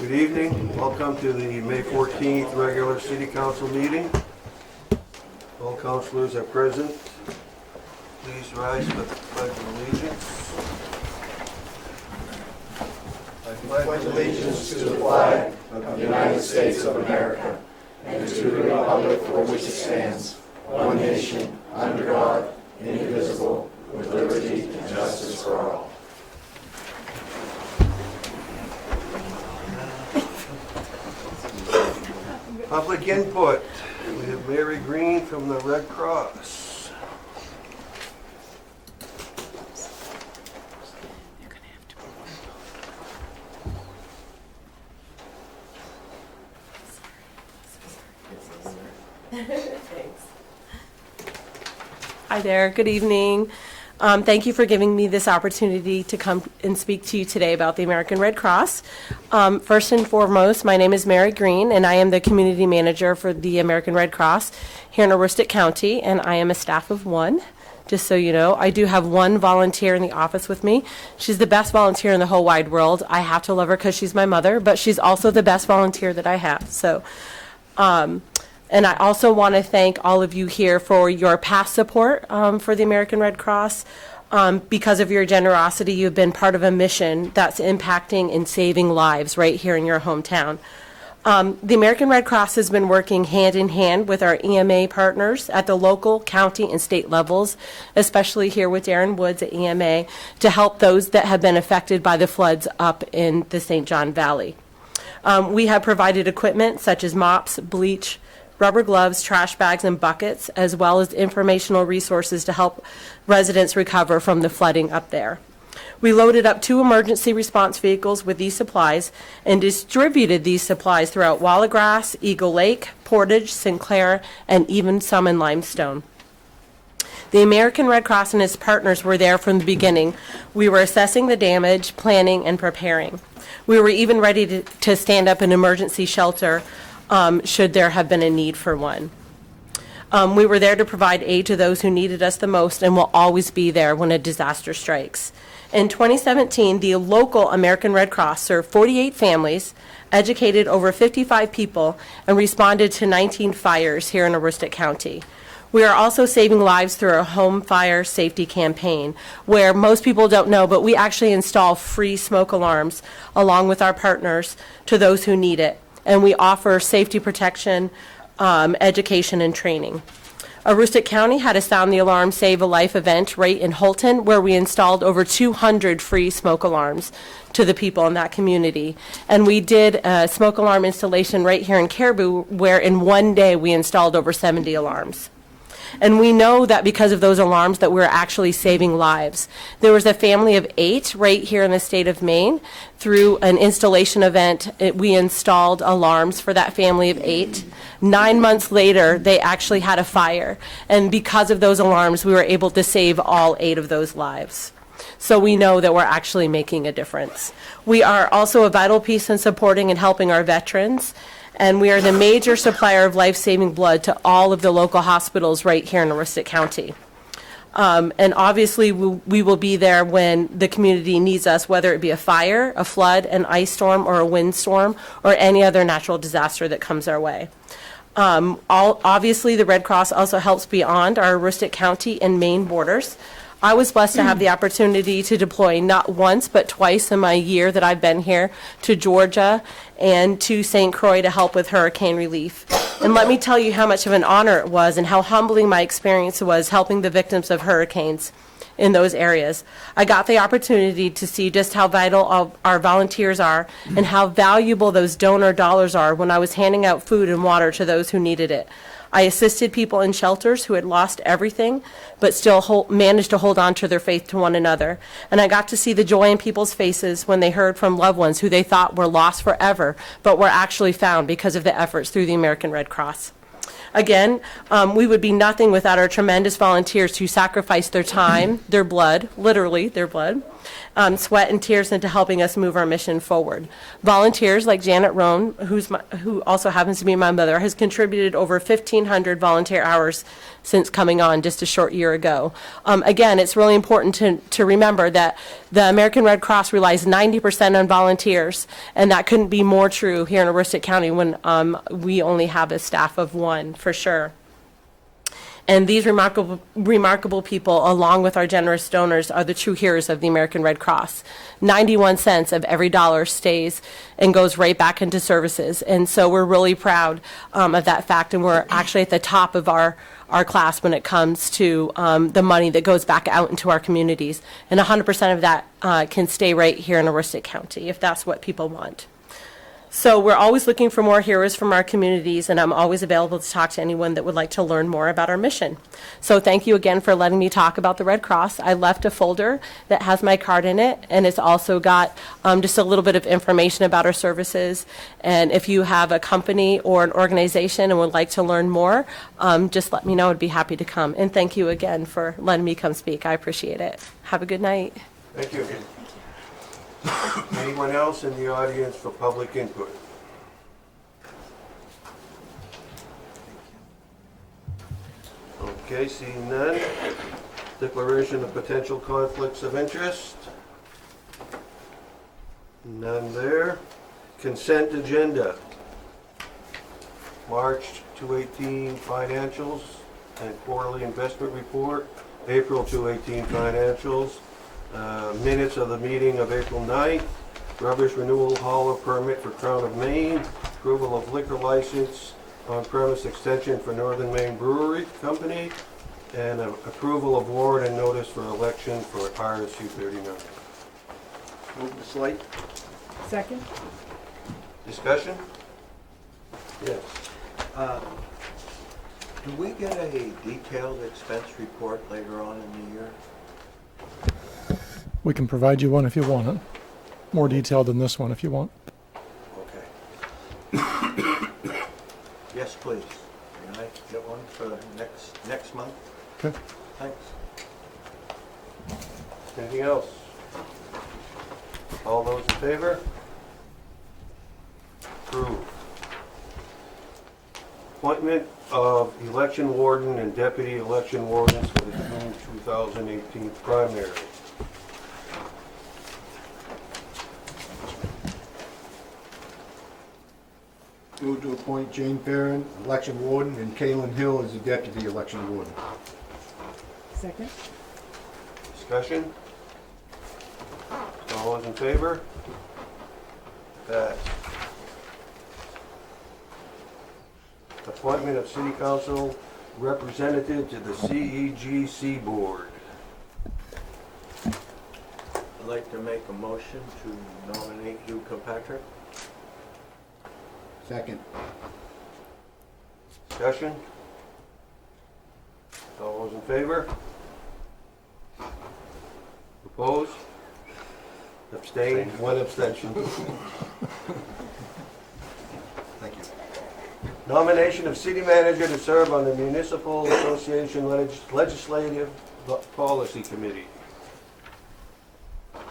Good evening. Welcome to the May 14th regular City Council meeting. All councilors are present. Please rise for the Pledge of Allegiance. I pledge allegiance to the flag of the United States of America and to the republic for which it stands, one nation, under God, indivisible, with liberty and justice for all. Public input. We have Mary Green from the Red Cross. Hi there, good evening. Thank you for giving me this opportunity to come and speak to you today about the American Red Cross. First and foremost, my name is Mary Green, and I am the community manager for the American Red Cross here in Aroostook County, and I am a staff of one. Just so you know, I do have one volunteer in the office with me. She's the best volunteer in the whole wide world. I have to love her because she's my mother, but she's also the best volunteer that I have. So, and I also want to thank all of you here for your past support for the American Red Cross. Because of your generosity, you've been part of a mission that's impacting and saving lives right here in your hometown. The American Red Cross has been working hand in hand with our EMA partners at the local, county, and state levels, especially here with Darren Woods at EMA, to help those that have been affected by the floods up in the St. John Valley. We have provided equipment such as mops, bleach, rubber gloves, trash bags, and buckets, as well as informational resources to help residents recover from the flooding up there. We loaded up 2 emergency response vehicles with these supplies and distributed these supplies throughout Wallagrass, Eagle Lake, Portage, Sinclair, and even some in Limestone. The American Red Cross and its partners were there from the beginning. We were assessing the damage, planning, and preparing. We were even ready to stand up an emergency shelter should there have been a need for one. We were there to provide aid to those who needed us the most and will always be there when a disaster strikes. In 2017, the local American Red Cross served 48 families, educated over 55 people, and responded to 19 fires here in Aroostook County. We are also saving lives through our home fire safety campaign, where most people don't know, but we actually install free smoke alarms along with our partners to those who need it. And we offer safety protection, education, and training. Aroostook County had a Sound the Alarm Save a Life event right in Holton, where we installed over 200 free smoke alarms to the people in that community. And we did a smoke alarm installation right here in Caribou, where in one day we installed over 70 alarms. And we know that because of those alarms that we're actually saving lives. There was a family of 8 right here in the state of Maine. Through an installation event, we installed alarms for that family of 8. 9 months later, they actually had a fire. And because of those alarms, we were able to save all 8 of those lives. So we know that we're actually making a difference. We are also a vital piece in supporting and helping our veterans. And we are the major supplier of life-saving blood to all of the local hospitals right here in Aroostook County. And obviously, we will be there when the community needs us, whether it be a fire, a flood, an ice storm, or a windstorm, or any other natural disaster that comes our way. Obviously, the Red Cross also helps beyond our Aroostook County and Maine borders. I was blessed to have the opportunity to deploy not once but twice in my year that I've been here to Georgia and to St. Croix to help with hurricane relief. And let me tell you how much of an honor it was and how humbling my experience was helping the victims of hurricanes in those areas. I got the opportunity to see just how vital our volunteers are and how valuable those donor dollars are when I was handing out food and water to those who needed it. I assisted people in shelters who had lost everything, but still managed to hold on to their faith to one another. And I got to see the joy in people's faces when they heard from loved ones who they thought were lost forever, but were actually found because of the efforts through the American Red Cross. Again, we would be nothing without our tremendous volunteers who sacrifice their time, their blood, literally their blood, sweat and tears into helping us move our mission forward. Volunteers like Janet Roan, who also happens to be my mother, has contributed over 1,500 volunteer hours since coming on just a short year ago. Again, it's really important to remember that the American Red Cross relies 90% on volunteers, and that couldn't be more true here in Aroostook County when we only have a staff of one, for sure. And these remarkable people, along with our generous donors, are the true heroes of the American Red Cross. 91 cents of every dollar stays and goes right back into services. And so we're really proud of that fact, and we're actually at the top of our class when it comes to the money that goes back out into our communities. And 100% of that can stay right here in Aroostook County, if that's what people want. So we're always looking for more heroes from our communities, and I'm always available to talk to anyone that would like to learn more about our mission. So thank you again for letting me talk about the Red Cross. I left a folder that has my card in it, and it's also got just a little bit of information about our services. And if you have a company or an organization and would like to learn more, just let me know. I'd be happy to come. And thank you again for letting me come speak. I appreciate it. Have a good night. Thank you. Anyone else in the audience for public input? Okay, seeing none. Declaration of potential conflicts of interest? None there. Consent agenda. March 2018 financials and quarterly investment report. April 2018 financials. Minutes of the meeting of April 9th, rubbish renewal hauler permit for Crown of Maine, approval of liquor license on-premise extension for Northern Maine Brewery Company, and approval of warrant and notice for election for RSU 39. Move the slate. Second? Discussion? Yes. Do we get a detailed expense report later on in the year? We can provide you one if you want it. More detailed than this one if you want. Okay. Yes, please. Can I get one for next month? Okay. Thanks. Anything else? All those in favor? Approved. Appointment of election warden and deputy election wardens for the June 2018 primary. Move to appoint Jane Farron, election warden, and Kaylin Hill as the deputy election warden. Second? Discussion? All those in favor? Passed. Appointment of city council representative to the CEGC board. I'd like to make a motion to nominate Hugh Kilpatrick. Second. Discussion? All those in favor? Opposed? Abstained? One abstention. Thank you. Nomination of city manager to serve on the Municipal Association Legislative Policy Committee. Are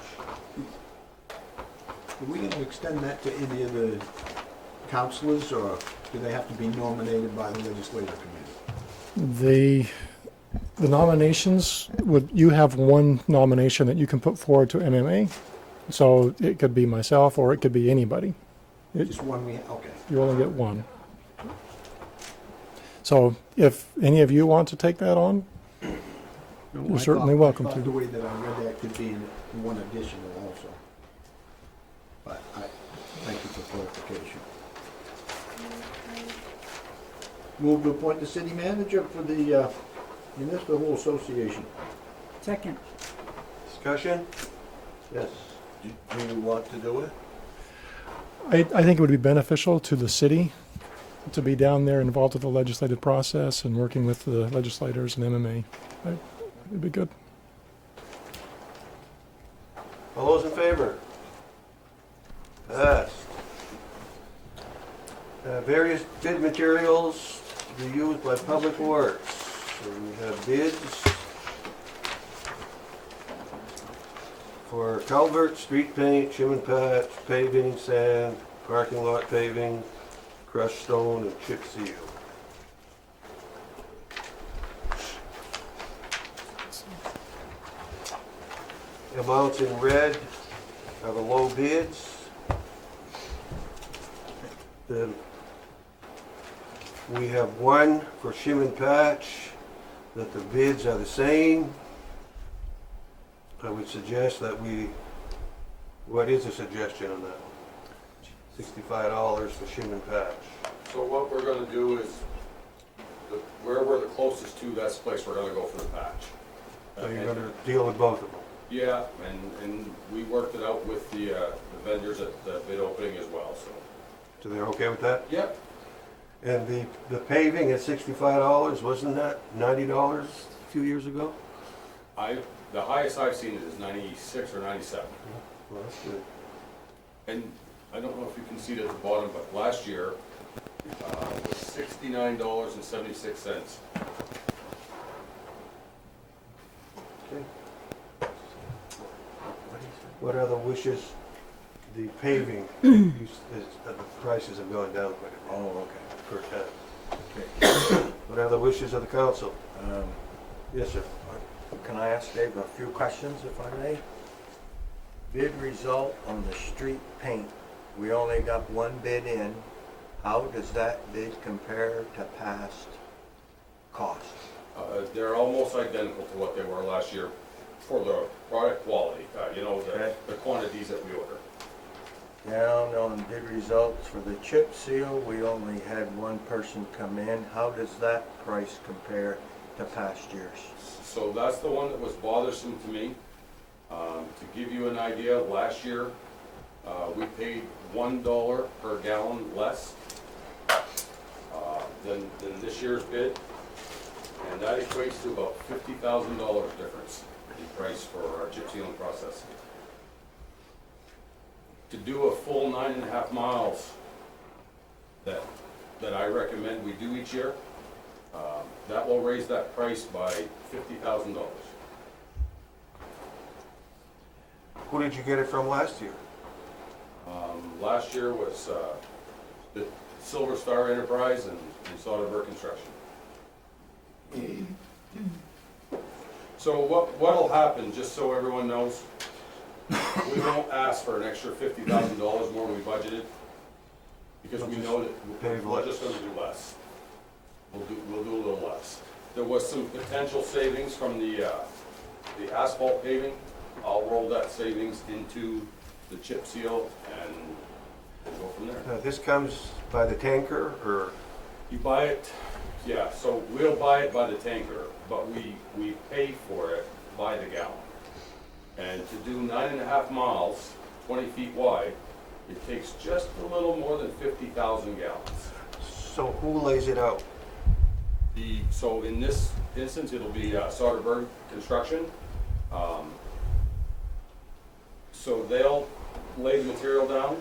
we going to extend that to any of the councilors, or do they have to be nominated by the legislative committee? The nominations, you have one nomination that you can put forward to MMA. So it could be myself or it could be anybody. Just one okay. You only get one. So if any of you want to take that on, No, You're I certainly thought- welcome I thought to. the way that I read that could be one additional also. But I thank you for clarification. Move to appoint the city manager for the Municipal Association. Second. Discussion? Yes. Do you want to do it? I think it would be beneficial to the city to be down there involved with the legislative process and working with the legislators and MMA. It'd be good. All those in favor? Passed. Various bid materials, to be used by Public Works. So we have bids for culvert, street paint, shim and patch, paving, sand, parking lot paving, crushed stone, and chip seal. Amounts in red are the low bids. Then we have one for shim and patch, that the bids are the same. I would suggest that what is the suggestion on that? $65 for shim and patch. So what we're gonna do is, where we're the closest to, that's the place we're gonna go for the patch. So you're gonna deal with both of them? Yeah, and we worked it out with the vendors at the bid opening as well, so. So they're okay with that? Yep. And the paving at $65, wasn't that $90 a few years ago? The highest I've seen it is 96 or 97. Well, that's good. And I don't know if you can see it at the bottom, but last year was $69.76. Okay. What other wishes? The paving, the prices have gone down quite a bit Oh, okay. per ton. Okay. What other wishes of the council? Um, Yes, sir. Can I ask Dave a few questions, if I may? Bid result on the street paint, we only got one bid in. How does that bid compare to past cost? They're almost identical to what they were last year for the product quality, Okay. the quantities that we order. Down on bid results for the chip seal, we only had one person come in. How does that price compare to past years? So that's the one that was bothersome to me. To give you an idea, last year, we paid $1 per gallon less than this year's bid. And that equates to about $50,000 difference in price for our chip sealing process. To do a full 9.5 miles that I recommend we do each year, that will raise that price by $50,000. Who did you get it from last year? Last year was the Silver Star Enterprise and Soderberg Construction. So what'll happen, just so everyone knows, we won't ask for an extra $50,000 more than we budgeted, because we know that we're just gonna do less. We'll do a little less. There was some potential savings from the asphalt paving. I'll roll that savings into the chip seal and we'll go from there. This comes by the tanker, or? You buy it, yeah, so we'll buy it by the tanker, but we pay for it by the gallon. And to do 9.5 miles, 20 feet wide, it takes just a little more than 50,000 gallons. So who lays it out? So in this instance, it'll be Soderberg Construction. So they'll lay the material down.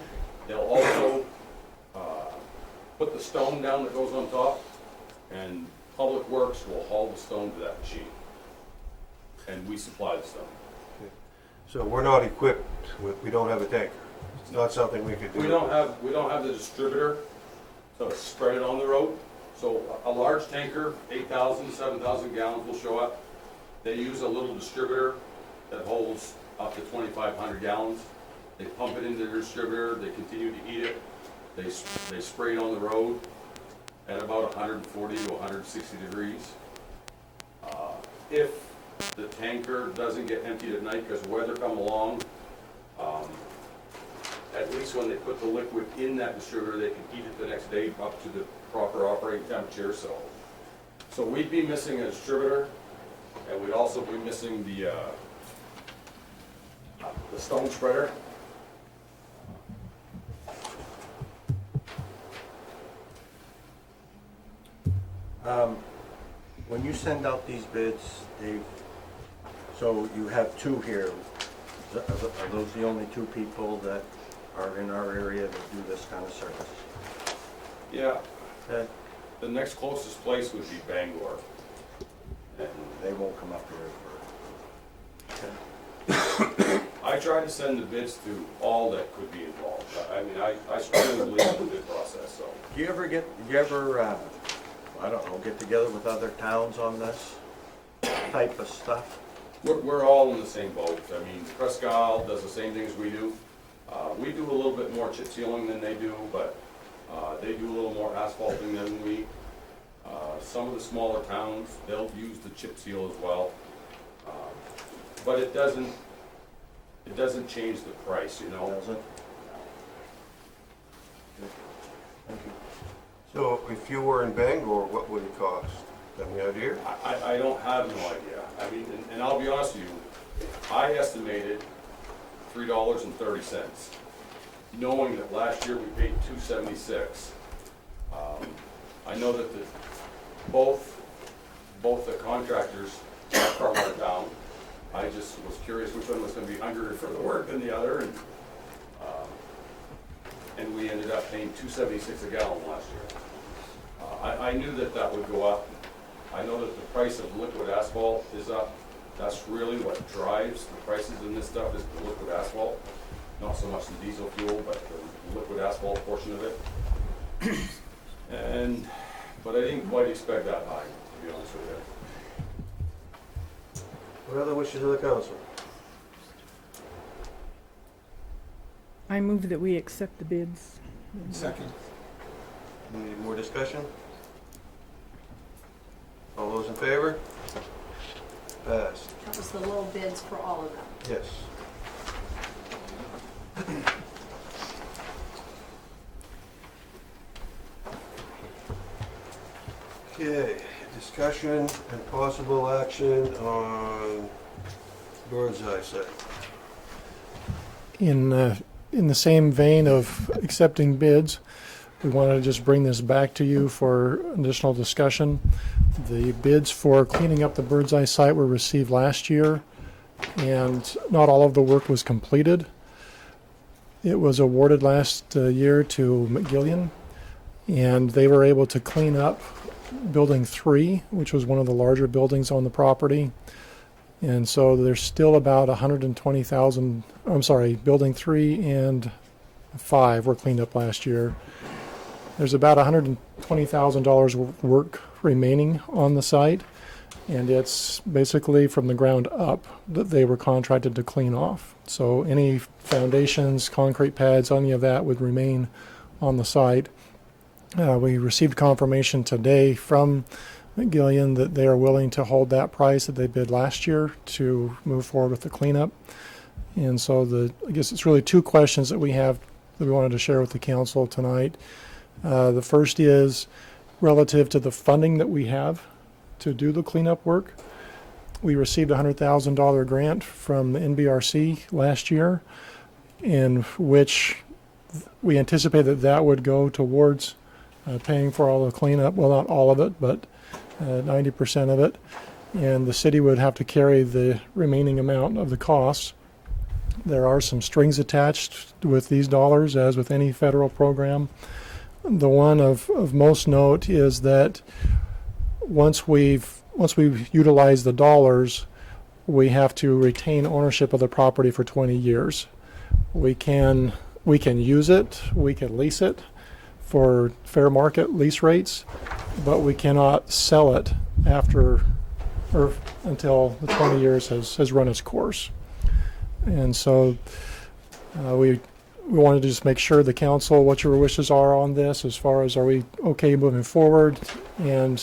They'll also put the stone down that goes on top, and Public Works will haul the stone to that machine. And we supply the stone. So we're not equipped with, we don't have a tanker. It's not something we could do. We don't have the distributor to spread it on the road. So a large tanker, 8,000, 7,000 gallons will show up. They use a little distributor that holds up to 2,500 gallons. They pump it into their distributor, they continue to heat it. They spray it on the road at about 140 to 160 degrees. If the tanker doesn't get emptied at night because weather come along, at least when they put the liquid in that distributor, they can heat it the next day up to the proper operating temperature. So we'd be missing a distributor, and we'd also be missing the stone spreader. When you send out these bids, Dave, so you have two here. Are those the only two people that are in our area that do this kind of service? Yeah, Okay. The next closest place would be Bangor. And They won't come up here I tried to send the bids to all that could be involved. I mean, I strongly believe in the bid process, so. Do you ever I don't know, get together with other towns on this type of stuff? We're all in the same boat. I mean, Presque Isle does the same thing as we do. We do a little bit more chip sealing than they do, but they do a little more asphalting than we. Some of the smaller towns, they'll use the chip seal as well. But it doesn't change the price, you know? Does it? Thank you. So if you were in Bangor, what would it cost? Have any idea? I don't have no idea. I mean, and I'll be honest with you, I estimated $3.30, knowing that last year we paid $2.76. I know that both the contractors are from our town. I just was curious which one was going to be hungrier for the work than the other, and we ended up paying $2.76 a gallon last year. I knew that would go up. I know that the price of liquid asphalt is up. That's really what drives the prices in this stuff, is the liquid asphalt. Not so much the diesel fuel, but the liquid asphalt portion of it. But I didn't quite expect that high, to be honest with you. What other wishes of the council? I move that we accept the bids. Second. Any more discussion? All those in favor? Passed. That was the low bids for all of them. Yes. Okay, discussion and possible action on Bird's Eye site. In the same vein of accepting bids, we wanted to just bring this back to you for additional discussion. The bids for cleaning up the Bird's Eye site were received last year, and not all of the work was completed. It was awarded last year to McGillian, and they were able to clean up Building 3, which was one of the larger buildings on the property. And so there's still about 120,000, I'm sorry, Building 3 and 5 were cleaned up last year. There's about $120,000 work remaining on the site, and it's basically from the ground up that they were contracted to clean off. So any foundations, concrete pads, any of that would remain on the site. We received confirmation today from McGillian that they are willing to hold that price that they bid last year to move forward with the cleanup. And so I guess it's really two questions that we have that we wanted to share with the council tonight. The first is relative to the funding that we have to do the cleanup work. We received a $100,000 grant from the NBRC last year, in which we anticipate that would go towards paying for all the cleanup. Well, not all of it, but 90% of it. And the city would have to carry the remaining amount of the costs. There are some strings attached with these dollars, as with any federal program. The one of most note is that once we've utilized the dollars, we have to retain ownership of the property for 20 years. We can use it, we can lease it for fair market lease rates, but we cannot sell it after or until the 20 years has run its course. And so we wanted to just make sure the council, what your wishes are on this, as far as are we okay moving forward and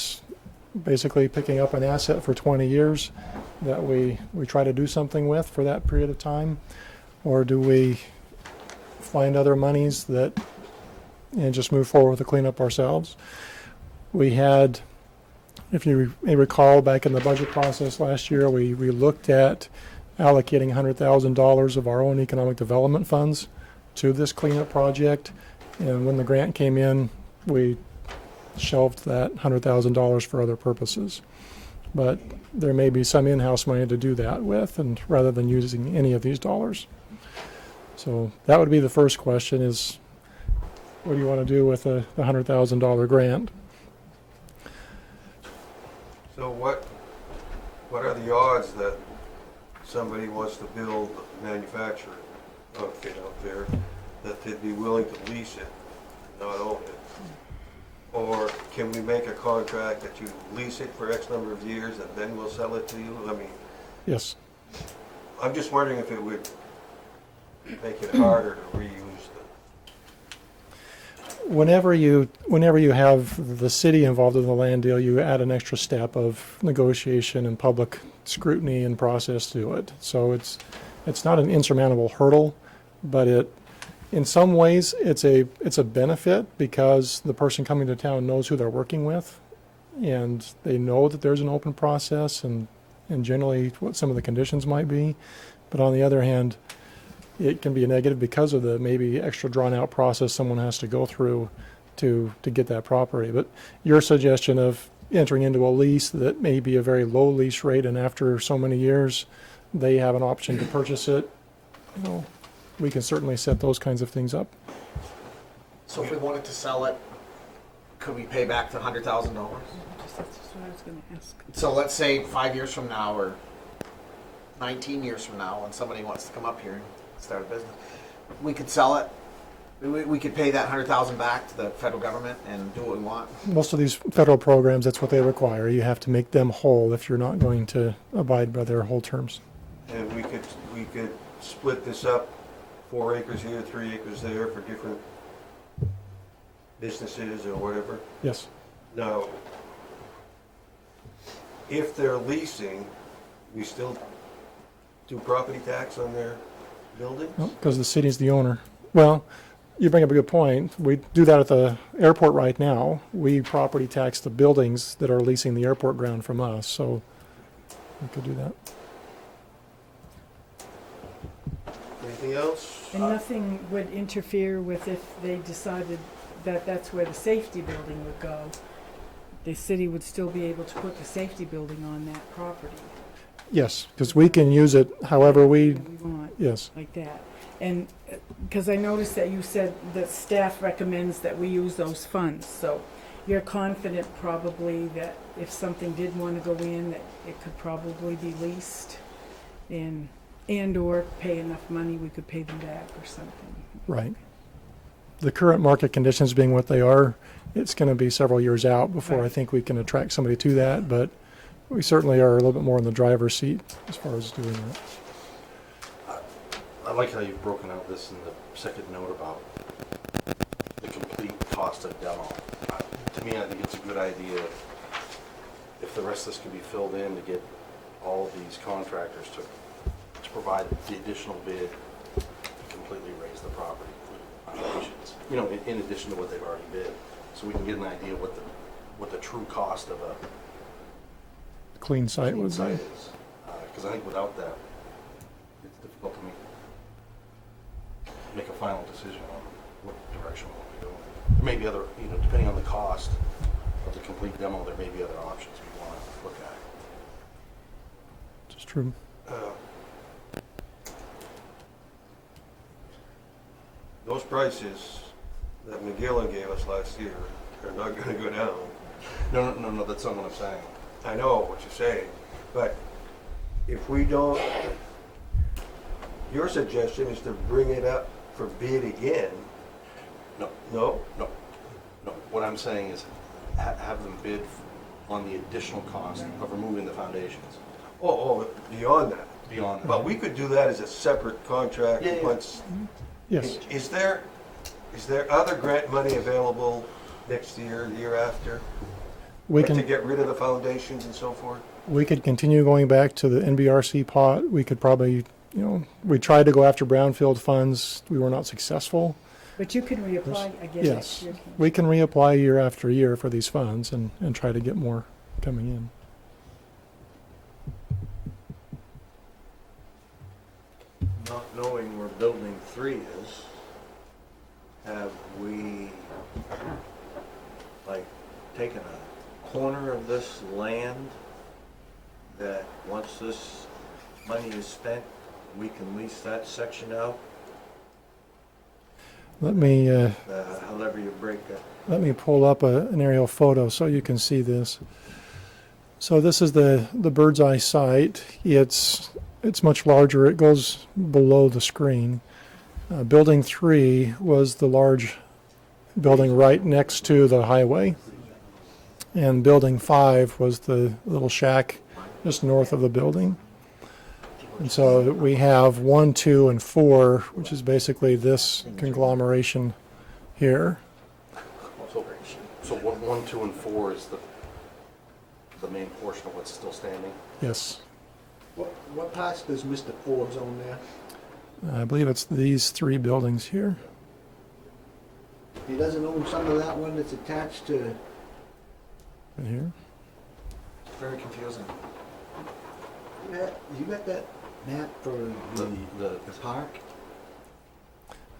basically picking up an asset for 20 years that we try to do something with for that period of time, or do we find other monies and just move forward with the cleanup ourselves? We had, if you may recall, back in the budget process last year, we looked at allocating $100,000 of our own economic development funds to this cleanup project. And when the grant came in, we shelved that $100,000 for other purposes. But there may be some in-house money to do that with, and rather than using any of these dollars. So that would be the first question, is what do you want to do with the $100,000 grant? what are the odds that somebody wants to build a manufacturing outfit out there, that they'd be willing to lease it, not own it? Or can we make a contract that you lease it for X number of years and then we'll sell it to you? I mean, Yes. I'm just wondering if it would make it harder to reuse Whenever you have the city involved in the land deal, you add an extra step of negotiation and public scrutiny and process to it. So it's not an insurmountable hurdle, but in some ways it's a benefit because the person coming to town knows who they're working with, and they know that there's an open process and generally what some of the conditions might be. But on the other hand, it can be a negative because of the maybe extra drawn out process someone has to go through to get that property. But your suggestion of entering into a lease that may be a very low lease rate and after so many years they have an option to purchase it, we can certainly set those kinds of things up. So if we wanted to sell it, could we pay back the $100,000? That's what I was going to ask. So let's say 5 years from now or 19 years from now, when somebody wants to come up here and start a business, we could sell it. We could pay that $100,000 back to the federal government and do what we want. Most of these federal programs, that's what they require. You have to make them whole if you're not going to abide by their whole terms. it. And we could split this up, 4 acres here, 3 acres there for different businesses or whatever. Yes. Now, if they're leasing, we still do property tax on their buildings? Because the city's the owner. Well, you bring up a good point. We do that at the airport right now. We property tax the buildings that are leasing the airport ground from us, so we could do that. Anything else? And nothing would interfere with if they decided that that's where the safety building would go. The city would still be able to put the safety building on that property. Yes, because we can use it however we, We want, yes. like that. And, because I noticed that you said that staff recommends that we use those funds, so you're confident probably that if something did want to go in, that it could probably be leased and/or pay enough money, we could pay them back or something. Right. The current market conditions being what they are, it's going to be several years out before I Right. think we can attract somebody to that, but we certainly are a little bit more in the driver's seat as far as doing that. I like how you've broken out this in the second note about the complete cost of demo. To me, I think it's a good idea if the rest of this can be filled in to get all of these contractors to provide the additional bid to completely raise the property foundations, in addition to what they've already bid. So we can get an idea what the true cost of a Clean site clean would site be. is. Because I think without that, it's difficult to make a final decision on what direction we want to go in. There may be other, depending on the cost of the complete demo, there may be other options we want to look at. It's true. Those prices that McGillen gave us last year are not going to go down. No, that's not what I'm saying. I know what you're saying, but if we don't, your suggestion is to bring it up for bid again. No. No? No. What I'm saying is have them bid on the additional cost of removing the foundations Oh, beyond that. beyond that. But we could do that as a separate contract Yeah. once. Yes. Is there other grant money available next year, the year after? We To can, get rid of the foundations and so forth? we could continue going back to the NBRC pot. We could probably, we tried to go after brownfield funds. We were not successful. But you can reapply again Yes. next year. We can reapply year after year for these funds and try to get more coming in. Not knowing where building 3 is, have we, taken a corner of this land that once this money is spent, we can lease that section out, Let me however you break it? pull up an aerial photo so you can see this. So this is the bird's eye site. It's much larger. It goes below the screen. Building 3 was the large building right next to the highway. And building 5 was the little shack just north of the building. And so we have 1, 2, and 4, which is basically this conglomeration here. So 1, 2, and 4 is the main portion of what's still standing? Yes. What parts does Mr. Forbes own there? I believe it's these 3 buildings here. He doesn't own some of that one that's attached to... Right here. Very confusing. You got that map for the park?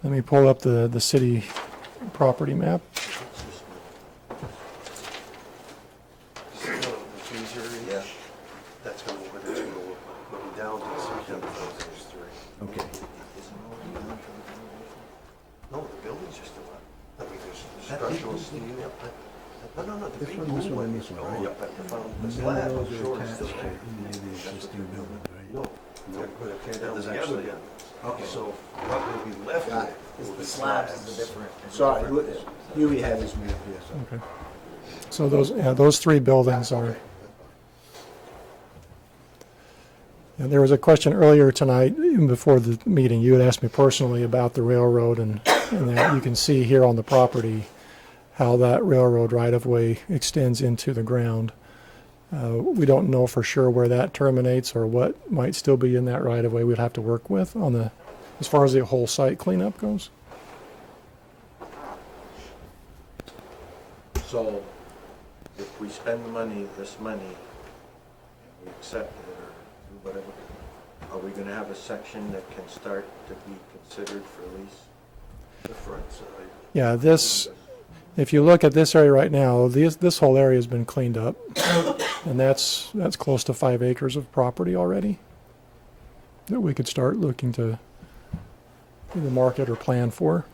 Let me pull up the city property map. Yeah. That's gonna go down to the center of those 3. Okay. No, the buildings are still up. I mean, there's structural steel. No, the This big one, blue this one, one. and this one, right? Yep, the None slab, of those are sure, is attached still to there. the existing building, right? No, they're gonna tear down There's the other actually- one. Okay. So what will be left Got with it. is the slabs. Sorry, Huey had his map here, so. Okay. So those 3 buildings are. And there was a question earlier tonight, even before the meeting, you had asked me personally about the railroad, and that you can see here on the property how that railroad right-of-way extends into the ground. We don't know for sure where that terminates or what might still be in that right-of-way. We'd have to work with as far as the whole site cleanup goes. So, if we spend this money, and we accept it or do whatever, are we gonna have a section that can start to be considered for lease? The front side. Yeah, if you look at this area right now, this whole area has been cleaned up, and that's close to 5 acres of property already that we could start looking to either market or plan for.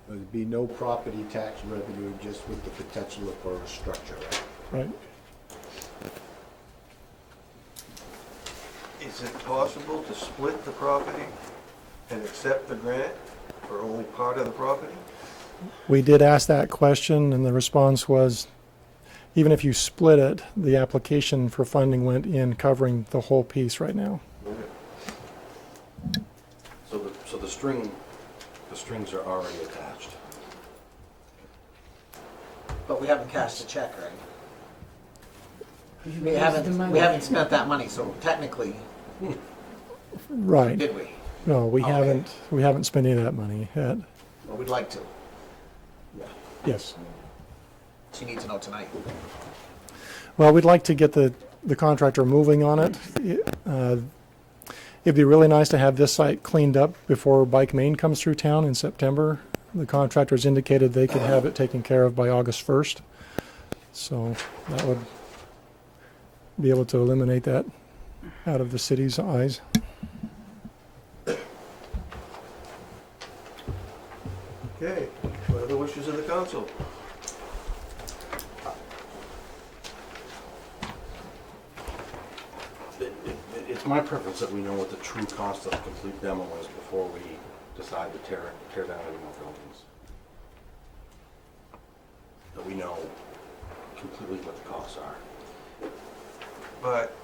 There'd be no property tax revenue, just with the potential for a structure, right? Right. Is it possible to split the property and accept the grant for only part of the property? We did ask that question, and the response was, even if you split it, the application for funding went in covering the whole piece right now. So the strings are already attached. But we haven't cashed a check, right? We Use the money. haven't spent that money, so technically, Right. did we? No, we Okay. haven't spent any of that money yet. Well, we'd like to. Yes. So you need to know tonight. Well, we'd like to get the contractor moving on it. It'd be really nice to have this site cleaned up before Bike Main comes through town in September. The contractors indicated they could have it taken care of by August 1st. So that would be able to eliminate that out of the city's eyes. Okay, what are the wishes of the council? It's my preference that we know what the true cost of complete demo is before we decide to tear down any more buildings. That we know completely what the costs are. But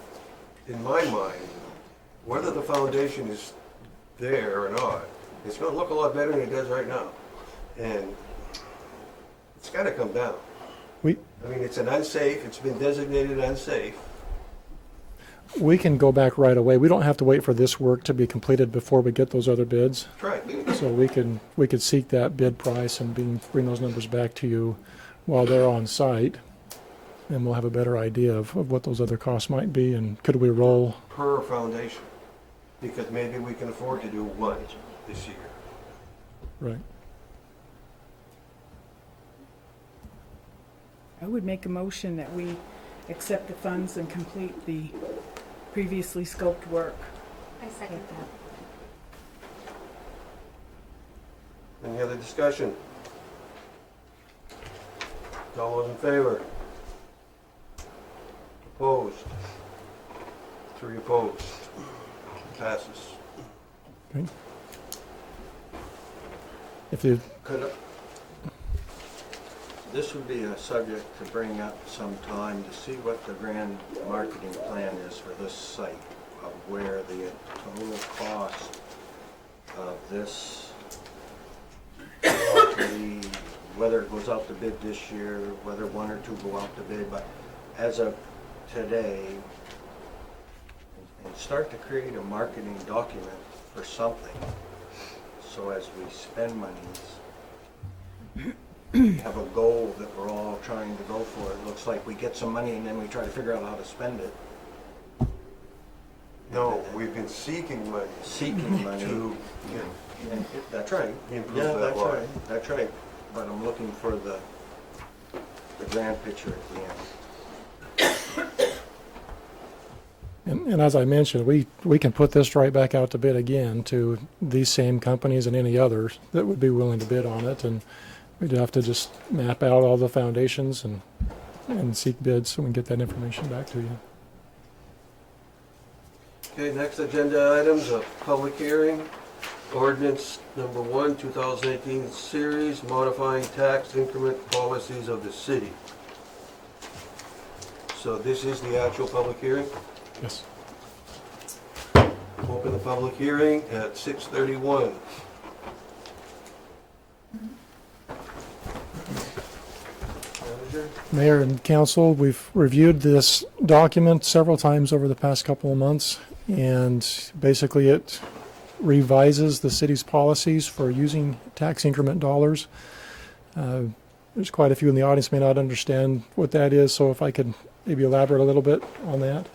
in my mind, whether the foundation is there or not, it's gonna look a lot better than it does right now. And it's gotta come down. I mean, it's it's been designated unsafe. We can go back right away. We don't have to wait for this work to be completed before we get those other bids. Right. So we could seek that bid price and bring those numbers back to you while they're on site. And we'll have a better idea of what those other costs might be, and could we roll? Per foundation, because maybe we can afford to do one this year. Right. I would make a motion that we accept the funds and complete the previously scoped work. I second that. Any other discussion? All those in favor? Opposed? 3 opposed. Passes. If you, This would be a subject to bring up sometime to see what the grand marketing plan is for this site, of where the total cost of this property, whether it goes out to bid this year, whether 1 or 2 go out to bid, but as of today, and start to create a marketing document for something, so as we spend monies, have a goal that we're all trying to go for. It looks like we get some money and then we try to figure out how to spend it. No, we've been seeking money Seeking money. to And that's right. improve Yeah, that that's line. right. That's right. But I'm looking for the grand picture at the end. and as I mentioned, we can put this right back out to bid again to these same companies and any others that would be willing to bid on it, and we'd have to just map out all the foundations and seek bids so we can get that information back to you. Okay, next agenda items, a public hearing. Ordinance number 1, 2018 series, modifying tax increment policies of the city. So this is the actual public hearing. Yes. Open the public hearing at 6:31. Manager? Mayor and council, we've reviewed this document several times over the past couple of months, and basically it revises the city's policies for using tax increment dollars. There's quite a few in the audience may not understand what that is, so if I could maybe elaborate a little bit on that.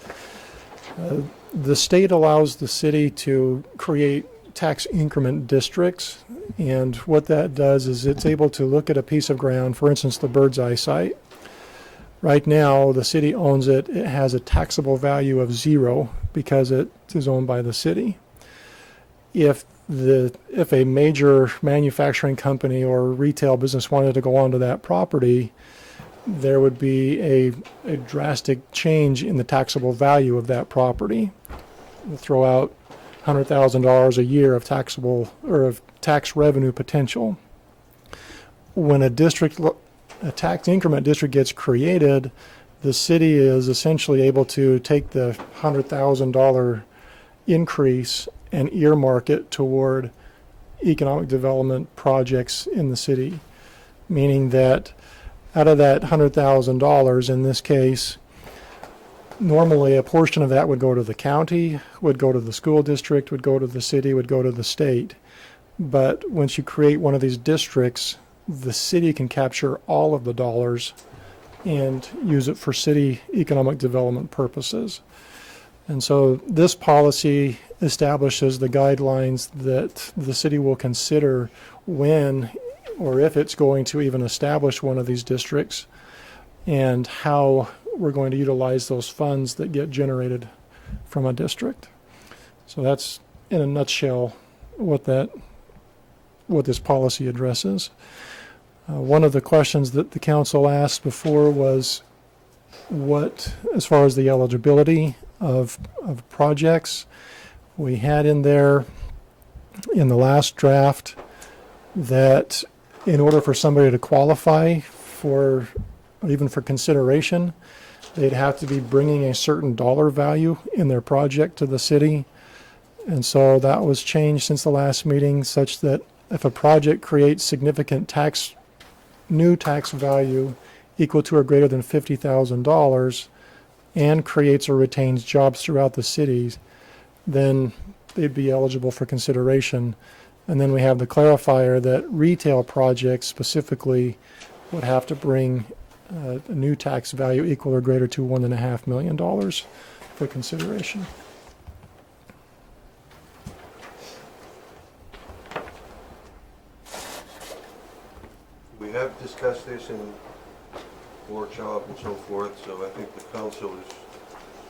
The state allows the city to create tax increment districts, and what that does is it's able to look at a piece of ground, for instance, the Bird's Eye site. Right now, the city owns it. It has a taxable value of 0 because it is owned by the city. If a major manufacturing company or retail business wanted to go onto that property, there would be a drastic change in the taxable value of that property. We'll throw out $100,000 a year of taxable or of tax revenue potential. When a tax increment district gets created, the city is essentially able to take the $100,000 increase and earmark it toward economic development projects in the city, meaning that out of that $100,000, in this case, normally a portion of that would go to the county, would go to the school district, would go to the city, would go to the state. But once you create one of these districts, the city can capture all of the dollars and use it for city economic development purposes. And so this policy establishes the guidelines that the city will consider when or if it's going to even establish one of these districts, and how we're going to utilize those funds that get generated from a district. So that's, in a nutshell, what this policy addresses. One of the questions that the council asked before was what, as far as the eligibility of projects, we had in there in the last draft that in order for somebody to qualify for, even for consideration, they'd have to be bringing a certain dollar value in their project to the city. And so that was changed since the last meeting, such that if a project creates significant new tax value equal to or greater than $50,000 and creates or retains jobs throughout the cities, then they'd be eligible for consideration. And then we have the clarifier that retail projects specifically would have to bring a new tax value equal or greater to $1.5 million for consideration. We have discussed this in workshop and so forth, so I think the council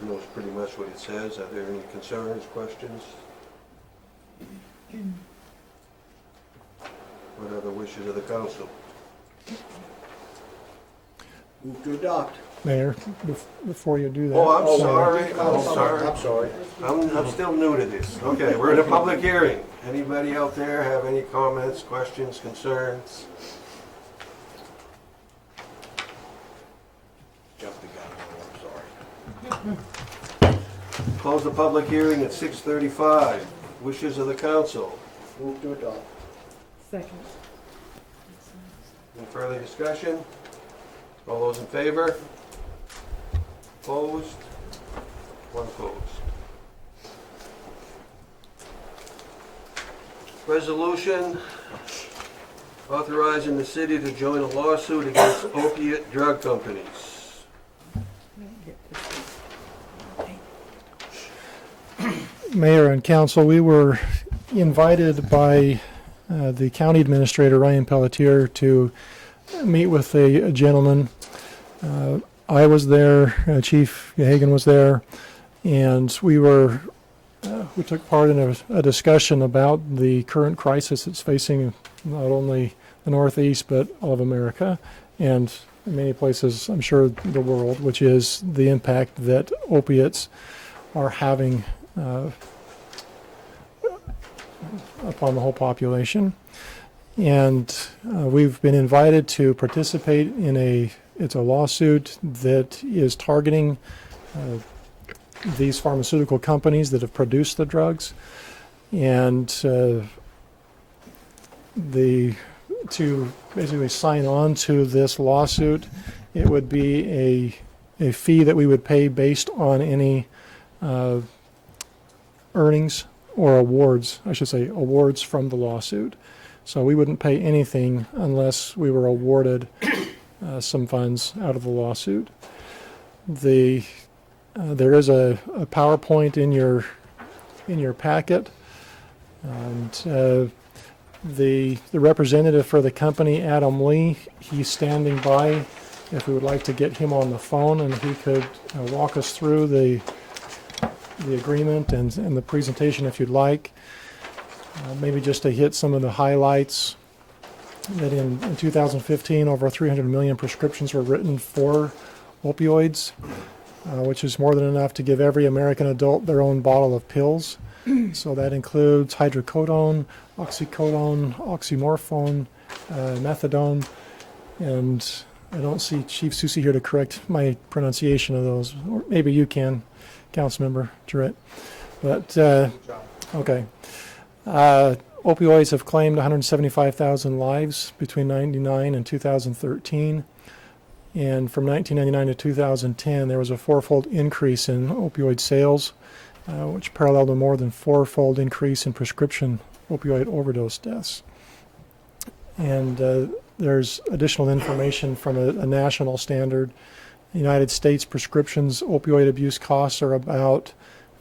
knows pretty much what it says. Are there any concerns, questions? What are the wishes of the council? Move to adopt. Mayor, before you do that. Oh, I'm sorry, I'm sorry. I'm sorry. I'm still new to this. Okay, we're in a public hearing. Anybody out there have any comments, questions, concerns? Jump the gun, I'm sorry. Close the public hearing at 6:35. Wishes of the council. Move to adopt. Second. Any further discussion? All those in favor? Opposed? One opposed. Resolution authorizing the city to join a lawsuit against opiate drug companies. Mayor and council, we were invited by the county administrator, Ryan Pelletier, to meet with a gentleman. I was there, Chief Hagan was there, and we took part in a discussion about the current crisis that's facing not only the Northeast, but all of America, and in many places, I'm sure, the world, which is the impact that opiates are having upon the whole population. And we've been invited to participate in it's a lawsuit that is targeting these pharmaceutical companies that have produced the drugs. And to basically sign on to this lawsuit, it would be a fee that we would pay based on any earnings or awards, I should say, awards from the lawsuit. So we wouldn't pay anything unless we were awarded some funds out of the lawsuit. There is a PowerPoint in your packet, and the representative for the company, Adam Lee, he's standing by. If we would like to get him on the phone, and he could walk us through the agreement and the presentation if you'd like. Maybe just to hit some of the highlights, that in 2015 over 300 million prescriptions were written for opioids, which is more than enough to give every American adult their own bottle of pills. So that includes hydrocodone, oxycodone, oxymorphone, methadone, and I don't see Chief Susie here to correct my pronunciation of those, or maybe you can, Councilmember Jarrett. But okay. Opioids have claimed 175,000 lives between 1999 and 2013. And from 1999 to 2010, there was a fourfold increase in opioid sales, which paralleled a more than fourfold increase in prescription opioid overdose deaths. And there's additional information from a national standard. United States prescriptions opioid abuse costs are about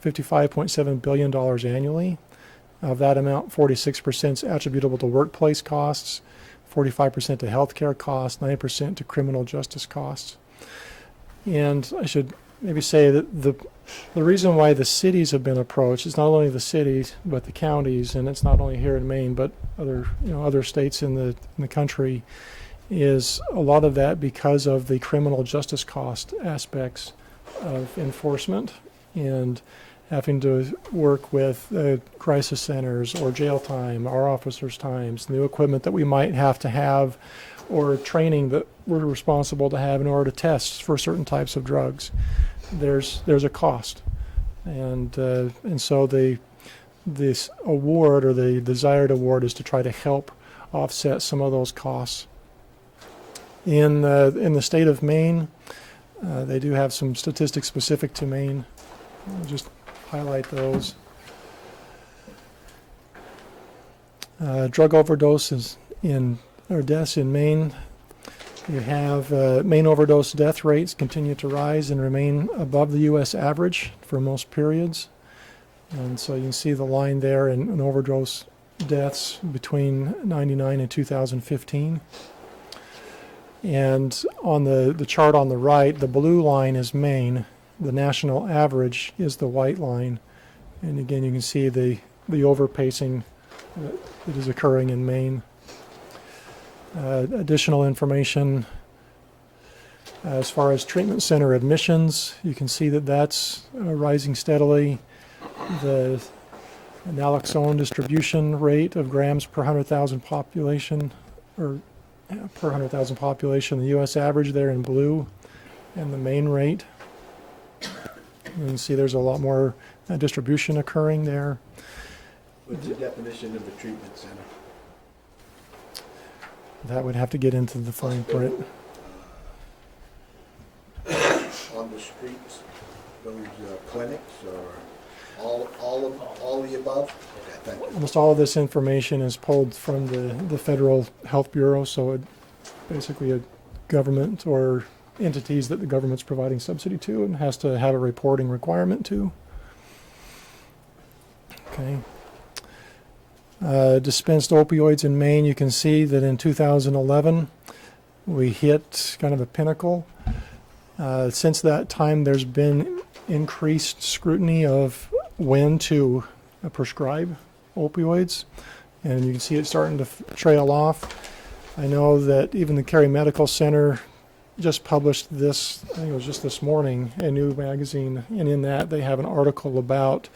$55.7 billion annually. Of that amount, 46% is attributable to workplace costs, 45% to healthcare costs, 9% to criminal justice costs. And I should maybe say that the reason why the cities have been approached is not only the cities but the counties, and it's not only here in Maine but other states in the country, is a lot of that because of the criminal justice cost aspects of enforcement and having to work with crisis centers or jail time, our officers' times, new equipment that we might have to have, or training that we're responsible to have in order to test for certain types of drugs. There's a cost, and so this award, or the desired award, is to try to help offset some of those costs. In the state of Maine, they do have some statistics specific to Maine. I'll just highlight those. Drug overdoses or deaths in Maine. You have Maine overdose death rates continue to rise and remain above the U.S. average for most periods. And so you can see the line there in overdose deaths between 99 and 2015. And on the chart on the right, the blue line is Maine. The national average is the white line. And again, you can see the overpacing that is occurring in Maine. Additional information As far as treatment center admissions, you can see that that's rising steadily. The naloxone distribution rate of grams per 100,000 population, or per 100,000 population, the U.S. average there in blue, and the main rate. You can see there's a lot more distribution occurring there. What's the definition of a treatment center? That would have to get into the fine print. On the streets, those clinics, or all the above? Okay, thank you. Almost all of this information is pulled from the Federal Health Bureau, so basically a government or entities that the government's providing subsidy to and has to have a reporting requirement to. Okay. Dispensed opioids in Maine, you can see that in 2011 we hit kind of a pinnacle. Since that time there's been increased scrutiny of when to prescribe opioids, and you can see it starting to trail off. I know that even the Cary Medical Center just published this, I think it was just this morning, a new magazine, and in that they have an article about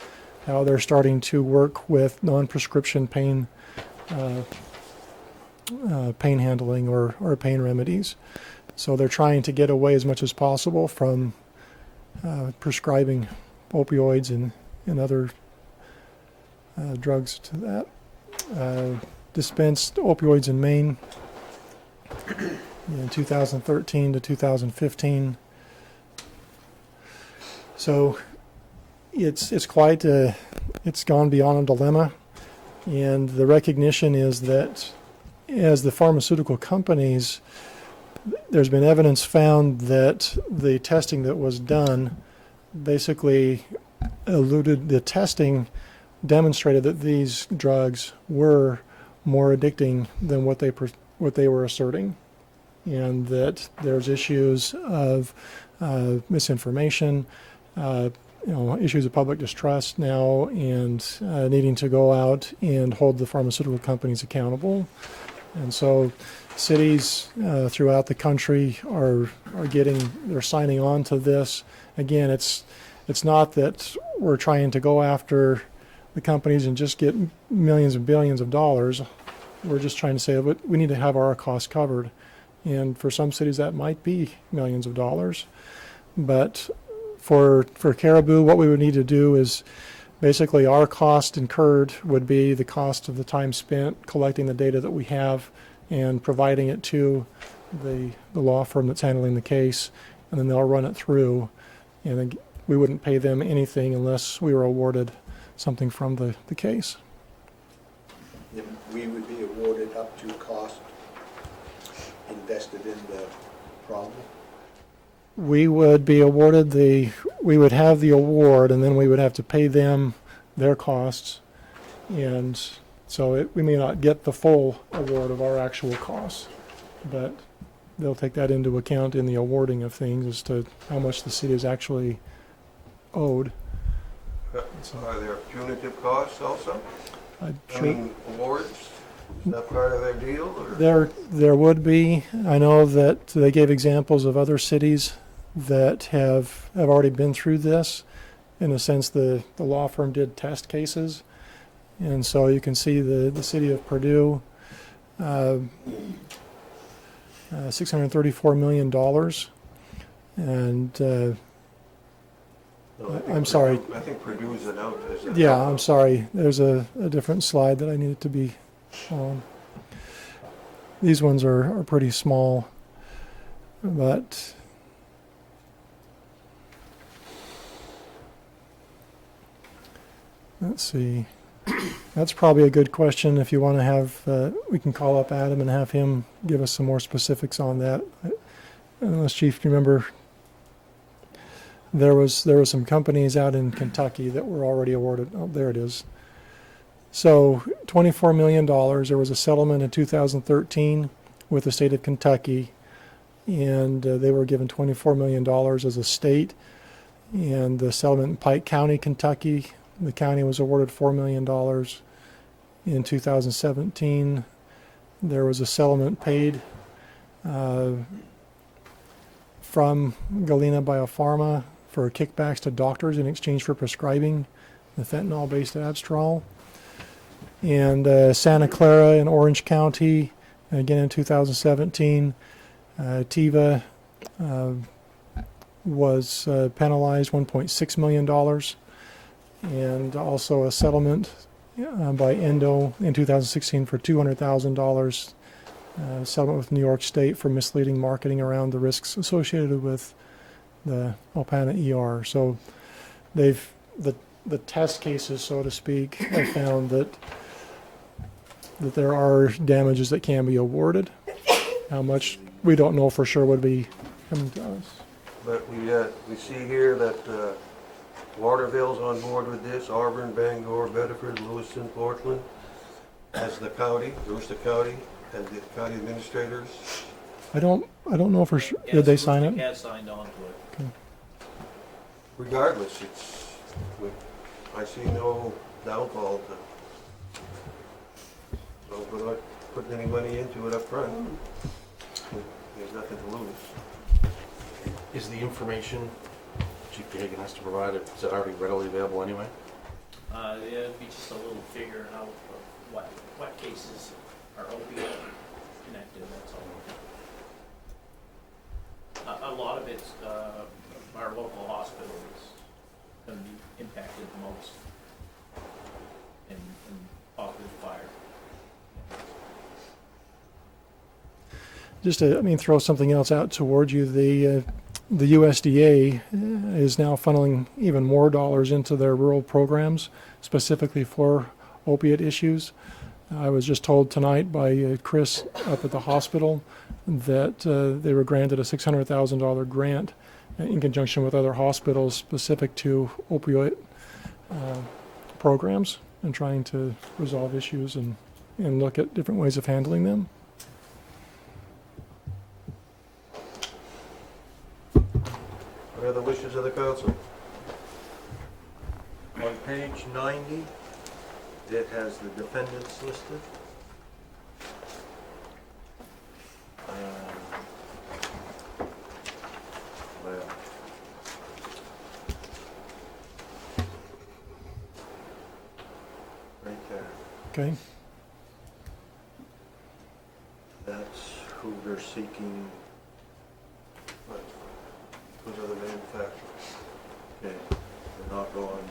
how they're starting to work with non-prescription pain handling or pain remedies. So they're trying to get away as much as possible from prescribing opioids and other drugs to that. Dispensed opioids in Maine in 2013 to 2015. So it's quite it's gone beyond a dilemma, and the recognition is that as the pharmaceutical companies, there's been evidence found that the testing that was done basically the testing demonstrated that these drugs were more addicting than what they were asserting, and that there's issues of misinformation, issues of public distrust now, and needing to go out and hold the pharmaceutical companies accountable. And so cities throughout the country are they're signing on to this. Again, it's not that we're trying to go after the companies and just get millions and billions of dollars. We're just trying to say that we need to have our costs covered. And for some cities that might be millions of dollars. But for Caribou, what we would need to do is basically our cost incurred would be the cost of the time spent collecting the data that we have and providing it to the law firm that's handling the case, and then they'll run it through, and then we wouldn't pay them anything unless we were awarded something from the case. And we would be awarded up to cost invested in the problem? We would be awarded we would have the award, and then we would have to pay them their costs, and so we may not get the full award of our actual costs, but they'll take that into account in the awarding of things as to how much the city is actually owed. Are there punitive costs also? I Awards? Is that part of their deal? Or? There would be. I know that they gave examples of other cities that have already been through this. In a sense, the law firm did test cases, and so you can see the city of Purdue, $634 million, and No, I'm sorry. I think Purdue's an out. Yeah, I'm sorry. There's a different slide that I needed to be on. These ones are pretty small, but let's see. That's probably a good question. If you want to have, we can call up Adam and have him give us some more specifics on that. Unless, Chief, you remember, there were some companies out in Kentucky that were already awarded. Oh, there it is. So $24 million. There was a settlement in 2013 with the state of Kentucky, and they were given $24 million as a state. And the settlement in Pike County, Kentucky, the county was awarded $4 million. In 2017, there was a settlement paid from Galena Biopharma for kickbacks to doctors in exchange for prescribing the fentanyl-based Abstral. And Santa Clara in Orange County, again in 2017, Teva was penalized $1.6 million, and also a settlement by Endo in 2016 for $200,000, settlement with New York State for misleading marketing around the risks associated with the Opana ER. So they've the test cases, so to speak, have found that there are damages that can be awarded. How much, we don't know for sure, would be coming to us. But we see here that Waterville's on board with this, Auburn, Bangor, Bedford, Lewiston, Portland, as the county, Aroostook County, and the county administrators. I don't know for sure. Did they sign it? Has signed on to it. Regardless, I see no downfall to, so we're not putting any money into it up front. There's nothing to lose. Is the information Chief Gagan has to provide, is it already readily available anyway? It'd be just a little figure out of what cases are opioid connected, that's all. A lot of it's our local hospital is going to be impacted the most in possibly fire. Just to, throw something else out toward you. The USDA is now funneling even more dollars into their rural programs, specifically for opiate issues. I was just told tonight by Chris up at the hospital that they were granted a $600,000 grant in conjunction with other hospitals specific to opioid programs and trying to resolve issues and look at different ways of handling them. What are the wishes of the council? On page 90, it has the defendants listed. Well, right there. Okay. That's who they're seeking. Those are the manufacturers. Okay, they're not going,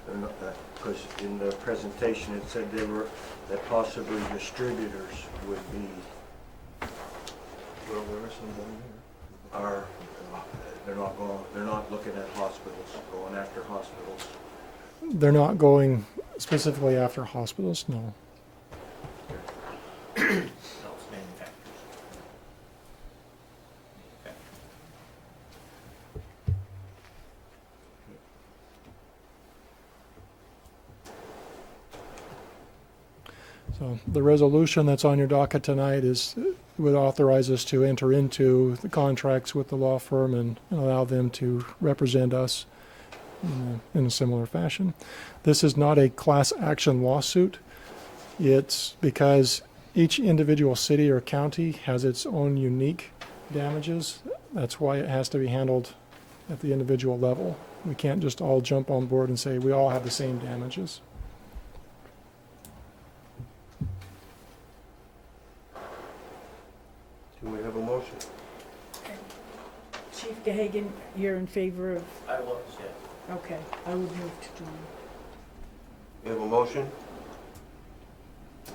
they're not, because in the presentation it said that possibly distributors would be, Well, there are some down here. they're not looking at hospitals, going after hospitals. They're not going specifically after hospitals, no. No, it's manufacturers. So the resolution that's on your docket tonight would authorize us to enter into the contracts with the law firm and allow them to represent us in a similar fashion. This is not a class action lawsuit. It's because each individual city or county has its own unique damages. That's why it has to be handled at the individual level. We can't just all jump on board and say we all have the same damages. Do we have a motion? Chief Gahagan, you're in favor of, I was, yeah. okay, I would move to join. We have a motion?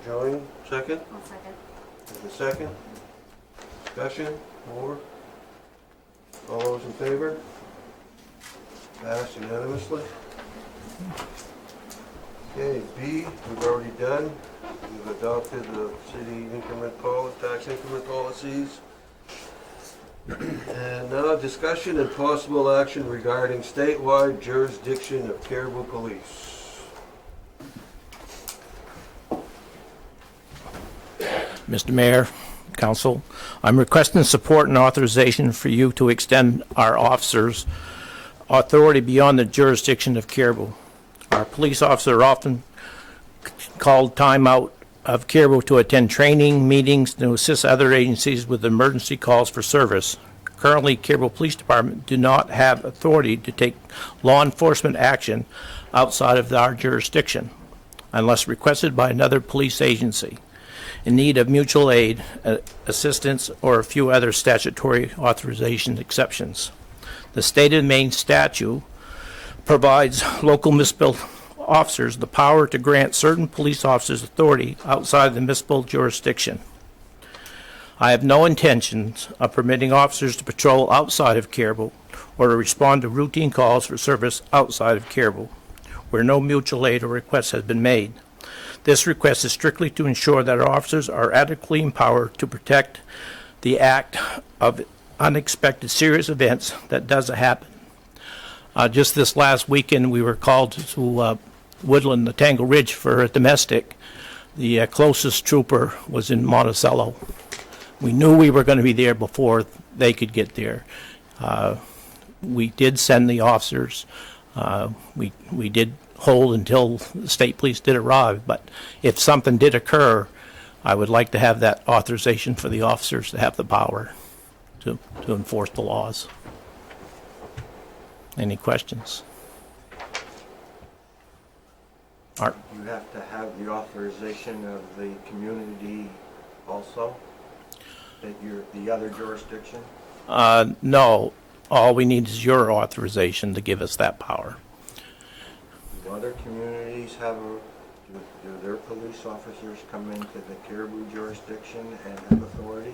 Join, second? I'll second. There's a second. Discussion, more? All those in favor? Passed unanimously. Okay, B, we've already done. We've adopted the city tax increment policies. And now discussion and possible action regarding statewide jurisdiction of Caribou Police. Mr. Mayor, Council, I'm requesting support and authorization for you to extend our officers' authority beyond the jurisdiction of Caribou. Our police officers are often called time out of Caribou to attend training, meetings, to assist other agencies with emergency calls for service. Currently, Caribou Police Department do not have authority to take law enforcement action outside of our jurisdiction unless requested by another police agency in need of mutual aid, assistance, or a few other statutory authorization exceptions. The state of Maine statute provides local municipal officers the power to grant certain police officers authority outside the municipal jurisdiction. I have no intentions of permitting officers to patrol outside of Caribou or to respond to routine calls for service outside of Caribou, where no mutual aid or request has been made. This request is strictly to ensure that our officers are adequately empowered to protect the act of unexpected serious events that does happen. Just this last weekend, we were called to Woodland, the Tangle Ridge, for a domestic. The closest trooper was in Monticello. We knew we were going to be there before they could get there. We did send the officers. We did hold until the state police did arrive, but if something did occur, I would like to have that authorization for the officers to have the power to enforce the laws. Any questions? Art? You have to have the authorization of the community also, that you're the other jurisdiction? No, all we need is your authorization to give us that power. Do other communities have do their police officers come into the Caribou jurisdiction and have authority?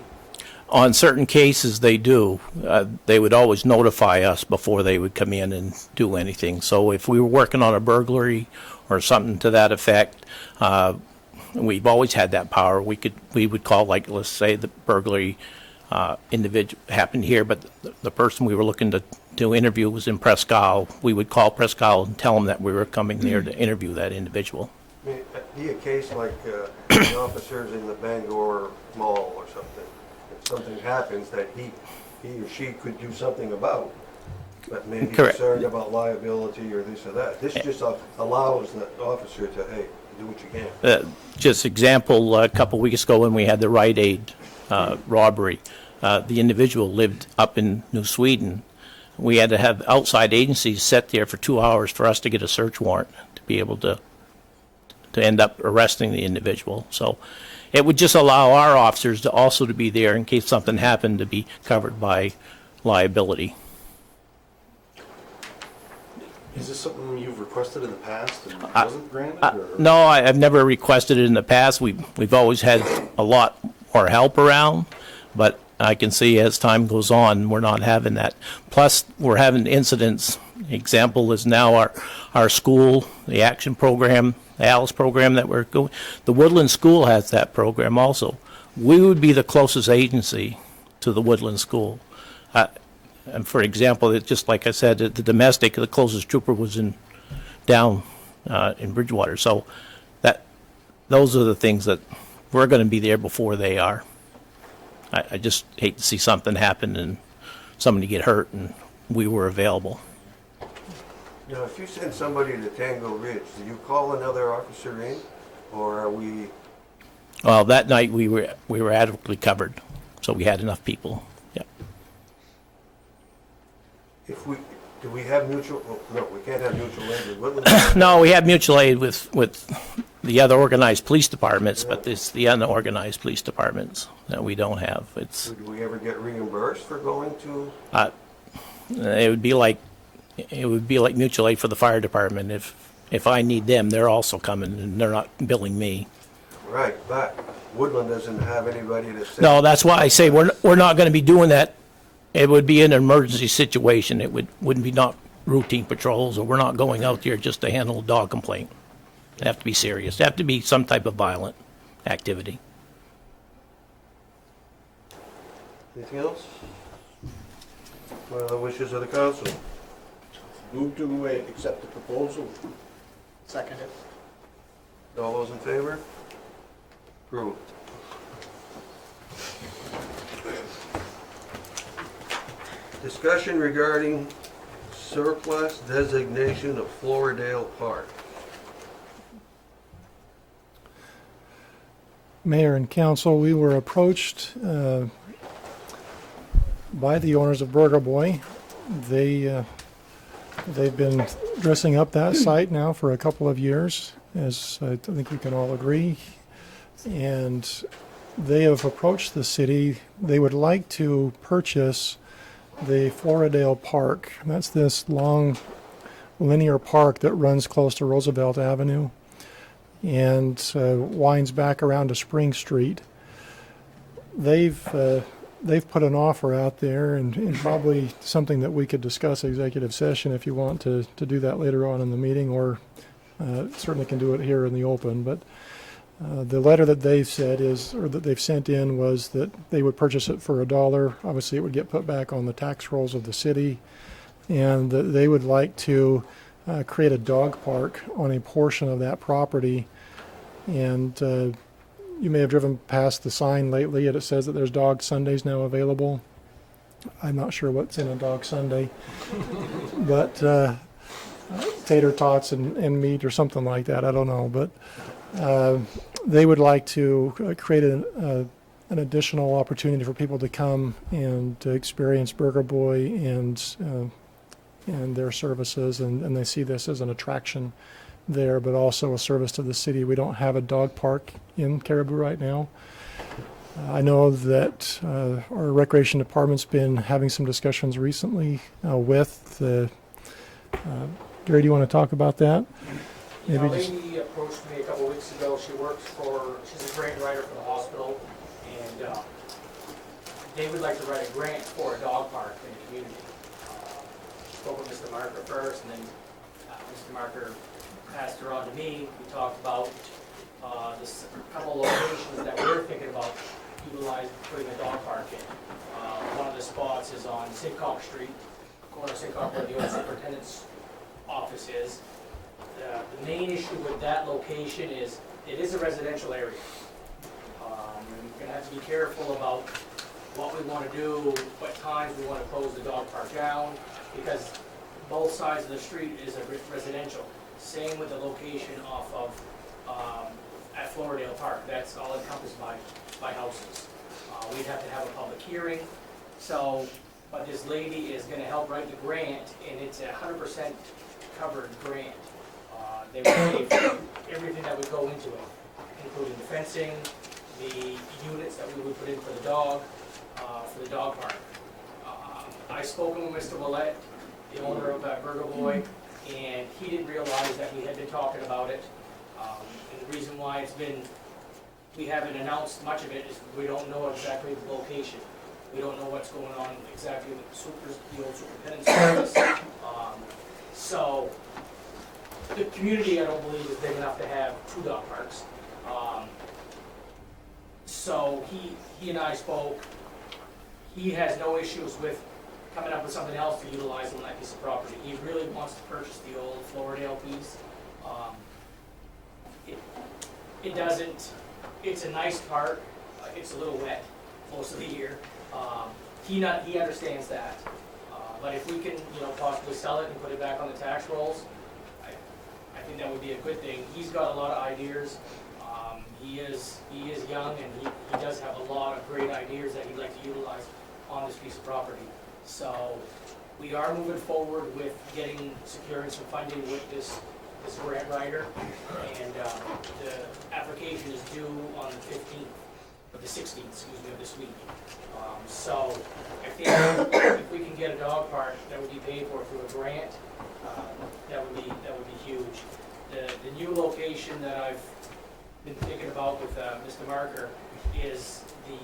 On certain cases, they do. They would always notify us before they would come in and do anything. So if we were working on a burglary or something to that effect, we've always had that power. We would call, like, let's say the burglary individual happened here, but the person we were looking to interview was in Presque Isle. We would call Presque Isle and tell them that we were coming there to interview that individual. I mean, be a case like the officers in the Bangor Mall or something. If something happens that he or she could do something about, but maybe Correct. concerned about liability or this or that. This just allows the officer to, hey, do what you can. Just example, a couple weeks ago when we had the Rite Aid robbery, the individual lived up in New Sweden. We had to have outside agencies set there for 2 hours for us to get a search warrant to be able to end up arresting the individual. So it would just allow our officers to also to be there in case something happened, to be covered by liability. Is this something you've requested in the past and wasn't granted? Or? No, I've never requested it in the past. We've always had a lot more help around, but I can see as time goes on, we're not having that. Plus, we're having incidents. Example is now our school, the action program, the ALICE program that we're going. The Woodland School has that program also. We would be the closest agency to the Woodland School. And for example, it's just like I said, the domestic, the closest trooper was down in Bridgewater. So those are the things that we're going to be there before they are. I just hate to see something happen and somebody get hurt and we were available. Now, if you send somebody to Tango Ridge, do you call another officer in, or are we? Well, that night we were adequately covered, so we had enough people. Yeah. Do we have mutual? No, we can't have mutual aid with Woodland. No, we have mutual aid with the other organized police departments, but it's the unorganized police departments that we don't have. It's. Do we ever get reimbursed for going to? It would be like mutual aid for the fire department. If I need them, they're also coming, and they're not billing me. Right, but Woodland doesn't have anybody to say. No, that's why I say we're not going to be doing that. It would be an emergency situation. It wouldn't be not routine patrols, or we're not going out there just to handle a dog complaint. It'd have to be serious. It'd have to be some type of violent activity. Anything else? What are the wishes of the council? Move to accept the proposal. Second it. All those in favor? Approved. Discussion regarding surplus designation of Floridale Park. Mayor and council, we were approached by the owners of Burger Boy. They've been dressing up that site now for a couple of years, as I think we can all agree. And they have approached the city. They would like to purchase the Floridale Park. That's this long linear park that runs close to Roosevelt Avenue and winds back around to Spring Street. They've put an offer out there, and probably something that we could discuss executive session if you want to do that later on in the meeting, or certainly can do it here in the open. But the letter that they've said is, or that they've sent in, was that they would purchase it for $1. Obviously, it would get put back on the tax rolls of the city, and that they would like to create a dog park on a portion of that property. And you may have driven past the sign lately, and it says that there's dog sundaes now available. I'm not sure what's in a dog sundae, but tater tots and meat or something like that. I don't know, but they would like to create an additional opportunity for people to come and to experience Burger Boy and their services, and they see this as an attraction there, but also a service to the city. We don't have a dog park in Caribou right now. I know that our recreation department's been having some discussions recently with the. Gary, do you want to talk about that? A lady approached me a couple of weeks ago. She's a grant writer for the hospital, and they would like to write a grant for a dog park in the community. Spoke with Mr. Marker first, and then Mr. Marker passed her on to me. We talked about this couple of locations that we're thinking about utilizing, putting a dog park in. One of the spots is on Sincock Street, corner of Sincock where the old superintendent's office is. The main issue with that location is it is a residential area. And we're going to have to be careful about what we want to do, what times we want to close the dog park down, because both sides of the street is a residential. Same with the location off of at Floridale Park. That's all encompassed by houses. We'd have to have a public hearing. So, but this lady is going to help write the grant, and it's a 100% covered grant. They would pay for everything that would go into it, including the fencing, the units that we would put in for the dog park. I spoken with Mr. Willett, the owner of Burger Boy, and he didn't realize that we had been talking about it. And the reason why we haven't announced much of it is we don't know exactly the location. We don't know what's going on exactly with the old superintendent's office. So the community, I don't believe, is big enough to have 2 dog parks. So he and I spoke. He has no issues with coming up with something else to utilize on that piece of property. He really wants to purchase the old Floridale piece. It doesn't, it's a nice park. It's a little wet most of the year. He understands that. But if we can, possibly sell it and put it back on the tax rolls, I think that would be a good thing. He's got a lot of ideas. He is young, and he does have a lot of great ideas that he'd like to utilize on this piece of property. So we are moving forward with securing some funding with this grant writer, and the application is due on the 15th, or the 16th, of this week. So I think if we can get a dog park that would be paid for through a grant, that would be huge. The new location that I've been thinking about with Mr. Marker is the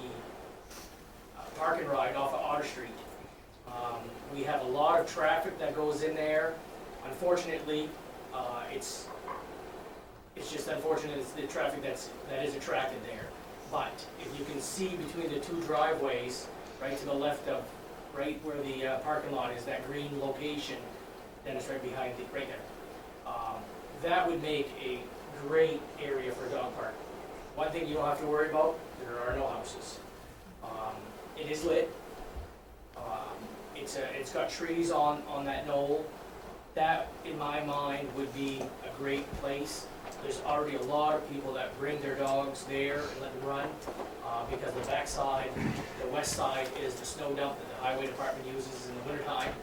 park and ride off of Otter Street. We have a lot of traffic that goes in there. Unfortunately, it's just unfortunate it's the traffic that is attracted there. But if you can see between the 2 driveways, right to the left of, right where the parking lot is, that green location, then it's right behind it, right there. That would make a great area for a dog park. One thing you don't have to worry about, there are no houses. It is lit. It's got trees on that knoll. That, in my mind, would be a great place. There's already a lot of people that bring their dogs there and let them run, because the backside, the west side is the snow dump that the highway department uses in the wintertime.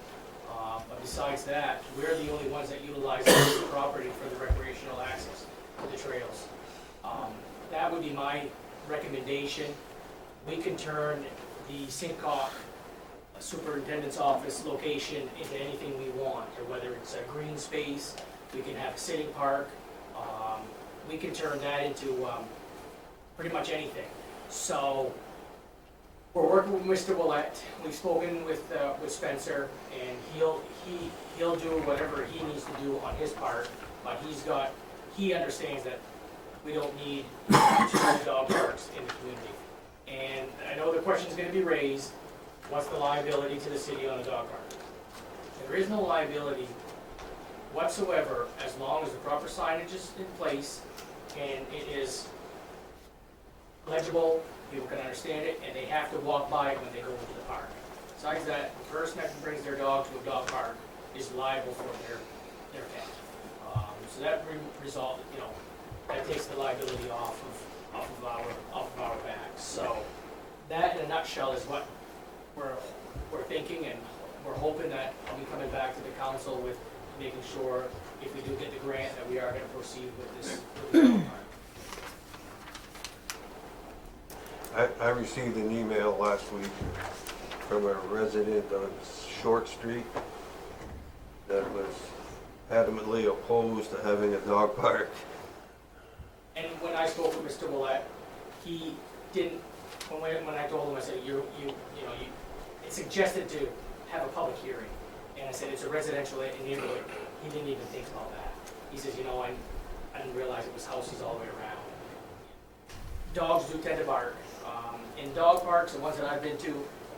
But besides that, we're the only ones that utilize this property for the recreational access to the trails. That would be my recommendation. We can turn the Sincock Superintendent's Office location into anything we want, or whether it's a green space, we can have a sitting park, we can turn that into pretty much anything. So we're working with Mr. Willett. We've spoken with Spencer, and he'll do whatever he needs to do on his part. But he understands that we don't need 2 dog parks in the community. And I know the question's going to be raised: what's the liability to the city on a dog park? There is no liability whatsoever as long as the proper signage is in place and it is legible, people can understand it, and they have to walk by it when they go into the park. Besides that, the person that brings their dog to a dog park is liable for their pet. So that result, that takes the liability off of our backs. So that, in a nutshell, is what we're thinking, and we're hoping that I'll be coming back to the council with making sure, if we do get the grant, that we are going to proceed with this dog park. I received an email last week from a resident on Short Street that was adamantly opposed to having a dog park. And when I spoke with Mr. Willett, he didn't, when I told him, I said, it's suggested to have a public hearing. And I said, it's a residential neighborhood. He didn't even think about that. He says, I didn't realize it was houses all the way around. Dogs do tend to bark. In dog parks, the ones that I've been to,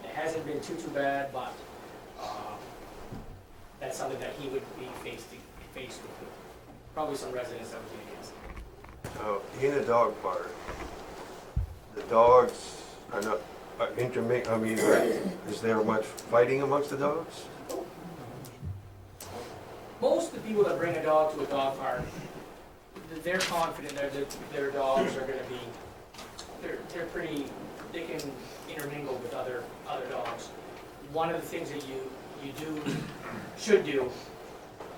it hasn't been too bad, but that's something that he would be faced with. Probably some residents that would be against it. In a dog park, the dogs are not is there much fighting amongst the dogs? Most of the people that bring a dog to a dog park, they're confident that their dogs are going to be, they're pretty, they can intermingle with other dogs. One of the things that you should do,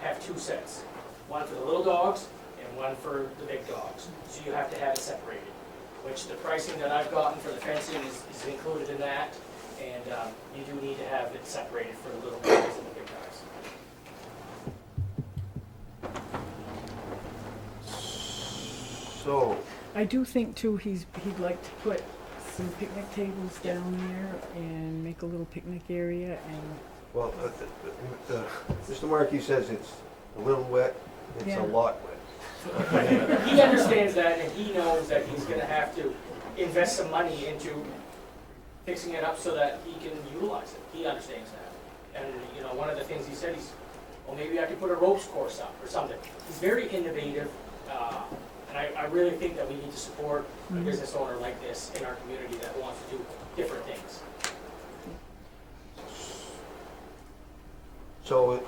have 2 sets. One for the little dogs and one for the big dogs. So you have to have it separated, which the pricing that I've gotten for the fencing is included in that. And you do need to have it separated for the little guys and the big guys. So, I do think too, he'd like to put some picnic tables down there and make a little picnic area and. well, Mr. Markey says it's a little wet, it's Yeah. a lot wet. He understands that, and he knows that he's going to have to invest some money into fixing it up so that he can utilize it. He understands that. And, one of the things he said, well, maybe I could put a ropes course up or something. He's very innovative, and I really think that we need to support a business owner like this in our community that wants to do different things. So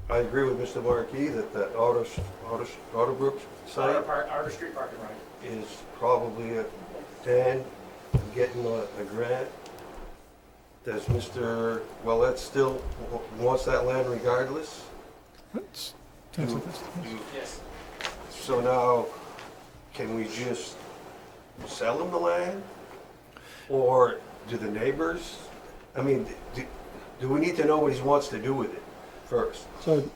I agree with Mr. Markey that Auto Group site Arter Street parking right. is probably a 10, getting a grant. Does Mr. Willett still wants that land regardless? That's Yes. So now, can we just sell him the land? Or do the neighbors? Do we need to know what he wants to do with it first? So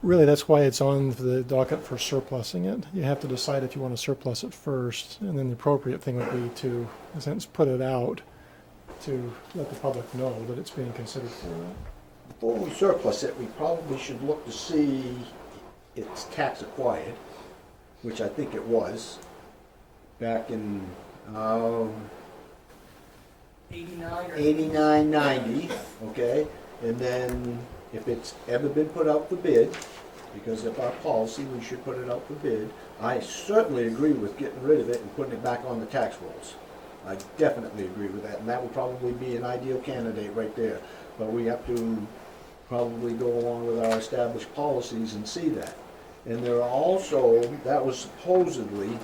really, that's why it's on the docket for surplusing it. You have to decide if you want to surplus it first, and then the appropriate thing would be to, in a sense, put it out to let the public know that it's being considered for that. Before we surplus it, we probably should look to see it's tax acquired, which I think it was, back in 89 or 89, 90, okay? And then if it's ever been put out for bid, because of our policy, we should put it out for bid. I certainly agree with getting rid of it and putting it back on the tax rolls. I definitely agree with that, and that would probably be an ideal candidate right there. But we have to probably go along with our established policies and see that. And there are also, that was supposedly,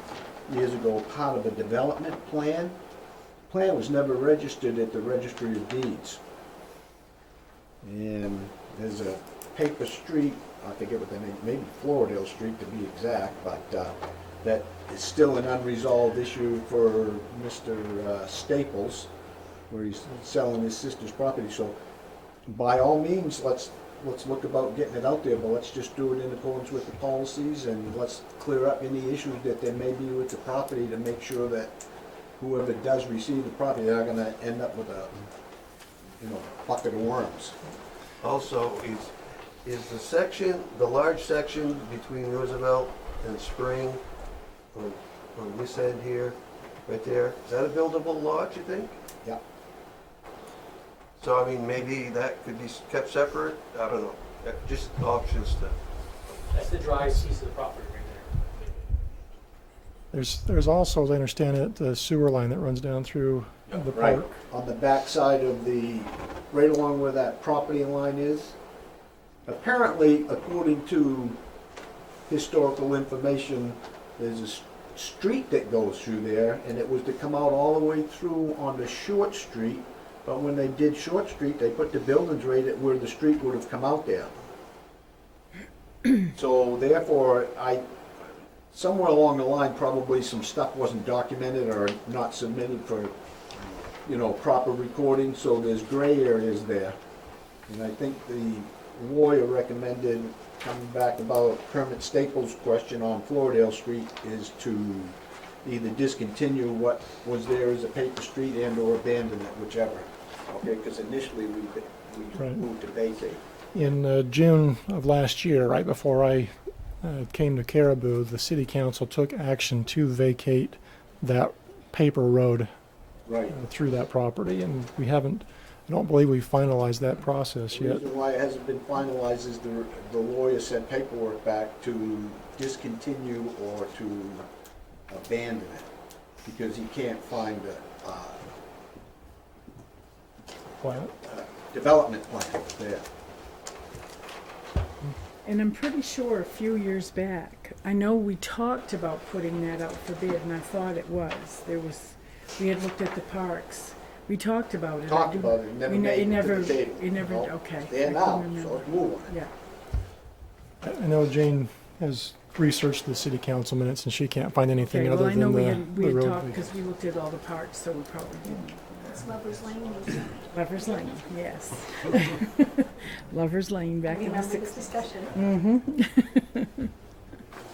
years ago, part of a development plan. Plan was never registered at the Registry of Deeds. And there's a paper street, I forget what the name, maybe Floridale Street to be exact, but that is still an unresolved issue for Mr. Staples, where he's selling his sister's property. So by all means, let's look about getting it out there, but let's just do it in accordance with the policies, and let's clear up any issues that there may be with the property to make sure that whoever does receive the property, they're not gonna end up with a, bucket of worms. Also, is the section, the large section between Roosevelt and Spring, on this end here, right there, is that a buildable lot, you think? Yeah. So, I mean, maybe that could be kept separate? I don't know. Just options to... That's the dry piece of the property right there. There's also, as I understand it, the sewer line that runs down through the Right, park. on the backside of the, right along where that property line is. Apparently, according to historical information, there's a street that goes through there, and it was to come out all the way through onto Short Street, but when they did Short Street, they put the buildings right at where the street would have come out there. So therefore, somewhere along the line, probably some stuff wasn't documented or not submitted for, proper recording, so there's gray areas there. And I think the lawyer recommended, coming back about Kermit Staples' question on Floridale Street, is to either discontinue what was there as a paper street and or abandon it, whichever. Okay, because initially we Right. moved to vacate. In June of last year, right before I came to Caribou, the city council took action to vacate that paper road Right. through that property, and I don't believe we finalized that process The yet. reason why it hasn't been finalized is the lawyer sent paperwork back to discontinue or to abandon it, because he can't find a Plat. development plan there. And I'm pretty sure a few years back, I know we talked about putting that out for bid, and I thought it was. We had looked at the parks. We talked about it. Talked about it, never We ne- made it it to never, the table. it never, No. okay. There I now, couldn't so remember. let's move on. Yeah. I know Jane has researched the city council minutes, and she can't find anything Okay, well, other I know than we the had road. talked, because we looked at all the parks, so we probably didn't. It's Lover's Lane. you said. Lover's Lane, yes. Lover's Lane, back in the Remember this 60s. discussion?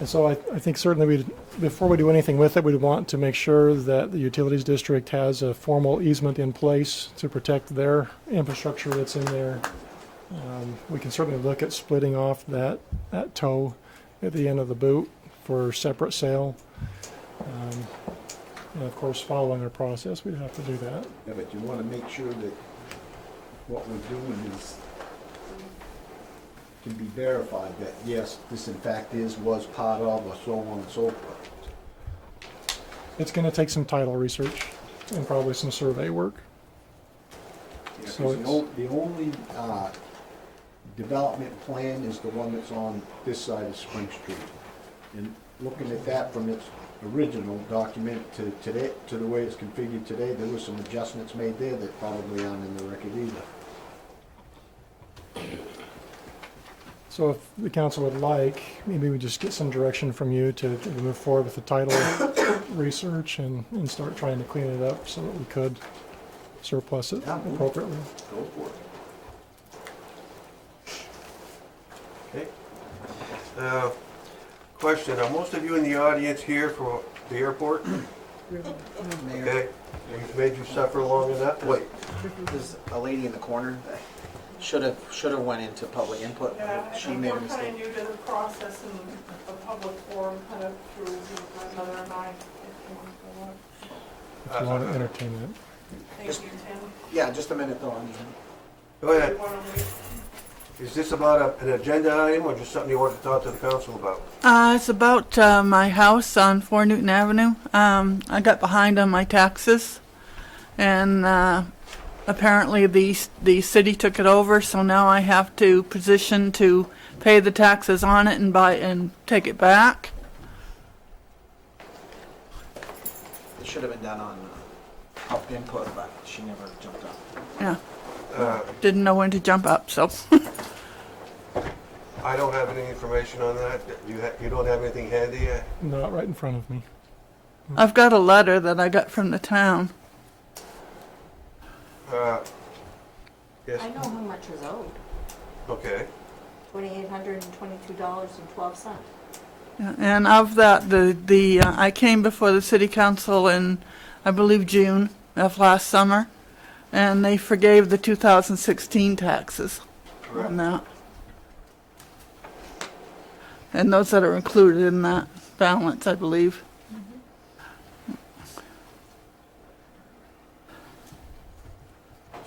And so I think certainly before we do anything with it, we'd want to make sure that the utilities district has a formal easement in place to protect their infrastructure that's in there. We can certainly look at splitting off that toe at the end of the boot for separate sale. And of course, following our process, we'd have to do that. Yeah, but you want to make sure that what we're doing can be verified, that yes, this in fact was part of, or so on and so forth. It's going to take some title research and probably some survey work. Yeah, So 'cause it's- the only development plan is the one that's on this side of Spring Street. And looking at that from its original document to today, to the way it's configured today, there were some adjustments made there that probably aren't in the record either. So if the council would like, maybe we just get some direction from you to move forward with the title research and start trying to clean it up so that we could surplus it Yeah. appropriately. Go for it. Okay. Question, are most of you in the audience here for the airport? Mayor, Okay. We've made you suffer long enough? Wait. there's a lady in the corner that should have went into public input. She made a We're kind mistake. of new to the process in a public forum, kind of through my mother and I. If you want to entertain that. Thank you, Tim. Yeah, just a minute though. I mean, Go ahead. You wanna wait? Is this about an agenda item or just something you want to talk to the council about? It's about my house on 4 Newton Avenue. I got behind on my taxes, and apparently the city took it over, so now I have to petition to pay the taxes on it and buy and take it back. It should have been done on up input, but she never jumped up. Yeah, Uh, didn't know when to jump up, so. I don't have any information on that. You don't have anything handy yet? Not right in front of me. I've got a letter that I got from the town. Yes, I know how much is owed, okay. $2,822.12. Yeah, and of that, I came before the city council in, I believe, June of last summer, and they forgave the 2016 taxes on that. And those that are included in that balance, I believe.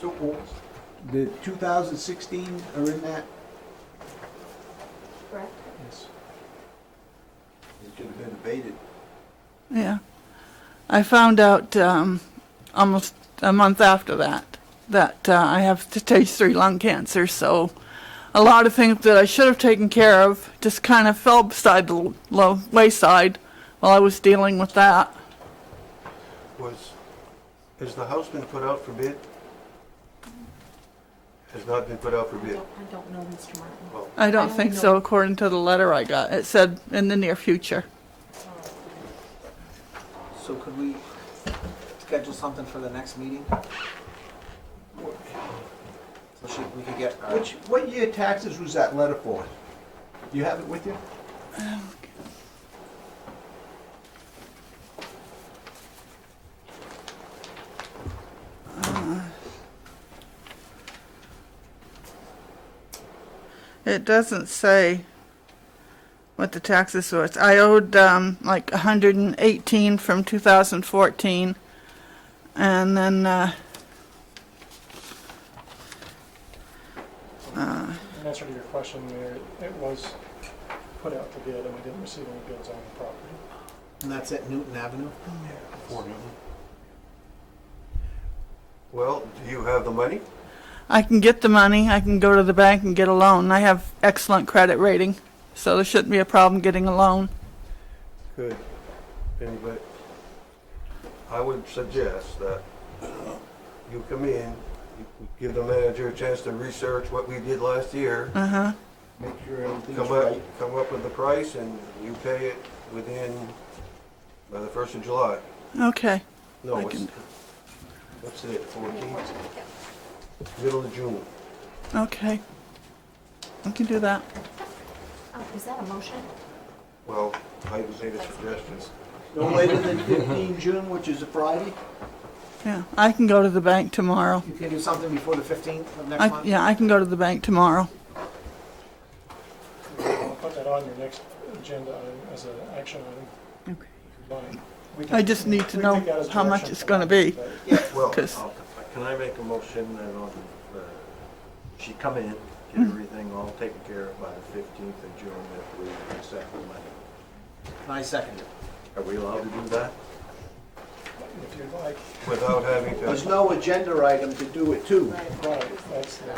So the 2016 are in that? Correct? Yes. It could have been abated. Yeah. I found out almost a month after that I have stage 3 lung cancer, so a lot of things that I should have taken care of just kind of fell beside the wayside while I was dealing with that. Has the house been put out for bid? Has not been put out for I bid? don't know, Mr. Martin. Well, I don't I think don't so, know. according to the letter I got. It said in the near future. So could we schedule something for the next meeting? So we could get. What year taxes was that letter for? Do you have it with you? It doesn't say what the taxes was. I owed like 118 from 2014, and then In answer to your question, Mayor, it was put out to bid and we didn't receive any bids on the property. And that's at Newton Avenue? Well, do you have the money? I can get the money. I can go to the bank and get a loan. I have excellent credit rating, so there shouldn't be a problem getting a loan. Good. Anybody? I would suggest that you come in, you give the manager a chance to research what we did last year, Uh-huh. Make sure everything's come right. up with the price, and you pay it by the 1st of July. Okay. No, I can- what's it, 14th? Middle of June. Okay. I can do that. Oh, is that a motion? Well, I made a suggestion. No later than 15 June, which is a Friday? Yeah, I can go to the bank tomorrow. You can do something before the 15th of next month? Yeah, I can go to the bank tomorrow. I'll put that on your next agenda item as an action item. Okay. If you'd like. We I just need to we know take that as how much direction it's from going to that, be. but- Well, 'Cause- Can I make a motion that on, she come in, get everything all taken care of by the 15th of June, that we accept the money? And I second it. Are we allowed to do that? If you'd like, without having There's to, no agenda item to do it too. right, that's the,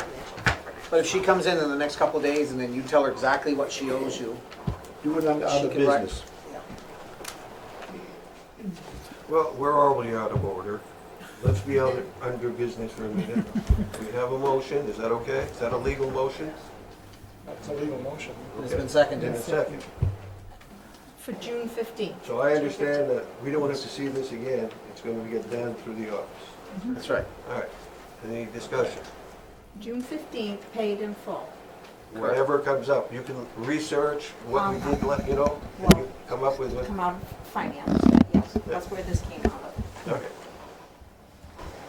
But if she comes in the next couple of days and then you tell her exactly what she owes you, Do it under She other can write- business. well, we're already out of order. Let's be under business for a minute. We have a motion, is that okay? Is that a legal motion? that's a legal motion. it's been In seconded. a second. For June 15th. So I understand that we don't have to see this again, it's going to get done through the office. That's right. All right, any discussion? June 15th, paid in full. Whatever comes up, you can research what we did, and Well- you come up with what. Come out of finance, yes, that's where this came out of. Okay.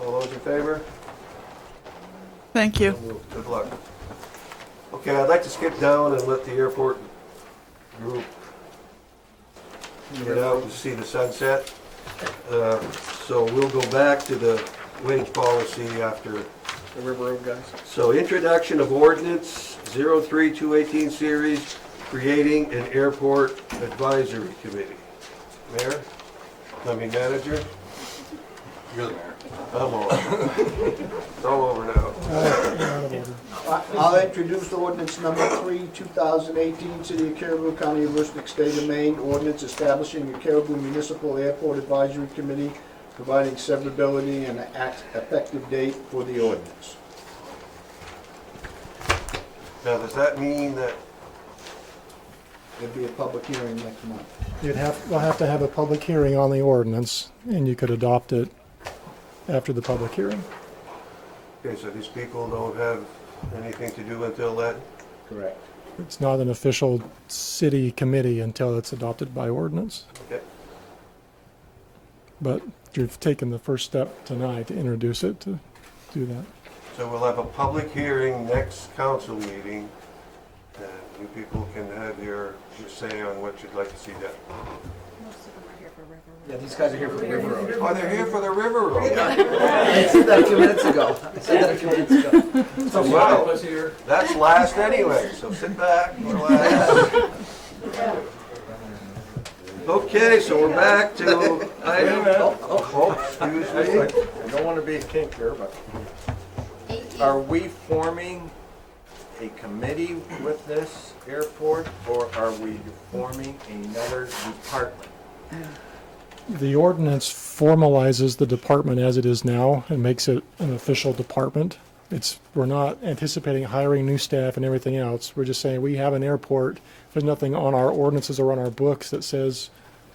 All those in favor? Thank you. Good luck. Okay, I'd like to skip down and let the airport group get out and see the sunset. So we'll go back to the wage policy after. The River Road guys. So introduction of ordinance 03218 series, creating an airport advisory committee. Manager? You're the mayor. I'm over. It's all over now. I'll introduce ordinance number 3, 2018, City of Caribou, County of Rustic, State of Maine, ordinance establishing a Caribou Municipal Airport Advisory Committee, providing severability and an effective date for the ordinance. Now, does that mean that, There'll be a public hearing next month. We'll have to have a public hearing on the ordinance, and you could adopt it after the public hearing. okay, so these people don't have anything to do until then? Correct. It's not an official city committee until it's adopted by ordinance. Okay. But you've taken the first step tonight to introduce it, to do that. So we'll have a public hearing next council meeting, and you people can have your say on what you'd like to see done. Most of them are here for River. Yeah, these guys are here for the River Road. Oh, they're here for the river road. I said that a few minutes ago. I said that a few minutes ago. Well, that's last anyway, so sit back, relax. Okay, so we're back to item, excuse me. I don't want to be a kinker, but are we forming a committee with this airport, or are we forming another department? The ordinance formalizes the department as it is now and makes it an official department. We're not anticipating hiring new staff and everything else. We're just saying we have an airport. There's nothing on our ordinances or on our books that says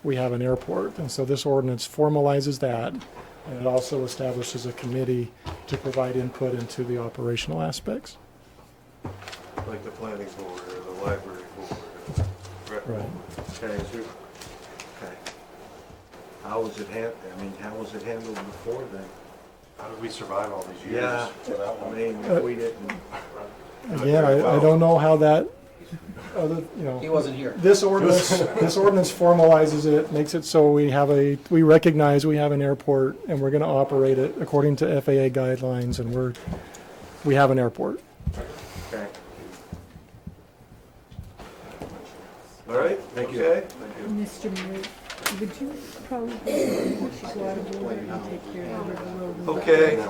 we have an airport. And so this ordinance formalizes that, and it also establishes a committee to provide input into the operational aspects. Like the planning board or the library board. Right. Okay, okay. How was it how was it handled before then? How did we survive all these years? Yeah, without I one? mean, we didn't. Again, I don't know how that, He wasn't here. this ordinance formalizes it, makes it so we recognize we have an airport and we're going to operate it according to FAA guidelines, and we have an airport. Okay. All right, Thank you. okay. Mr. Mayor, would you probably go out of order and take care of the River Road? Okay,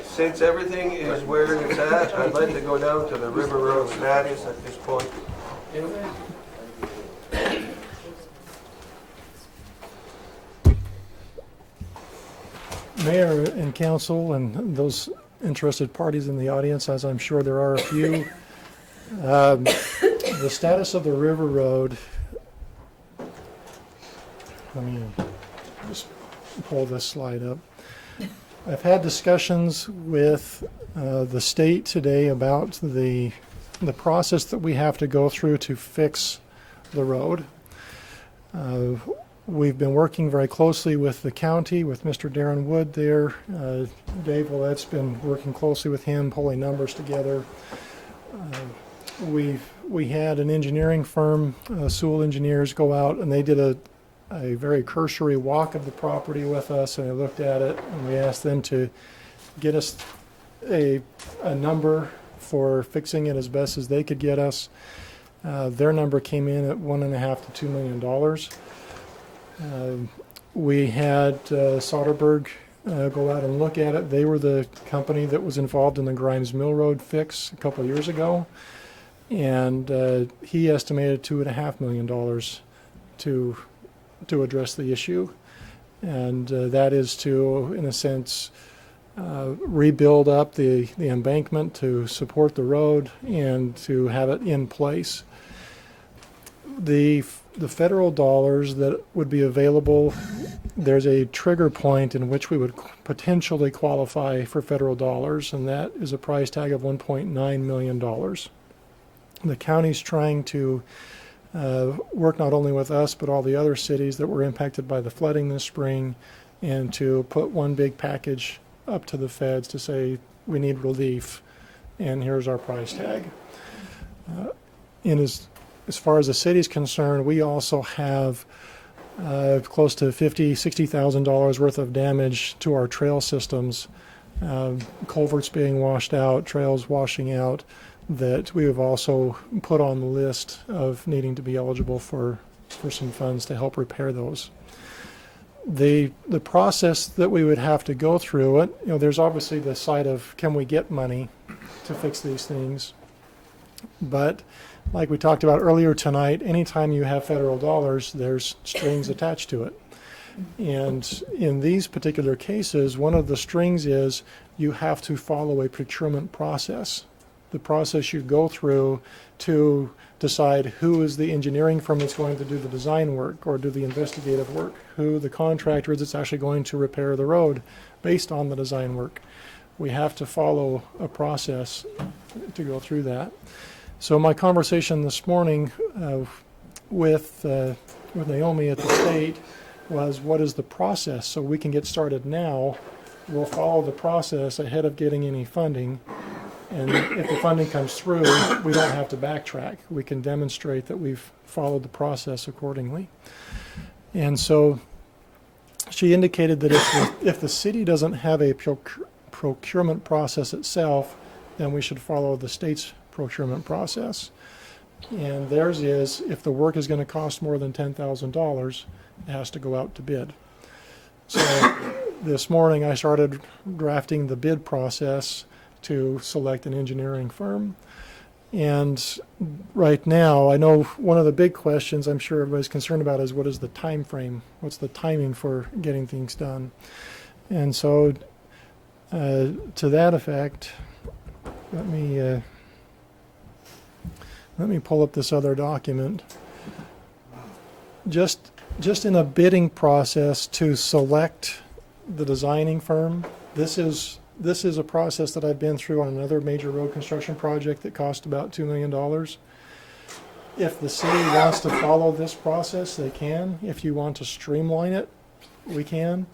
since everything is where it's at, I'd like to go down to the River Road status at this point. Mayor and council and those interested parties in the audience, as I'm sure there are a few, the status of the River Road, let me just pull this slide up. I've had discussions with the state today about the process that we have to go through to fix the road. We've been working very closely with the county, with Mr. Darren Wood there. Dave Willette's been working closely with him, pulling numbers together. We had an engineering firm, Sewell Engineers, go out, and they did a very cursory walk of the property with us, and they looked at it, and we asked them to get us a number for fixing it as best as they could get us. Their number came in at $1.5 to $2 million. We had Soderberg go out and look at it. They were the company that was involved in the Grimes Mill Road fix a couple of years ago, and he estimated $2.5 million to address the issue, and that is to, in a sense, rebuild up the embankment to support the road and to have it in place. The federal dollars that would be available, there's a trigger point in which we would potentially qualify for federal dollars, and that is a price tag of $1.9 million. The county's trying to work not only with us but all the other cities that were impacted by the flooding this spring, and to put one big package up to the feds to say we need relief and here's our price tag. As far as the city's concerned, we also have close to $50,000-$60,000 worth of damage to our trail systems, culverts being washed out, trails washing out, that we have also put on the list of needing to be eligible for some funds to help repair those. the process that we would have to go through, there's obviously the side of can we get money to fix these things, but like we talked about earlier tonight, anytime you have federal dollars, there's strings attached to it. And in these particular cases, one of the strings is you have to follow a procurement process. The process you go through to decide who is the engineering firm that's going to do the design work or do the investigative work, who the contractor is that's actually going to repair the road based on the design work. We have to follow a process to go through that. So my conversation this morning with Naomi at the state was, what is the process so we can get started now? We'll follow the process ahead of getting any funding. And if the funding comes through, we don't have to backtrack. We can demonstrate that we've followed the process accordingly. And so she indicated that if the city doesn't have a procurement process itself, then we should follow the state's procurement process. And theirs is, if the work is going to cost more than $10,000, it has to go out to bid. So this morning I started drafting the bid process to select an engineering firm. And right now, I know one of the big questions I'm sure everybody's concerned about is what is the time frame? What's the timing for getting things done? And so to that effect, let me pull up this other document. Just in a bidding process to select the designing firm, this is a process that I've been through on another major road construction project that cost about $2 million. If the city wants to follow this process, they can. If you want to streamline it, we can.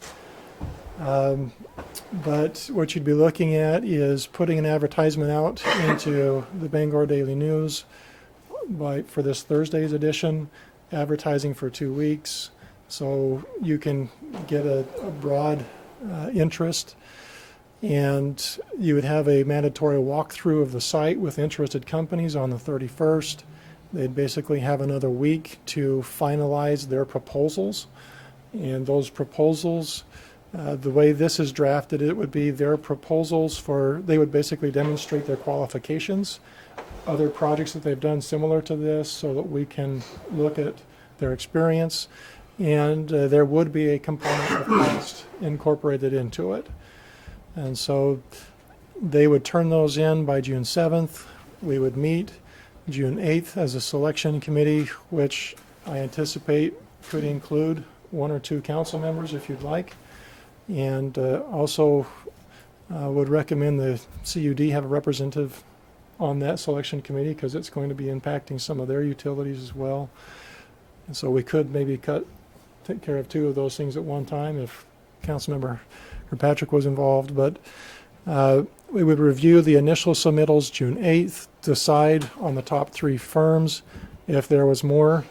But what you'd be looking at is putting an advertisement out into the Bangor Daily News for this Thursday's edition, advertising for 2 weeks, so you can get a broad interest. And you would have a mandatory walkthrough of the site with interested companies on the 31st. They'd basically have another week to finalize their proposals. And those proposals, the way this is drafted, it would be their proposals they would basically demonstrate their qualifications, other projects that they've done similar to this, so that we can look at their experience. And there would be a component of cost incorporated into it. And so they would turn those in by June 7th. We would meet June 8th as a selection committee, which I anticipate could include 1 or 2 council members if you'd like. And also would recommend the CUD have a representative on that selection committee because it's going to be impacting some of their utilities as well. And so we could maybe take care of 2 of those things at one time if Councilmember Kirkpatrick was involved, but we would review the initial submittals June 8th, decide on the top 3 firms if there was more,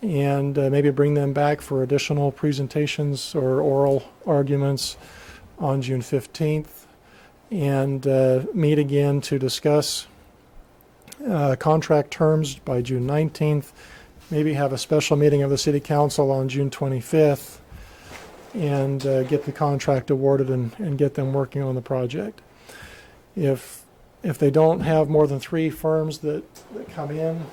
and maybe bring them back for additional presentations or oral arguments on June 15th, and meet again to discuss contract terms by June 19th, maybe have a special meeting of the City Council on June 25th, and get the contract awarded and get them working on the project. If they don't have more than 3 firms that come in,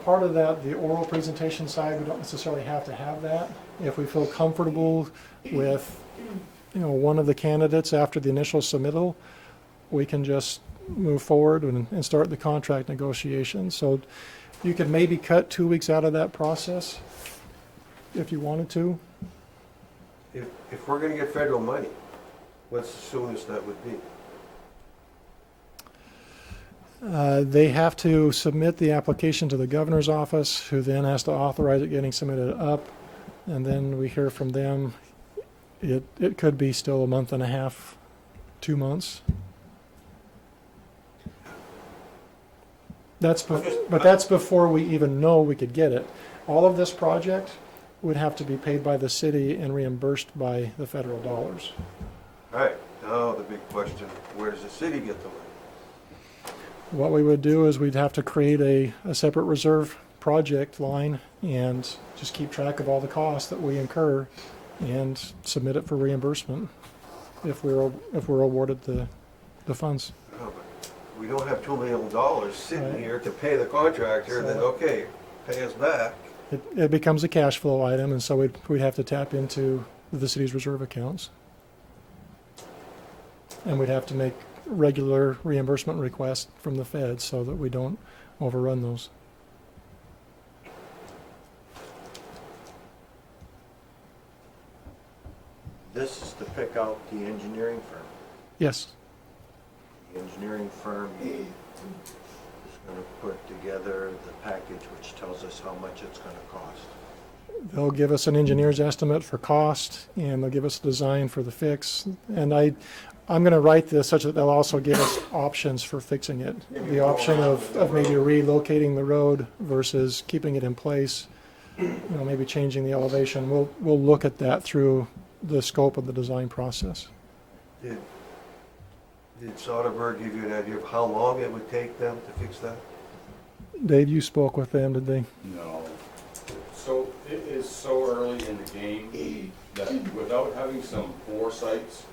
part of that, the oral presentation side, we don't necessarily have to have that. If we feel comfortable with one of the candidates after the initial submittal, we can just move forward and start the contract negotiations. So you could maybe cut 2 weeks out of that process if you wanted to. If we're going to get federal money, what's the soonest that would be? They have to submit the application to the governor's office, who then has to authorize it getting submitted up, and then we hear from them. It could be still a month and a half, 2 months. But that's before we even know we could get it. All of this project would have to be paid by the city and reimbursed by the federal dollars. All right, now the big question, where does the city get the money? What we would do is we'd have to create a separate reserve project line and just keep track of all the costs that we incur and submit it for reimbursement if we're awarded the funds. Oh, but we don't have $2 million sitting Right. here to pay the contractor, then, okay, pay us back. It becomes a cash flow item, and so we'd have to tap into the city's reserve accounts. And we'd have to make regular reimbursement requests from the feds so that we don't overrun those. This is to pick out the engineering firm. Yes, The engineering firm is gonna put together the package which tells us how much it's gonna cost. they'll give us an engineer's estimate for cost, and they'll give us a design for the fix. And I'm going to write this such that they'll also give us options for fixing it. The option of maybe relocating the road versus keeping it in place, maybe changing the elevation. We'll look at that through the scope of the design process. Did Soderbergh give you an idea of how long it would take them to fix that? Dave, you spoke with them, did they? No. So it is so early in the game that without having some foresights,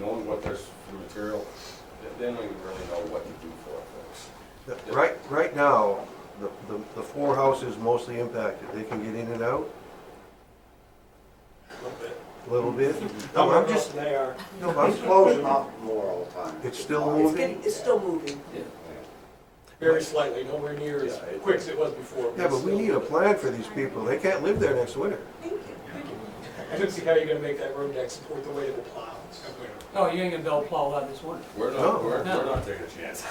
knowing what there's for material, they don't even really know what to do for a fix. Right now, the four houses mostly impacted, they can get in and out? A little bit? No, I'm just, They are. no, I'm It's closing up more all the time. It's still moving? It's still moving. Very slightly, nowhere near as quick as it was before. Yeah, but we need a plan for these people, they can't live there next winter. I don't see how you're gonna make that road deck support the weight of the plows. No, you ain't gonna be able to plow that this winter. We're No. we're not taking a chance.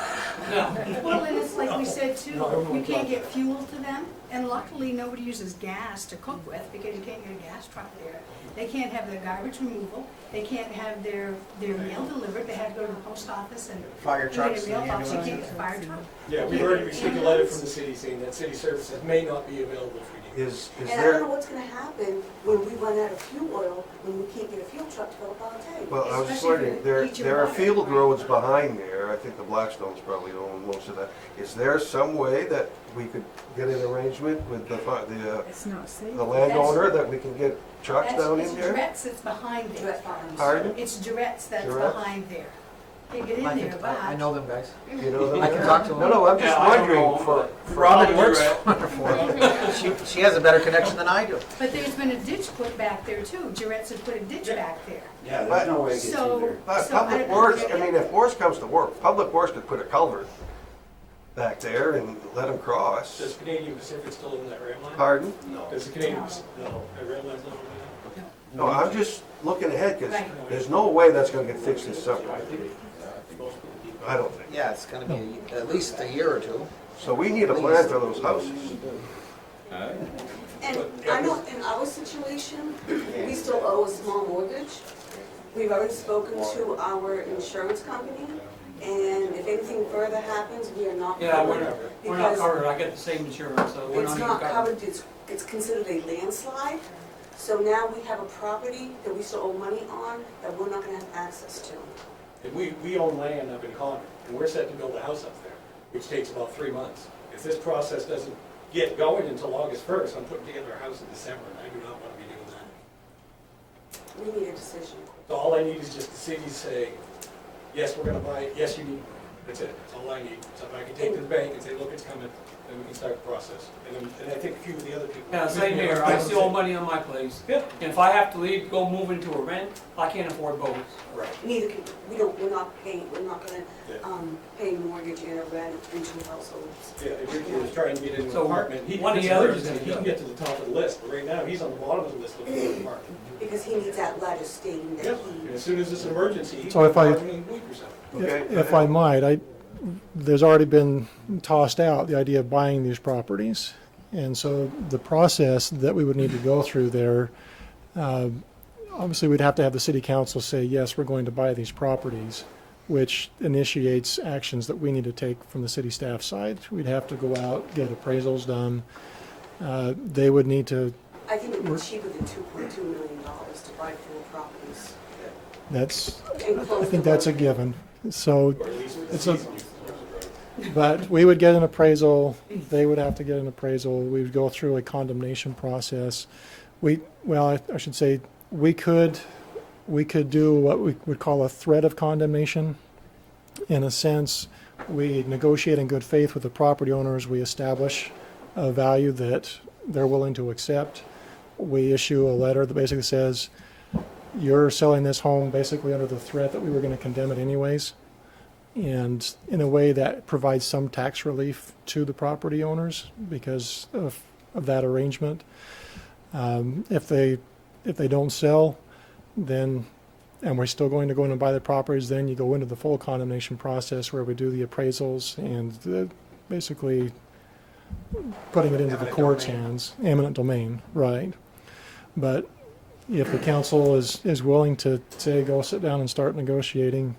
Well, and it's like we said too, you can't get fuel to them, and luckily nobody uses gas to cook with because you can't get a gas truck there. They can't have their garbage removal, they can't have their mail delivered, they have to go to the post office and. Fire you get trucks a and mailbox, you can't ambulances. get a fire truck. Yeah, we've already received a letter from the city saying that city services may not be available for you. Is And I don't know there, what's gonna happen when we run out of fuel oil, when we can't get a fuel truck to fill up our tank. well, I was just Especially wondering, if there, you eat your there are water. field roads behind there, I think the Blackstones probably own most of that. Is there some way that we could get an arrangement with It's not safe. the landowner that we can get trucks down in It's there? Duretz that's behind there. Pardon? It's Duretz that's Duretz? behind there. Can't get in I there, can- but. I know them guys. You know them? I can talk to them. No, I'm just Yeah, I don't wondering know, for, Robin works wonderful. She has a better connection than I do. But there's been a ditch put back there too. Duretz has put a ditch back there. Yeah, there's no way to get through So. there. But so Public Works, I mean, if worse comes to work, Public Works could put a culvert back there and let them cross. Does Canadian Pacific still own that rail line? Pardon? No. Does the Canadian, no, that rail line's not owned now? No, I'm just looking ahead, because Right. there's no way that's gonna get fixed this summer. I don't think. Yeah, it's gonna be at least a year or two. So we need a plan for those houses. And I know in our situation, we still owe a small mortgage. We've already spoken to our insurance company, and if anything further happens, we are not Yeah, covered. we're not Because covered, I get the same insurance, so we're it's not even not covered. covered, it's considered a landslide. So now we have a property that we still owe money on that we're not gonna have access to. And we own land up in Concord, and we're set to build a house up there, which takes about 3 months. If this process doesn't get going until August 1st, I'm putting together a house in December, and I do not want to be doing that. We need a decision. So all I need is just the city to say, yes, we're gonna buy it, yes, you need, that's it, that's all I need. So if I can take to the bank and say, look, it's coming, then we can start the process. And I think a few of the other people. Yeah, same here, I still owe money on my place. Yeah. And if I have to leave, go move into a rent, I can't afford both. Right. Neither can, we're not gonna, Yeah. pay mortgage and a rent in two households. Yeah, if Ricky was trying to get into So, an apartment, one of it's the others emergency, is he can get to the top of the list, but right now, he's on the bottom of the list looking for an apartment. Because he needs that letter stating that Yep, he. and as soon as it's an emergency, he So can if I- apartment in a week or so. Okay. If I might, there's already been tossed out the idea of buying these properties. And so the process that we would need to go through there, obviously we'd have to have the city council say, yes, we're going to buy these properties, which initiates actions that we need to take from the city staff side. We'd have to go out, get appraisals done. They would need to, I think it'd be cheaper than $2.2 million to buy 4 properties. that's, And I close think the that's a road. given. So Or at least with the it's a, season, you can close it, right? But we would get an appraisal, they would have to get an appraisal, we would go through a condemnation process. I should say, we could do what we would call a threat of condemnation. In a sense, we negotiate in good faith with the property owners, we establish a value that they're willing to accept. We issue a letter that basically says, you're selling this home basically under the threat that we were going to condemn it anyways. And in a way that provides some tax relief to the property owners because of that arrangement. If they don't sell, then, and we're still going to go in and buy the properties, then you go into the full condemnation process where we do the appraisals and basically putting it into the court's hands, eminent domain, right? But if the council is willing to say, go sit down and start negotiating,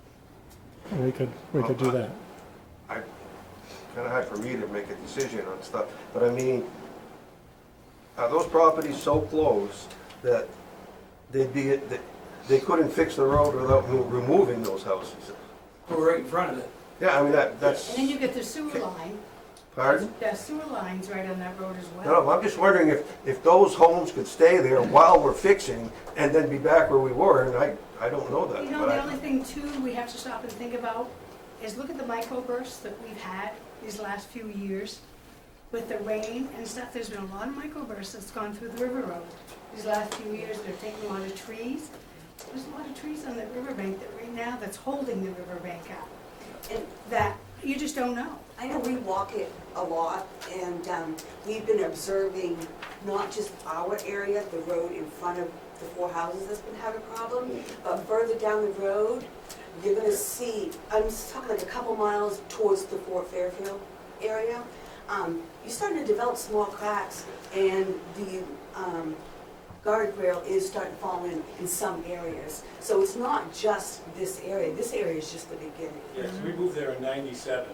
we could do that. Kind of hard for me to make a decision on stuff, but I mean, are those properties so close that they couldn't fix the road without removing those houses? We're right in front of it. Yeah, I mean, that's... And then you get the sewer line. Pardon? There's sewer lines right on that road as well. No, I'm just wondering if those homes could stay there while we're fixing and then be back where we were, and I don't know that. You know, the only thing too we have to stop and think about is look at the microbursts that we've had these last few years. With the rain and stuff, there's been a lot of microbursts that's gone through the river road. These last few years, they're taking a lot of trees. There's a lot of trees on the riverbank that right now that's holding the riverbank up. And that, you just don't know. I know we walk it a lot, and we've been observing not just our area, the road in front of the four houses that's been having a problem, but further down the road, you're going to see, I'm just talking like a couple miles towards the Fort Fairfield area, you're starting to develop small cracks, and the guardrail is starting to fall in some areas. So it's not just this area. This area is just the beginning. Yes, we moved there in '97,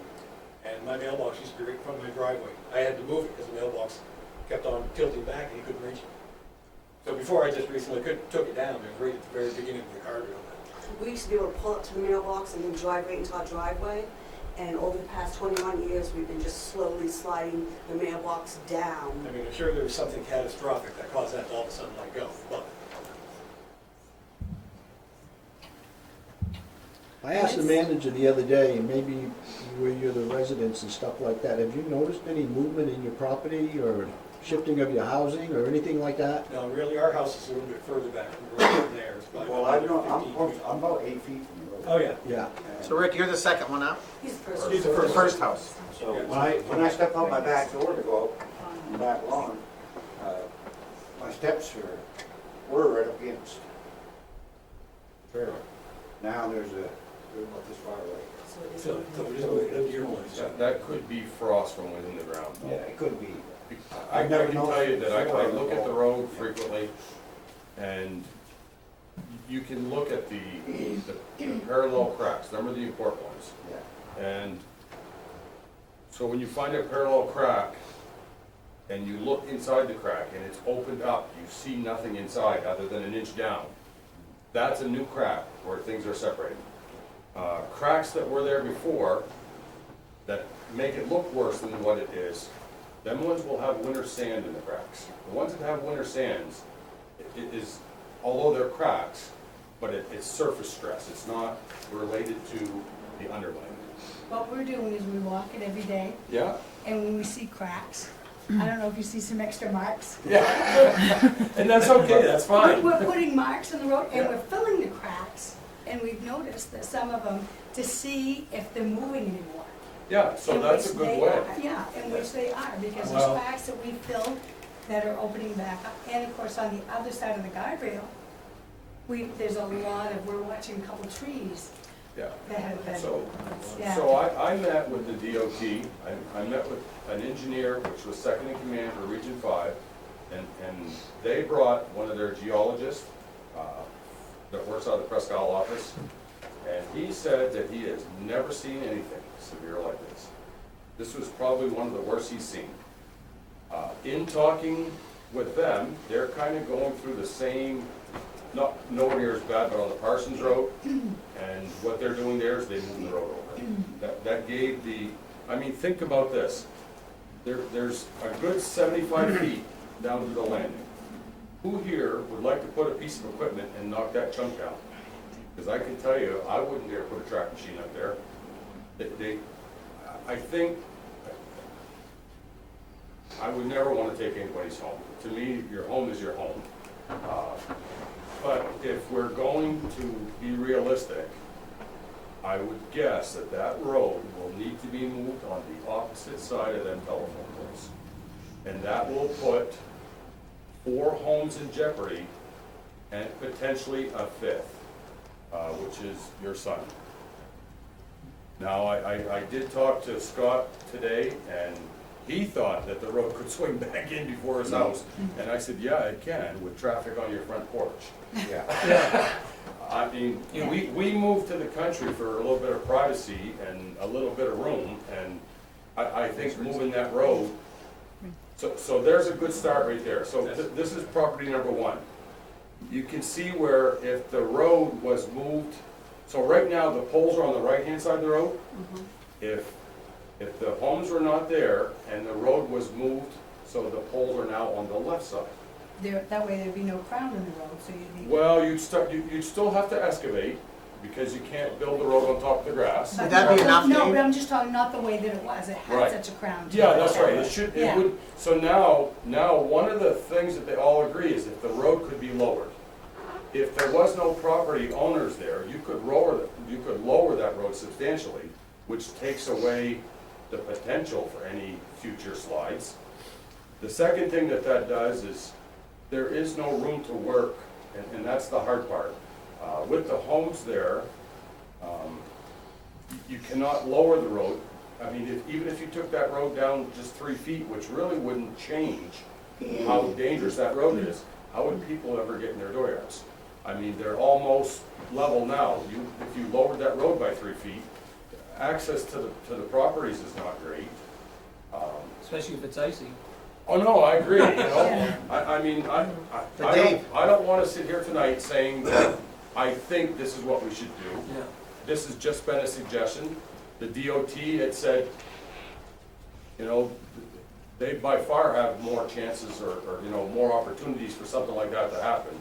and my mailbox used to be right in front of my driveway. I had to move it because the mailbox kept on tilting back and you couldn't reach it. So before I just recently took it down, it was right at the very beginning of the guardrail. We used to be able to pull up to the mailbox and then drive right into our driveway. And over the past 21 years, we've been just slowly sliding the mailbox down. I mean, I'm sure there was something catastrophic that caused that to all of a sudden let go. But I asked the manager the other day, and maybe where you're the residents and stuff like that, have you noticed any movement in your property or shifting of your housing or anything like that? no, really, our house is a little bit further back from the road than theirs. Well, I'm about 8 feet from the road. Oh, yeah. Yeah. So Rick, you're the second one up? He's the first. He's the first. First house. So when I step out my back door to go out on the back lawn, my steps were right up against. Now they're about this far away. So there's a deer one. That could be frost from within the ground. Yeah, it could be. I can tell you that I look at the road frequently, and you can look at the parallel cracks, remember the import ones? Yeah. And so when you find a parallel crack, and you look inside the crack, and it's opened up, you see nothing inside other than an inch down. That's a new crack where things are separating. Cracks that were there before that make it look worse than what it is, them ones will have winter sand in the cracks. The ones that have winter sands, it is, although they're cracks, but it's surface stress. It's not related to the underlaying. What we're doing is we walk it every day, Yeah? and when we see cracks, I don't know if you see some extra marks. Yeah. And that's okay, that's fine. We're putting marks on the road, and we're filling the cracks, and we've noticed that some of them, to see if they're moving anymore. Yeah, so In that's a which good they way. are. Yeah, in which they are, because there's cracks that we filled that are opening back up. And of course, on the other side of the guardrail, there's a lot of, we're watching a couple trees Yeah. that have been, So yeah. I met with the DOT, I met with an engineer, which was second in command for Region 5, and they brought one of their geologists that works out of the Presque Isle office, and he said that he has never seen anything severe like this. This was probably one of the worst he's seen. In talking with them, they're kind of going through the same, not nowhere near as bad, but on the Parsons Road, and what they're doing there is they move the road over. That gave the I mean, think about this. There's a good 75 feet down to the landing. Who here would like to put a piece of equipment and knock that chunk down? Because I can tell you, I wouldn't dare put a track machine up there. I think, I would never want to take anybody's home. To me, your home is your home. But if we're going to be realistic, I would guess that that road will need to be moved on the opposite side of them telephone poles. And that will put 4 homes in jeopardy and potentially a 5th, which is your son. Now, I did talk to Scott today, and he thought that the road could swing back in before his house. And I said, yeah, it can, with traffic on your front porch. Yeah. I mean, we moved to the country for a little bit of privacy and a little bit of room, and I think moving that road, so there's a good start right there. So this is property number 1. You can see where if the road was moved, so right now the poles are on the right-hand side of the road. If the homes were not there and the road was moved, so the poles are now on the left side. That way there'd be no crown in the road, so you'd be. Well, you'd still have to excavate, because you can't build the road on top of the grass. Would that be enough? No, but I'm just talking, not the way that it was, it had such a crown. Yeah, that's right, it would, so now, one of the things that they all agree is that the road could be lowered. If there was no property owners there, you could lower that road substantially, which takes away the potential for any future slides. The second thing that does is, there is no room to work, and that's the hard part. With the homes there, you cannot lower the road. I mean, even if you took that road down just 3 feet, which really wouldn't change how dangerous that road is, how would people ever get in their dooryards? I mean, they're almost level now. If you lowered that road by 3 feet, access to the properties is not great. Especially if it's icy. Oh, no, I agree, you know, I mean, I don't want to sit here tonight saying that I think this is what we should do. Yeah. This has just been a suggestion. The DOT had said, you know, they by far have more chances or you know, more opportunities for something like that to happen.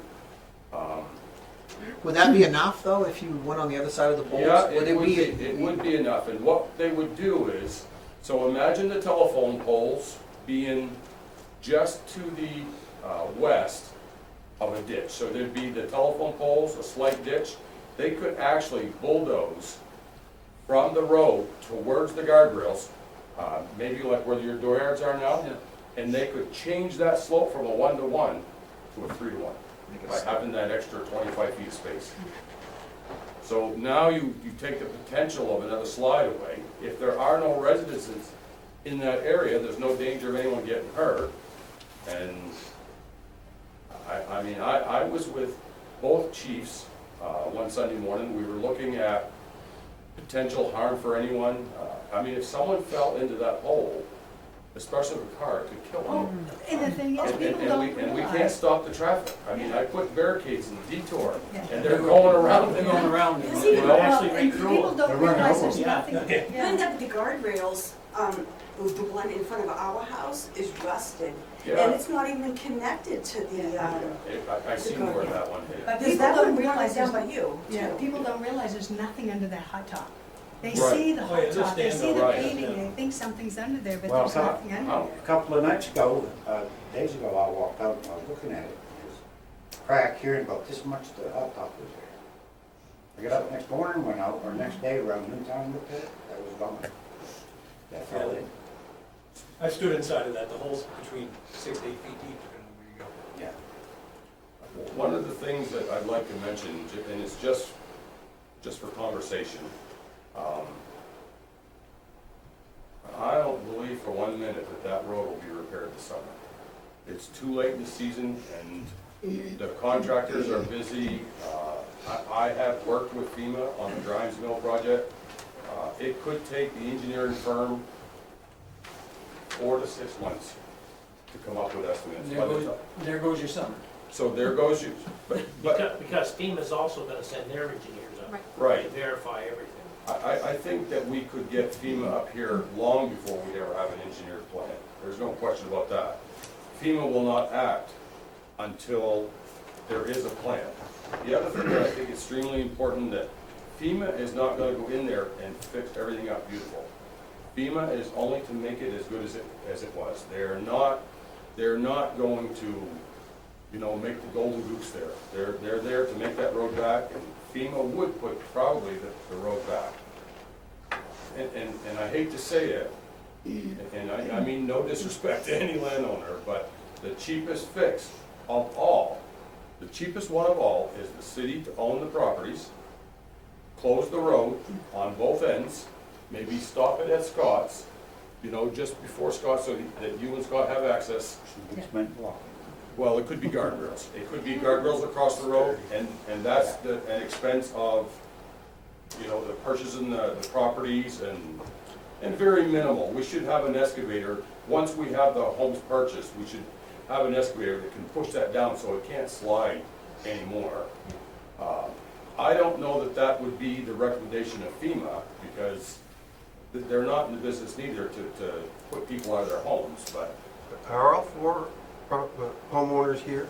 Would that be enough, though, if you went on the other side of the poles? Yeah, it would be enough, and what they would do is, so imagine the telephone poles being just to the west of a ditch. So there'd be the telephone poles, a slight ditch. They could actually bulldoze from the road towards the guardrails, maybe like where your dooryards are now, and they could change that slope from a 1-to-1 to a 3-to-1 by having that extra 25 feet of space. So now you take the potential of another slide away. If there are no residences in that area, there's no danger of anyone getting hurt. And I mean, I was with both chiefs one Sunday morning. We were looking at potential harm for anyone. I mean, if someone fell into that hole, especially with a car, it could kill them. And the thing is, people don't realize. And we can't stop the traffic. I mean, I put barricades in the detour, and they're going around. They're going around. See, Actually, right through people don't realize there's nothing. Even up the guardrails, the one in front of our house is rusted. Yeah. And it's not even connected to the, I seen where that one hit. But Because people that don't one realize down there's, by you, yeah, too. people don't realize there's nothing under that hot top. They Right. see the Oh, hot yeah, top, they understand see the that, right. paving, they think something's under there, but Well, there's nothing under how- there. A couple of nights ago, days ago, I walked out and I was looking at it. There's a crack here and about this much the hot top was there. I got up next morning, went out, or next day around noontime, looked at it, that was gone. That fell in. I stood inside of that, the hole's between 6 to 8 feet deep, depending on where you go. Yeah. One of the things that I'd like to mention, and it's just for conversation, I don't believe for 1 minute that road will be repaired this summer. It's too late in the season, and the contractors are busy. I have worked with FEMA on the Grimes Mill project. It could take the engineering firm 4 to 6 months to come up with estimates. There goes your summer. So there goes you, but Because FEMA's also gonna send their engineers up right. to verify everything. I think that we could get FEMA up here long before we ever have an engineered plan. There's no question about that. FEMA will not act until there is a plan. The other thing that I think is extremely important, that FEMA is not gonna go in there and fix everything up beautiful. FEMA is only to make it as good as it was. They're not going to, you know, make the golden goose there. They're there to make that road back, and FEMA would put probably the road back. And I hate to say it, and I mean no disrespect to any landowner, but the cheapest fix of all, the cheapest one of all, is the city to own the properties, close the road on both ends, maybe stop it at Scott's, you know, just before Scott, so that you and Scott have access. Well, it could be guardrails. It could be guardrails across the road, and that's an expense of, you know, the purchasing the properties and very minimal. We should have an excavator. Once we have the homes purchased, we should have an excavator that can push that down so it can't slide anymore. I don't know that that would be the recommendation of FEMA, because they're not in the business neither to put people out of their homes, but. Are all four homeowners here?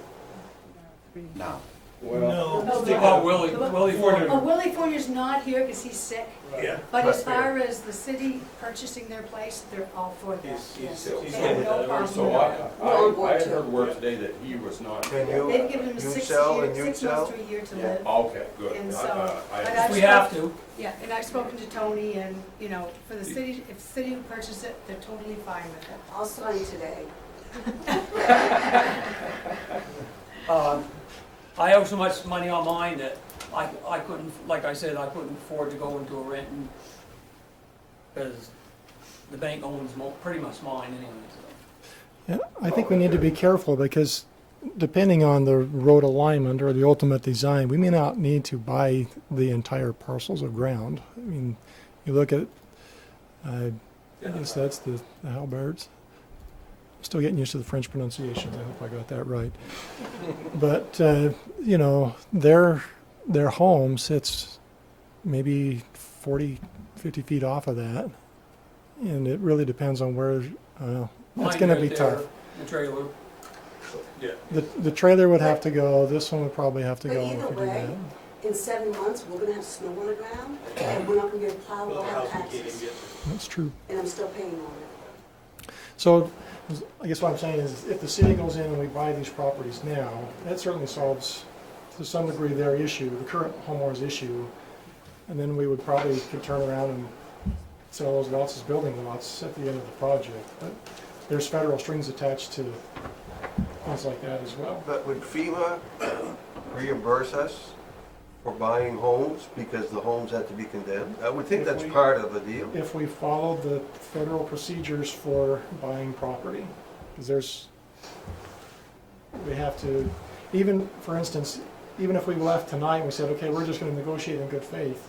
No. Well, Oh, Willie Fournier. Oh, Willie Fournier's not here because he's sick. Yeah. But as far as the city purchasing their place, they're all for that. Yes. They he's have good no with that. problem So with that. I had heard word today that he was not. Can you, They've given him you 6 sell and years, you 6 months sell? to a year to live. Okay, good. And so, but I- I've We have spoken- to. Yeah, and I've spoken to Tony, and, you know, for the city, if the city would purchase it, they're totally fine with it. I'll sign today. I have so much money on mine that I couldn't, like I said, I couldn't afford to go into a rent, because the bank owns pretty much mine anyway, so. Yeah, I think we need to be careful because depending on the road alignment or the ultimate design, we may not need to buy the entire parcels of ground. I mean, you look at, I guess that's the Halberds. Still getting used to the French pronunciations. I hope I got that right. But, you know, their home sits maybe 40, 50 feet off of that. And it really depends on where, it's Mine going to right be there, tough. The trailer. Yeah. The trailer would have to go, this one would probably have to But go either if we do way, that. in 7 months, we're gonna have snow on the ground, and we're not gonna be able to plow Well, or the have house we can't even access. get That's true. And I'm still paying on it. So I guess what I'm saying is if the city goes in and we buy these properties now, that certainly solves to some degree their issue, the current homeowner's issue. And then we would probably could turn around and sell those lots as building lots at the end of the project. But there's federal strings attached to things like that as well. But would FEMA reimburse us for buying homes because the homes had to be condemned? I would think If that's we- part of the deal. If we followed the federal procedures for buying property, because we have to, even, for instance, even if we left tonight and we said, okay, we're just gonna negotiate in good faith,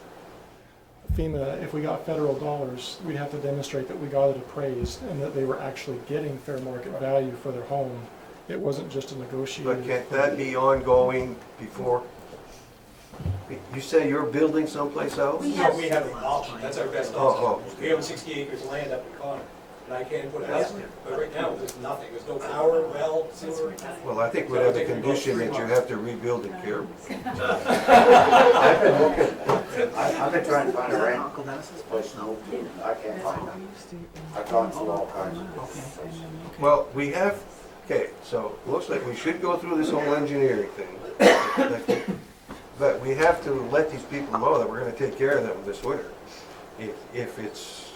FEMA, if we got federal dollars, we'd have to demonstrate that we got it appraised and that they were actually getting fair market value for their home. It wasn't just a negotiated. But can't that be ongoing before? You say you're building someplace else? We No, have, we have an option, that's our best Oh, option. We have 60 acres of land up in Connor, and I can't put a house there. But right now, there's nothing, there's no power, well, sewer. Well, I think we'd have a condition that you have to rebuild in Caribou. I've been looking, I've been trying to find a rent place to move to. I can't find them. I've gone through all kinds of places. Well, we have, okay, so looks like we should go through this whole engineering thing. But we have to let these people know that we're gonna take care of them this winter. If it's,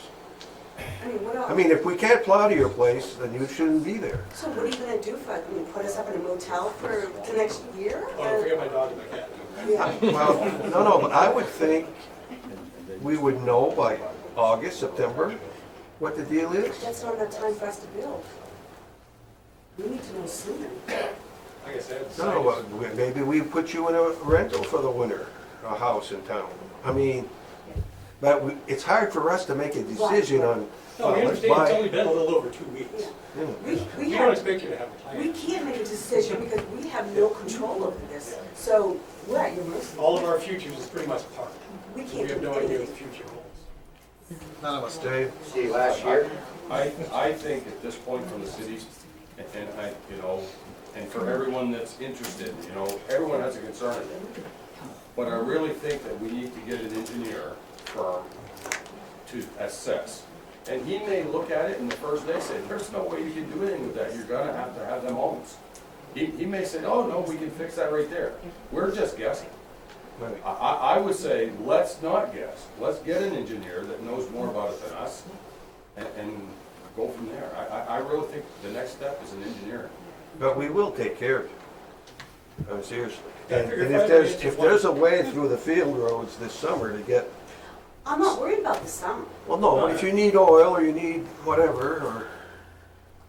I mean, what else? I mean, if we can't plow to your place, then you shouldn't be there. So what are you gonna do for us? I mean, put us up in a motel for the next year? Oh, don't forget my dog and my cat. Yeah. Well, no, but I would think we would know by August, September, what the deal is. That's not enough time for us to build. We need to know sooner. Like I said, No, well, maybe we put you in a rental for the winter, a house in town. I mean, but it's hard for us to make a decision on, no, we let's understand, it's buy. only been a little over 2 weeks. Yeah. Yeah. We We don't have, expect you to have a we plan. can't make a decision because we have no control over this, so we're at your mercy. All of our futures is pretty much parked. We We can't have do no idea what anything. the future holds. None of us do. Dave? See, last year, I think at this point from the city, and I, you know, and for everyone that's interested, you know, everyone has a concern. But I really think that we need to get an engineer firm to assess. And he may look at it and the first day say, there's no way you can do anything with that, you're gonna have to have them homes. He may say, oh, no, we can fix that right there. We're just guessing. I would say, let's not guess. Let's get an engineer that knows more about it than us and go from there. I really think the next step is an engineer. But we will take care of you. Seriously. Yeah, I And figure if there's a way through the field roads this summer to get, I'm not worried about the summer. well, no, if you need oil or you need whatever, or,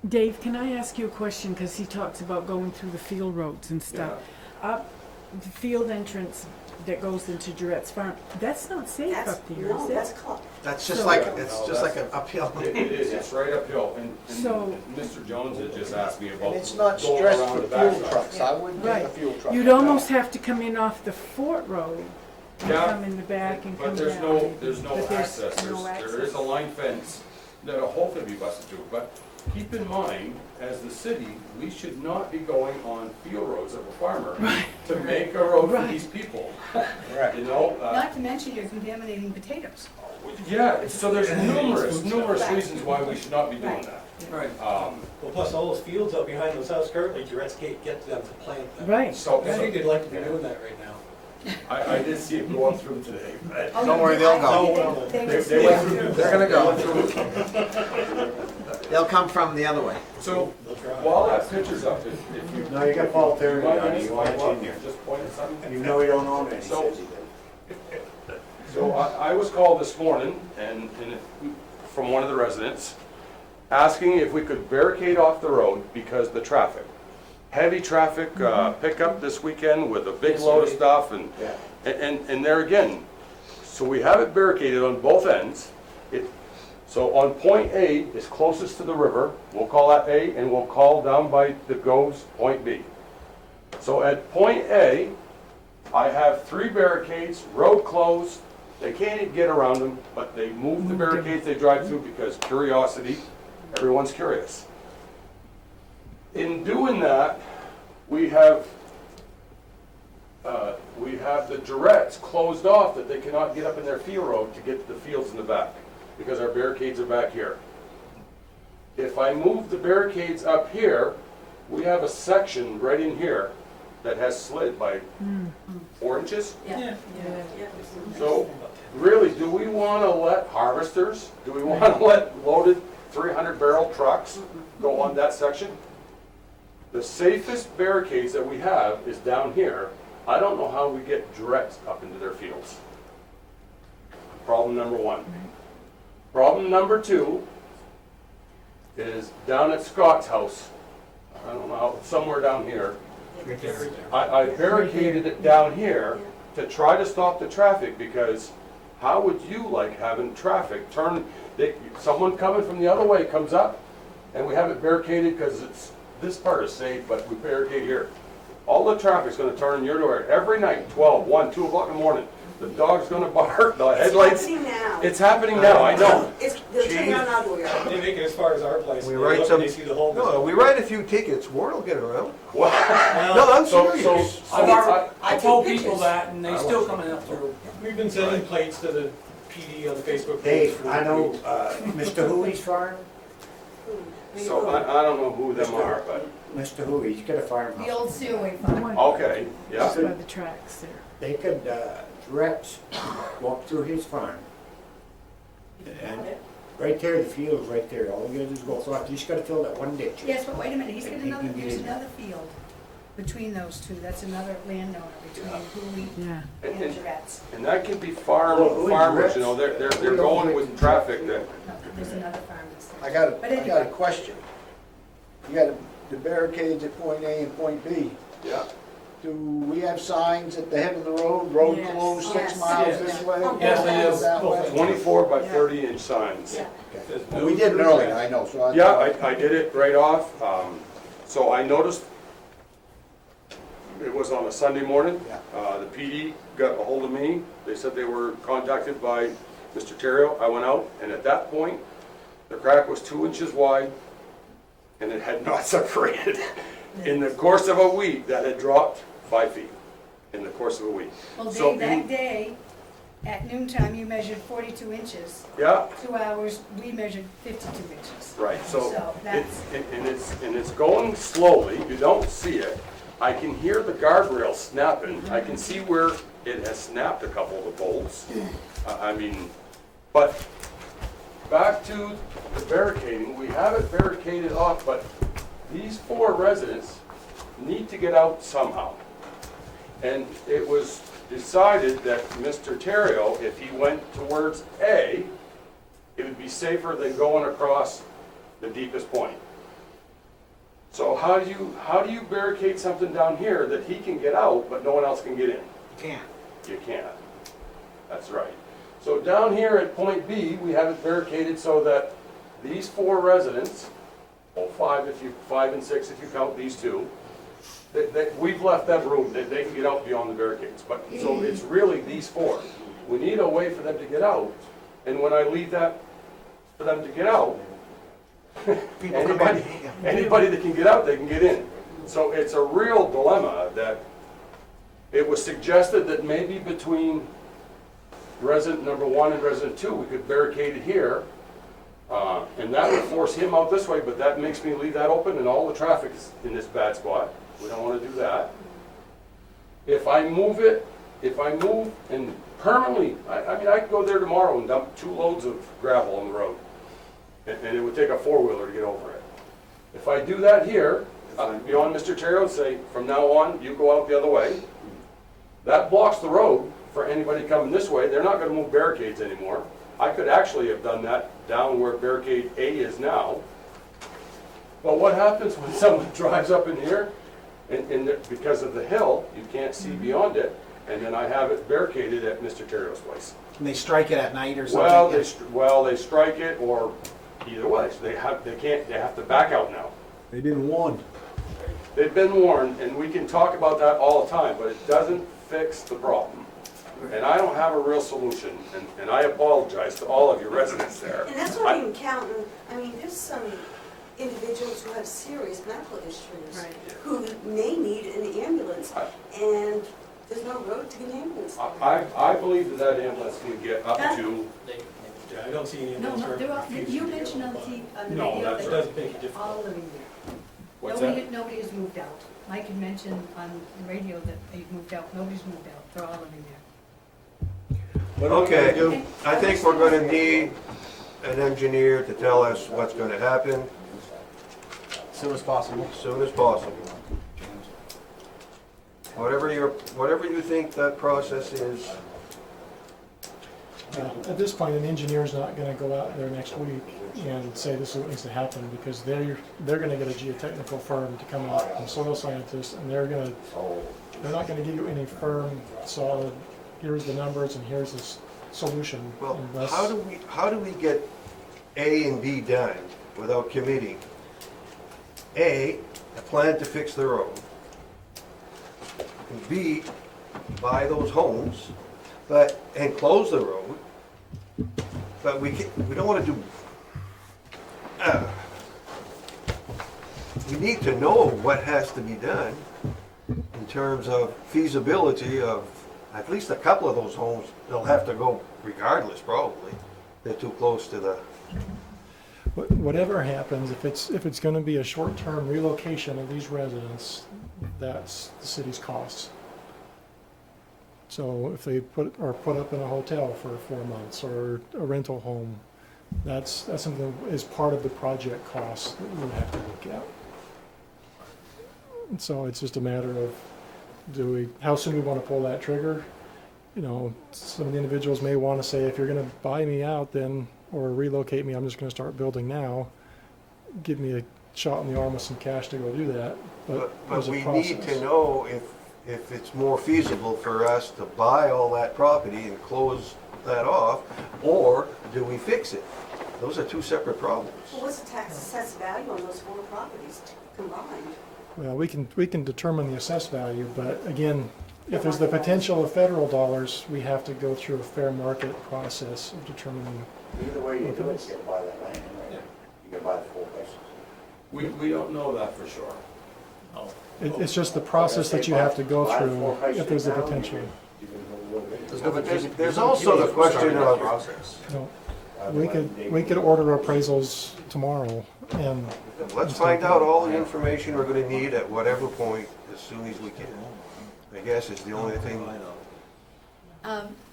Dave, can I ask you a question? Because he talks about going through the field roads and stuff. Up the field entrance that goes into Durette's Farm, that's not safe That's, up there, no, is it? that's close. That's just So- like, it's just like an uphill. It is, it's right uphill. And So- Mr. Jones had just asked me about and it's not going stressed around for the fuel backside. trucks, I wouldn't get a Right. fuel truck. You'd like almost that. have to come in off the Fort Road and Yeah, come in the back and come But down. there's no But access. no There is a line fence that'll hopefully be busted through. But keep in mind, as the city, we should not be going on field roads of a farmer to make a road for Right. these people. Right. You know, Not to mention you're contaminating potatoes. yeah, so there's numerous reasons why we should not be doing that. Right. Um, Well, plus all those fields out behind those houses currently, Durette's can't get to them to plant them. Right. So, I think they'd like to be doing that right now. I did see it going through today. Don't worry, they'll go. No, They They went through. They're gonna go. They went through. They'll come from the other way. So, while that picture's up, if you. No, you got Paul Terry You might down, just you want it follow in up, there. just point at something. You know he don't own it, he So- says he did. So I was called this morning from one of the residents, asking if we could barricade off the road because the traffic. Heavy traffic, pickup this weekend with a big load of stuff and, Yeah. and there again, so we have it barricaded on both ends. So on point A is closest to the river, we'll call that A, and we'll call down by the Goves point B. So at point A, I have 3 barricades, road closed, they can't even get around them, but they move the barricades they drive through because curiosity, everyone's curious. In doing that, we have the Durettes closed off that they cannot get up in their field road to get to the fields in the back, because our barricades are back here. If I move the barricades up here, we have a section right in here that has slid by 4 inches. Yeah. So really, do we want to let harvesters, do we want to let loaded 300-barrel trucks go on that section? The safest barricades that we have is down here. I don't know how we get Durette's up into their fields. Problem number 1. Problem number 2 is down at Scott's house. I don't know, somewhere down here. I barricaded it down here to try to stop the traffic, because how would you like having traffic turn, someone coming from the other way comes up and we have it barricaded because this part is safe, but we barricade here. All the traffic's gonna turn in your door every night, 12, 1, 2 o'clock in the morning. The dog's gonna bark, the headlights. It's happening now. It's happening now, I know. They're turning on our door. They make it as far as our place. we They write look some, and they see the whole. no, we write a few tickets, word will get around. Well, No, I'm so- serious. I told take people pictures. that, and they still coming up through. We've been sending plates to the PD on the Facebook page. Dave, for I know, weeks. Mr. Hooey's farm, So I don't know who them are, but, Mr. Hooey's got a The farmhouse. old Seaway Farm. okay, yeah. Just by the tracks there. They could, Durette's walk through his farm. And right there, the field's right there, all you gotta do is go across, you just gotta fill that one ditch. Yes, but wait a minute, he's got And he another, can get there's in. another field between those two. That's another landowner between Hooley Yeah. and And- Durette's. And that can be Well, who is farmers, you know, Rex? they're going with traffic that, No, there's another farm that's there. I got a, But I got a anyway. question. You got the barricades at point A and point B. yeah. Do we have signs at the head of the road Yes. closed 6 Yes. miles Yes. this way? Yes, they miles do. that way? 24 by 30-inch signs. Yeah. Well, we did it early, I know, so I. Yeah, I did it right off. So I noticed was on a Sunday morning. The PD got a hold of me. They said they were contacted by Mr. Terrio. I went out, and at that point, the crack was 2 inches wide, and it had not separated. In the course of a week, that had dropped 5 feet in the course of a week. Well, So Dave, that day, at noontime, you measured 42 inches. Yeah. 2 hours, we measured 52 inches. Right, so that's, it's going slowly, you don't see it. I can hear the guardrail snapping, I can see where it has snapped a couple of the bolts. I mean, but back to the barricading, we have it barricaded off, but these 4 residents need to get out somehow. And it was decided that Mr. Terrio, if he went towards A, it would be safer than going across the deepest point. So how do you barricade something down here that he can get out, but no one else can get in? You can't. You can't. That's right. So down here at point B, we have it barricaded so that these 4 residents, well, 5 and 6 if you count these 2, we've left them room, they can get out beyond the barricades. But so it's really these 4. We need a way for them to get out, and when I leave that for them to get out, anybody that can get out, they can get in. So it's a real dilemma that it was suggested that maybe between resident number 1 and resident 2, we could barricade it here, and that would force him out this way, but that makes me leave that open and all the traffic is in this bad spot. We don't want to do that. If I move and permanently, I mean, I could go there tomorrow and dump 2 loads of gravel on the road, and it would take a 4-wheeler to get over it. If I do that here, beyond Mr. Terrio, and say, from now on, you go out the other way, that blocks the road for anybody coming this way. They're not going to move barricades anymore. I could actually have done that down where barricade A is now. But what happens when someone drives up in here, and because of the hill, you can't see beyond it, and then I have it barricaded at Mr. Terrio's place. And they strike it at night or something? Well, they strike it, or either way. So they have to back out now. They've been warned. They've been warned, and we can talk about that all the time, but it doesn't fix the problem. And I don't have a real solution, and I apologize to all of your residents there. And that's not even counting, I mean, there's some individuals who have serious medical issues, who may need an ambulance, and there's no road to get an ambulance. I believe that ambulance can get up to... I don't see any no, ambulance. they're all, you mentioned on the No, radio that that doesn't make a difference. all living there. What's Nobody has moved out. Mike had mentioned on the radio that they've moved out. Nobody's moved out. They're all living there. Okay, I think we're going to need an engineer to tell us what's going to happen. As soon as possible. As soon as possible. Whatever you think that process is. At this point, an engineer's not going to go out there next week and say this is what needs to happen, because they're going to get a geotechnical firm to come out, and soil scientists, and they're not going to give you any firm, solid, here's the numbers and here's the solution. Well, unless, how do we get A and B done without committing? A plan to fix the road. And B, buy those homes, and close the road. But we don't want to do. We need to know what has to be done in terms of feasibility of at least a couple of those homes. They'll have to go regardless, probably. They're too close to the. whatever happens, if it's going to be a short-term relocation of these residents, that's the city's costs. So if they put up in a hotel for 4 months or a rental home, that's something that is part of the project costs that we would have to look at. And so it's just a matter of how soon we want to pull that trigger. You know, some of the individuals may want to say, if you're going to buy me out, then or relocate me, I'm just going to start building now. Give me a shot in the arm with some cash to go do that. But we need to know if it's more feasible for us to buy all that property and close that off, or do we fix it? Those are two separate problems. Well, what's the tax assessed value on those 4 properties combined? Well, we can determine the assessed value, but again, if there's the potential of federal dollars, we have to go through a fair market process of determining. Either way you do it, you gotta buy that land anyway. You gotta buy the full price. We don't know that for sure. It's just the process that you have to go Buy the through full price if there's the now, potential. you can go a little bit. There's no There's also the question of, No, we could order appraisals tomorrow, and let's find out all the information we're gonna need at whatever point as soon as we can. I guess is the only thing.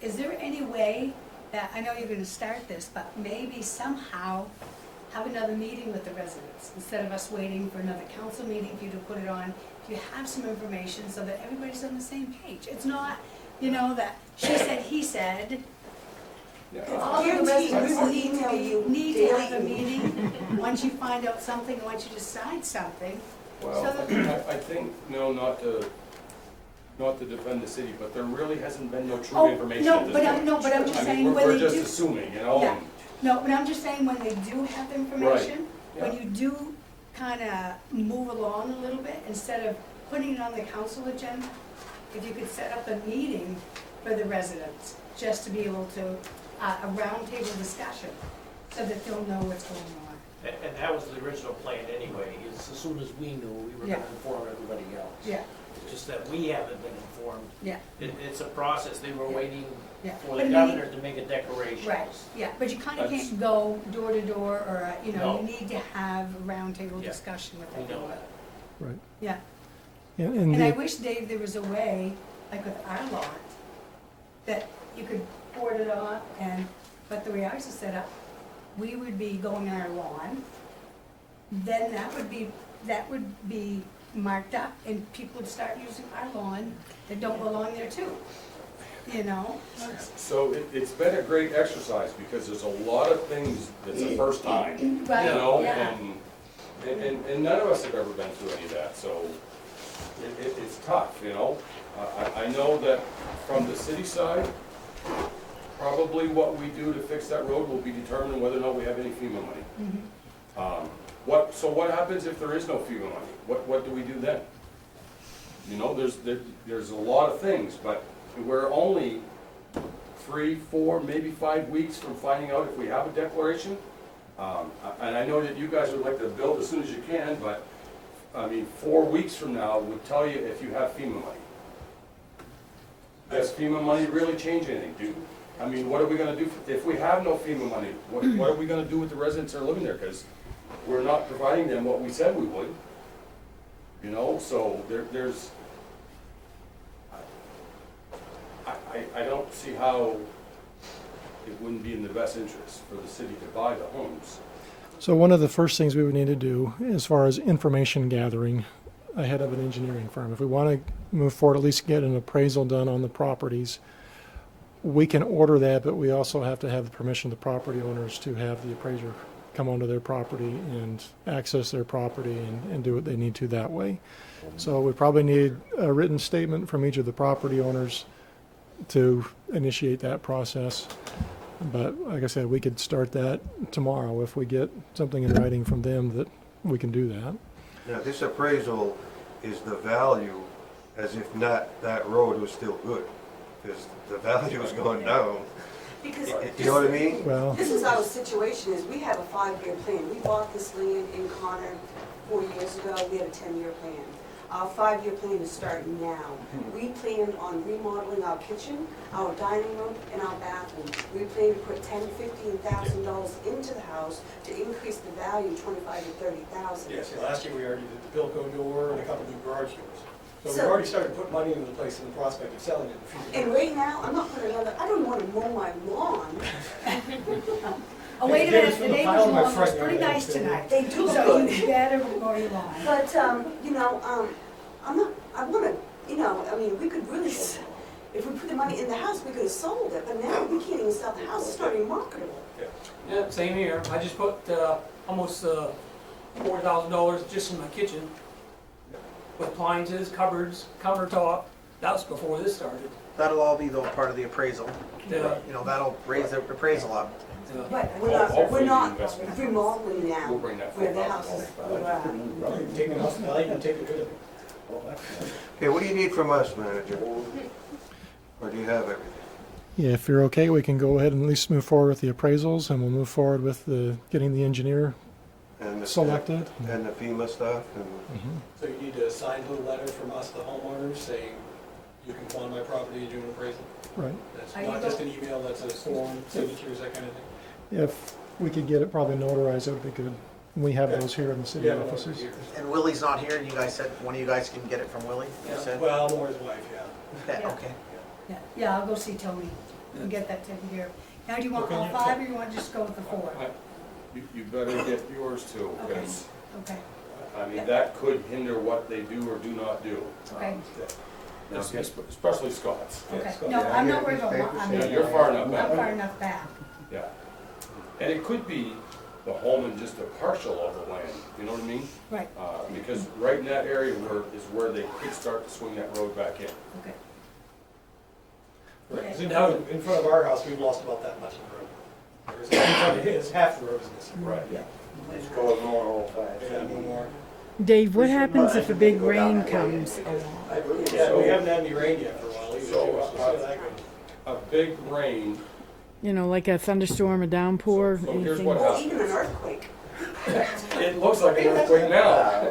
Is there any way that, I know you're gonna start this, but maybe somehow have another meeting with the residents, instead of us waiting for another council meeting for you to put it on, if you have some information so that everybody's on the same page. It's not, that she said, he said. All of the Guaranteed, we residents will email you need to have a daily. meeting, once you find out something, once you decide something. Well, So that- I think, no, not to defend the city, but there really hasn't been no true Oh, information no, at this but point. I'm just I mean, saying when we're they just do. assuming, Yeah. and- No, but I'm just saying when they do have the information, yeah. when you do kind of move along a little bit, instead of putting it on the council agenda, if you could set up a meeting for the residents, just to be able to, a roundtable discussion, so that they'll know what's going on. And that was the original plan anyway, is as soon as we knew, we were Yeah. gonna inform everybody else. Yeah, It's just that we haven't been informed. yeah, It's a process, they were Yeah. waiting yeah. for But the I mean- governor to make a declaration. Right, yeah, but you kind of That's- can't go door to door, or, No. you need to have a roundtable Yeah. discussion with We know everyone. that. right. Yeah. And And I the, wish, Dave, there was a way, like with our lot, that you could board it off, but the way ours is set up, we would be going on our lawn, then that would be marked up, and people would start using our lawn that don't belong there too, So it's been a great exercise, because there's a lot of things that's the first time, Right, yeah. and none of us have ever been through any of that, so it's tough, I know that from the city side, probably what we do to fix that road will be determined whether or not we have any FEMA money. Mhm. So what happens if there is no FEMA money? What do we do then? There's a lot of things, but we're only 3, 4, maybe 5 weeks from finding out if we have a declaration. And I know that you guys would like to build as soon as you can, but, 4 weeks from now would tell you if you have FEMA money. Does FEMA money really change anything? What are we gonna do if we have no FEMA money? What are we gonna do with the residents that are living there? Because we're not providing them what we said we would. So there's, I don't see how it wouldn't be in the best interest for the city to buy the homes. so one of the first things we would need to do, as far as information gathering ahead of an engineering firm, if we want to move forward, at least get an appraisal done on the properties, we can order that, but we also have to have the permission of the property owners to have the appraiser come onto their property and access their property and do what they need to that way. So we probably need a written statement from each of the property owners to initiate that process. But like I said, we could start that tomorrow if we get something in writing from them that we can do that. Now, this appraisal is the value as if not that road was still good, because the value has gone down. Because You know what I mean? Well, this is our situation, is we have a 5-year plan. We bought this land in Connor 4 years ago, we had a 10-year plan. Our 5-year plan is starting now. We planned on remodeling our kitchen, our dining room, and our bathroom. We plan to put $10,000, $15,000 into the house to increase the value 25 to 30,000. Yes, last year we already did the Bilko door and a couple new garage doors. So we've So- already started putting money into the place in the prospect of selling it in the future. And right now, I'm not putting another, I don't want to mow my lawn. Oh, wait a Hey, minute, the David's neighbor's from the lawn pile was of my pretty front nice yard. tonight. They do look So good. you better mow your lawn. But, I'm not, I want to, we could really, if we put the money in the house, we could have sold it, but now we can't even sell the house, it's not even marketable. Yeah, same here. I just put almost $4,000 just in my kitchen with appliances, cupboards, countertop, That was before this started. That'll all be though part of the appraisal. Yeah. You know, that'll raise the appraisal up. But Hopefully we're the not investment. remodeling now, We'll bring that where the forward. houses were. Take it off, I can take it to the. Okay, what do you need from us, manager? Or do you have everything? Yeah, if you're okay, we can go ahead and at least move forward with the appraisals, and we'll move forward with the, getting the engineer And the- selected. And the FEMA stuff and... So you need a signed little letter from us, the homeowners, saying you can come on my property and do an appraisal. Right. That's not just an email, that's a form, signatures, that kind of thing. If we could get it probably notarized, that would be good. We have those here in the city Yeah, no, offices. here. And Willie's not here, and you guys said one of you guys can get it from Willie, you said? Well, more his wife, yeah. Okay, okay. Yeah, I'll go see Tony and get that taken care of. Now, do you want all five, or you want to just go with the four? You better get yours too, Okay. because, Okay, I mean, that could hinder what they do or do not do. okay, Especially Scott's. okay. No, I'm not worried about, Yeah, you're far enough back. I'm far enough back. Yeah. And it could be the home and just a partial of the land, you know what I mean? Right, Because right in that area is where they could start to swing that road back in. okay. Right, 'cause in front of our house, we've lost about that much of the road. Whereas in front of his, half the road is missing. Right. It's going on all fast. Yeah, no more. Dave, what happens if a big rain comes along? Yeah, we haven't had any rain yet for a while either. So, We'll see how that goes. A big rain, You know, like a thunderstorm, a downpour, so here's anything? what Or happens. even an earthquake. It looks like an earthquake now.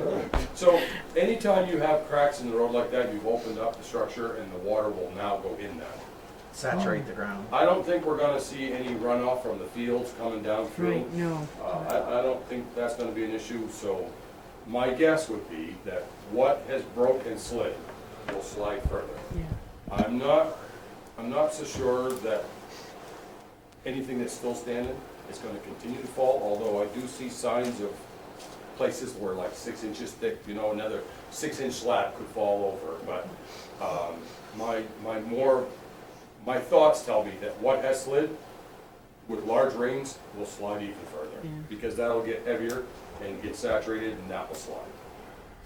So anytime you have cracks in the road like that, you've opened up the structure and the water will now go in that. Saturate the ground. I don't think we're gonna see any runoff from the fields coming down through. Right, no. I don't think that's gonna be an issue, so my guess would be that what has broke and slid will slide further. Yeah. I'm not so sure that anything that's still standing is gonna continue to fall, although I do see signs of places where like 6 inches thick, you know, another 6-inch slab could fall over, but, my thoughts tell me that what has slid with large rains will slide even further, Yeah. because that'll get heavier and get saturated and that will slide.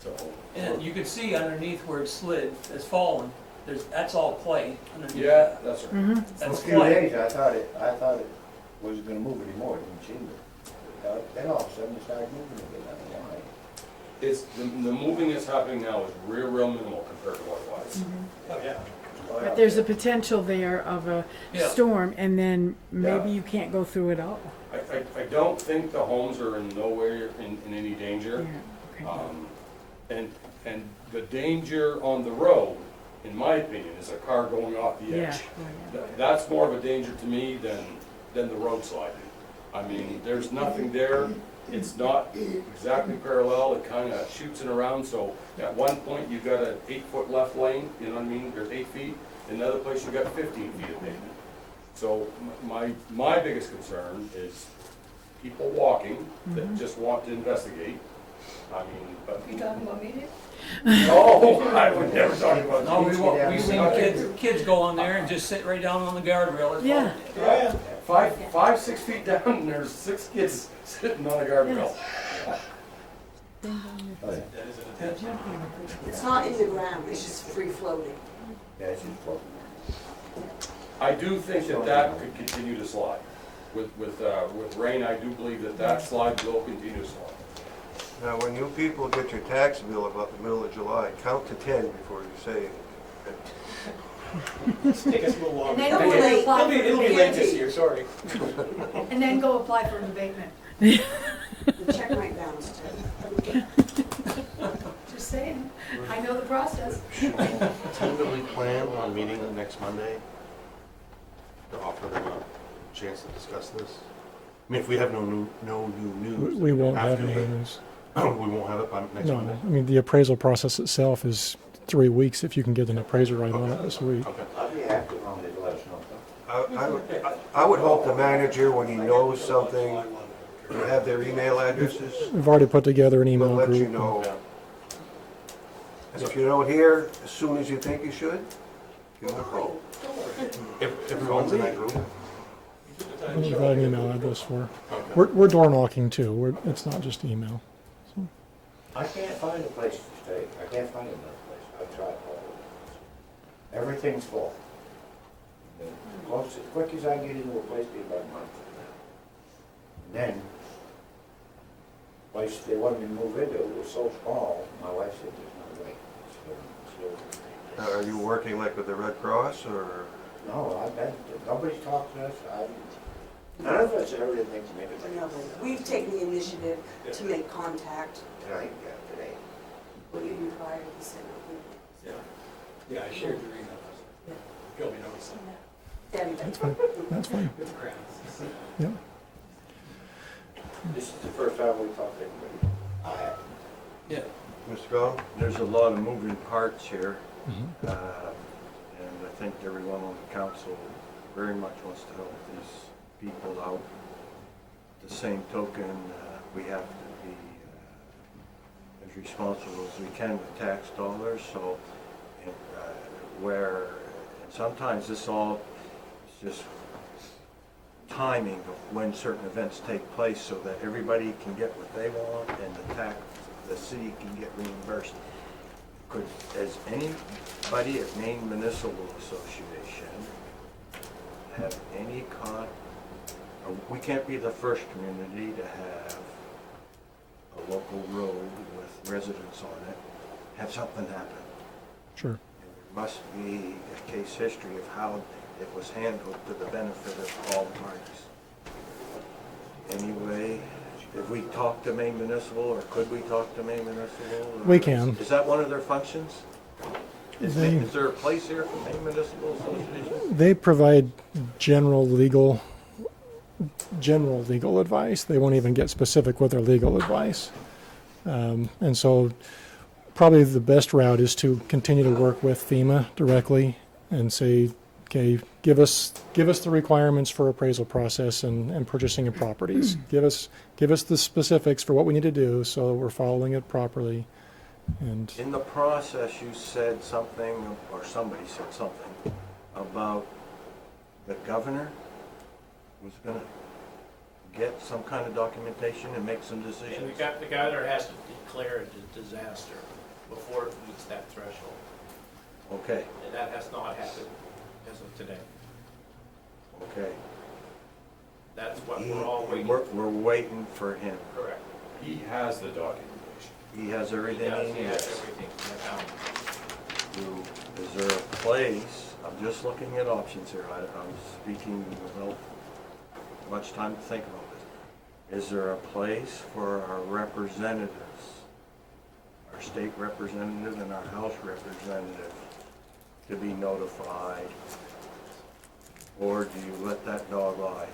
So, And you can see underneath where it slid, it's fallen, that's all clay underneath. yeah, that's right. Mm-hmm. For a That's few clay. days, I thought it wasn't gonna move anymore, it didn't seem to. Then all of a sudden it started moving again, I don't know why. It's, the moving that's happening now is real minimal compared to what it was. Oh, yeah. But there's a potential there of a Yeah. storm, and then maybe Yeah. you can't go through it all. I don't think the homes are in nowhere in any Yeah, danger. okay. And the danger on the road, in my opinion, is a car going off the Yeah, edge. yeah. That's more of a danger to me than the road sliding. I mean, there's nothing there, it's not exactly parallel, it kind of shoots it around, so at one point you got an 8-foot left lane, you know what I mean, there's 8 feet, another place you got 15 feet of pavement. So my biggest concern is people walking that just want to investigate. I mean, but. You talking about me, Dave? No, I would never talk about. No, we've seen kids go on there and just sit right down on the guardrail. It's Yeah. fine. 5, 6 feet down, and there's 6 kids sitting on a guardrail. It's not in the ground, it's just free floating. Yeah, it's just floating. I do think that could continue to slide. With rain, I do believe that slide will continue to slide. Now, when you people get your tax bill about the middle of July, count to 10 before you say anything. It's take us a little longer. And they don't wanna apply for It'll be late this the year, sorry. And then go apply for an abatement. The check might bounce too. Just saying, I know the process. Should we tentatively plan on meeting next Monday to offer them a chance to discuss this? I mean, if we have no new news. We won't have after any the- news. We won't have it by next No, Monday? I mean, the appraisal process itself is 3 weeks if you can get an appraiser right on it this week. Okay. I'll be happy on it, let us know. I would hope the manager, when he knows something, you have their email addresses, We've already put together an will email let you group. know. And if you don't hear as soon as you think you should, give them a call. Everyone's in that group? We've got an email address for. We're door knocking too. It's not just email. I can't find a place to stay, I can't find another place, I've tried all Everything's full. As quick as I get into a place, be about a month. And then, place they wanted me to move into was so small, my wife said, there's no way. Now, are you working like with the Red Cross or? No, nobody's talked to us. None of us ever did think to make it. No, we've taken the initiative to make contact. Today. Well, even prior to the Senate. Yeah, I shared your email. You'll be noticing. That's fine. That's fine. With the crowns. Yep. This is the first time we talked to anybody. Yeah. Mr. Gall? There's a lot of moving parts here, Mhm. and I think everyone on the council very much wants to help these people out. At the same token, we have to be as responsible as we can with tax dollars, so and sometimes this all is just timing of when certain events take place so that everybody can get what they want and the city can get reimbursed. Has anybody at Maine Municipal Association have any we can't be the first community to have a local road with residents on it, have something happen. Sure. There must be a case history of how it was handled to the benefit of all parties. Anyway, did we talk to Maine Municipal, or could we talk to Maine Municipal? We can. Is that one of their functions? Is They- there a place here for Maine Municipal Association? They provide general legal advice. They won't even get specific with their legal advice. And so probably the best route is to continue to work with FEMA directly and say, okay, give us the requirements for appraisal process and purchasing of properties. Give us the specifics for what we need to do so we're following it properly. And In the process, you said something, or somebody said something, about the governor was gonna get some kind of documentation and make some decisions? The governor has to declare it a disaster before it meets that threshold, Okay, and that has not happened as of today. okay. That's what we're all waiting. We're waiting for him. Correct. He has the documentation. He has everything He he has needs. everything. That's how- Is there a place, I'm just looking at options here, I'm speaking without much time to think about this. Is there a place for our representatives, our state representative and our House representative, to be notified? Or do you let that dog lie?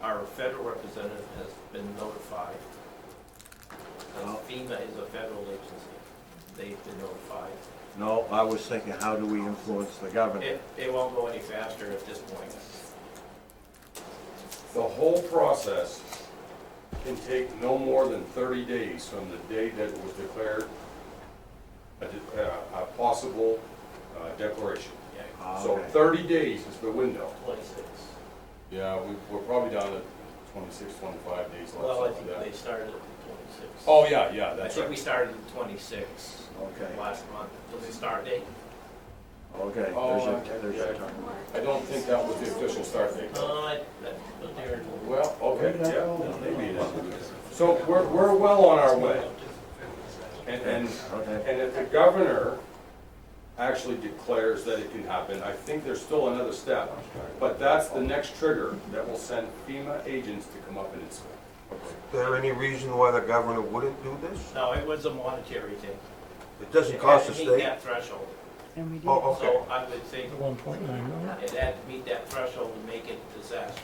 Our federal representative has been notified. FEMA is a federal agency. They've been notified. No, I was thinking, how do we influence the governor? It won't go any faster at this point. The whole process can take no more than 30 days from the day that it was declared a possible declaration. So Okay. 30 days is the window. 26. Yeah, we're probably down to 26, 25 days left. Well, I something think like they that. started at the 26. Oh, yeah, I that's think we right. started at 26 Okay, last month. Was the start date? okay, Oh, there's your time. I don't think that was the official start date. Well, okay, yeah, maybe it is. So we're well on our way. And if the governor actually declares that it can happen, I think there's still another step. But that's the next trigger that will send FEMA agents to come up and inspect. Is there any reason why the governor wouldn't do this? No, it was a monetary thing. It doesn't cost the It had to meet state? that threshold. And we did. Oh, okay. So I would think 1.9 million. it had to meet that threshold to make it a disaster.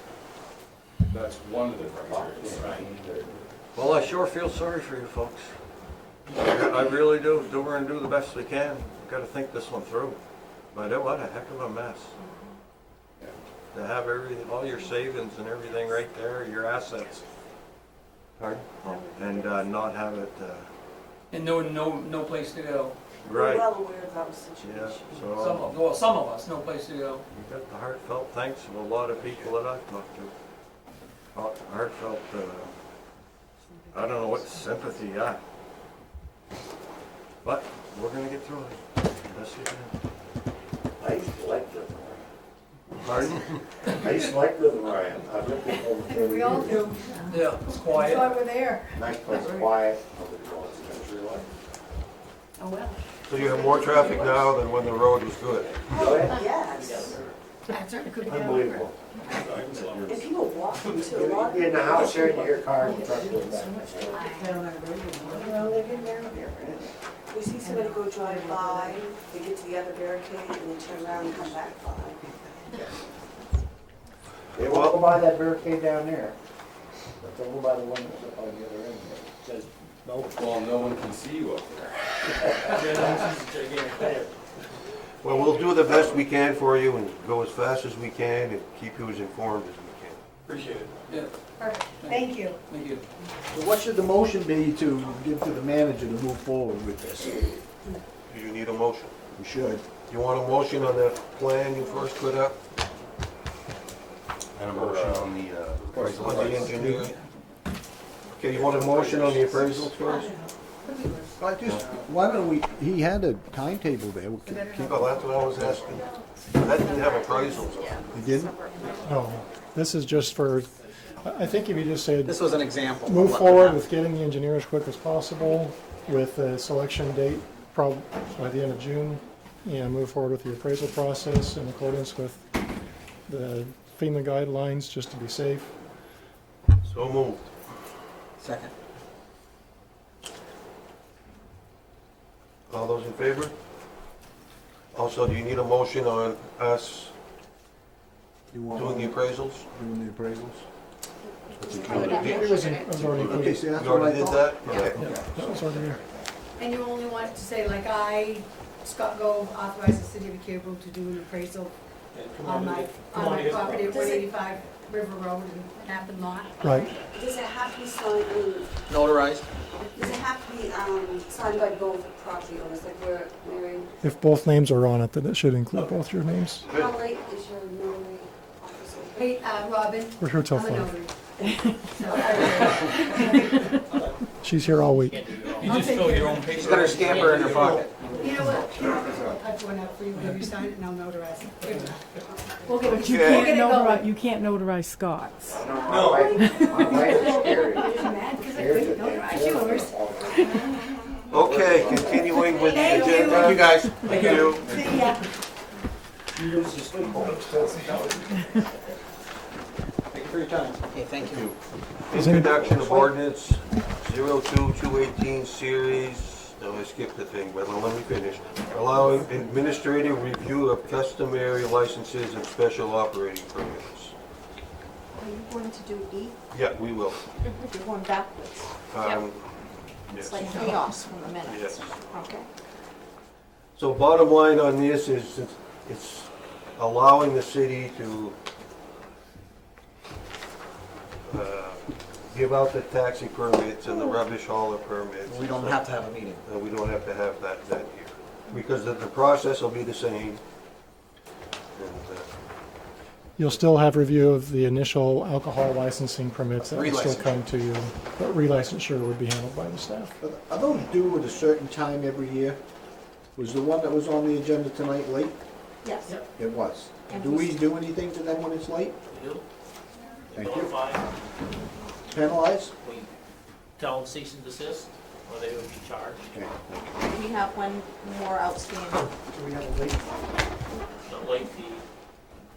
That's one of the criteria. Right. Well, I sure feel sorry for you folks. I really do. We're gonna do the best we can. We've got to think this one through. But what a heck of a mess. To have everything, all your savings and everything right there, your assets. Pardon? And not have it, And no place to go. We're right. well aware of those Yeah, situations. so Some of us, no place to go. we got the heartfelt thanks of a lot of people that I've talked to. Heartfelt, I don't know what sympathy, yeah. But we're gonna get through it. Best we can. Pardon? I used to like living where I am. I've lived there over 30 We all years. do. Yeah, it's That's quiet. why we're there. Nice place, quiet, nobody wants country life. Oh, well. So you have more traffic now than when the road was good? Yes. That certainly could be. Unbelievable. And people walking too, a lot of You're in the people house here and you walking. hear cars and trucks going back. Well, they're getting there. We see somebody go drive by, they get to the other barricade, and they turn around and come back by. They won't go by that barricade down there. But they'll go by the one that's up on the other end there. It says, no. Well, no one can see you up there. Well, we'll do the best we can for you and go as fast as we can and keep you as informed as we can. Appreciate it. Yeah, Perfect. Thank you. thank you. So what should the motion be to give to the manager to move forward with this? Do you need a motion? We should. You want a motion on that plan you first put up? And a motion on the, On the engineering? Okay, you want a motion on the appraisals first? Why don't we, he had a timetable there. Well, that's what I was asking. That didn't have appraisals on it. He didn't? No, this is just for, I think if you just said, This was an example. of move what forward would with getting the engineer as quick as possible with a selection date by the end of June, and move forward with the appraisal process in accordance with the FEMA guidelines, just to be safe. So moved. happen. Second. All those in favor? Also, do you need a motion on us You want doing the appraisals? doing the appraisals? It was already Okay, included. see, You that's what I already did thought. that? Okay. Yeah, that was already there. And you only want to say, like, I, Scott Gove, authorize the city of Decatur to do an appraisal on my property at 185 River Road and Appin Lot. Right. Does it have to be signed, I mean, Notarized? does it have to be signed by both property owners, like where Mary, If both names are on it, then it should include both your names. how late is your notary office open? Hey, Robin, We're here till I'm a 5. notary. She's here all week. You just fill your own paper. She's got her stamper in her pocket. You know what, I'll touch one up for you, have you sign it and I'll notarize it. We'll get But you we'll can't get it going. notarize, you can't notarize Scott's. My wife is scary. I'm mad because I couldn't notarize yours. Okay, continuing with the Thank you. agenda. Thank you, guys. Thank you. See ya. Thank you for your time. Okay, thank you. Introduction of ordinance 02218 series, no, I skipped the thing, but let me finish. Allowing administrative review of customary licenses and special operating permits. Are you going to do E? Yeah, we will. You're going backwards. Yes. It's like chaos from the minutes. Yes. Okay. So bottom line on this is it's allowing the city to give out the taxi permits and the rubbish hauler permits. We don't have to have a meeting. And we don't have to have that here. Because the process will be the same. And, You'll still have review of the initial alcohol licensing permits that will still come to you, but relicensure would be handled by the staff. Are those due at a certain time every year? Was the one that was on the agenda tonight late? Yes. It was. And Do we- we do anything to them when it's late? We do. Thank you. Notify them. Penalize? We tell them cease and desist, or they would be charged. Okay. We have one more outstanding. Do we have a late? The late fee,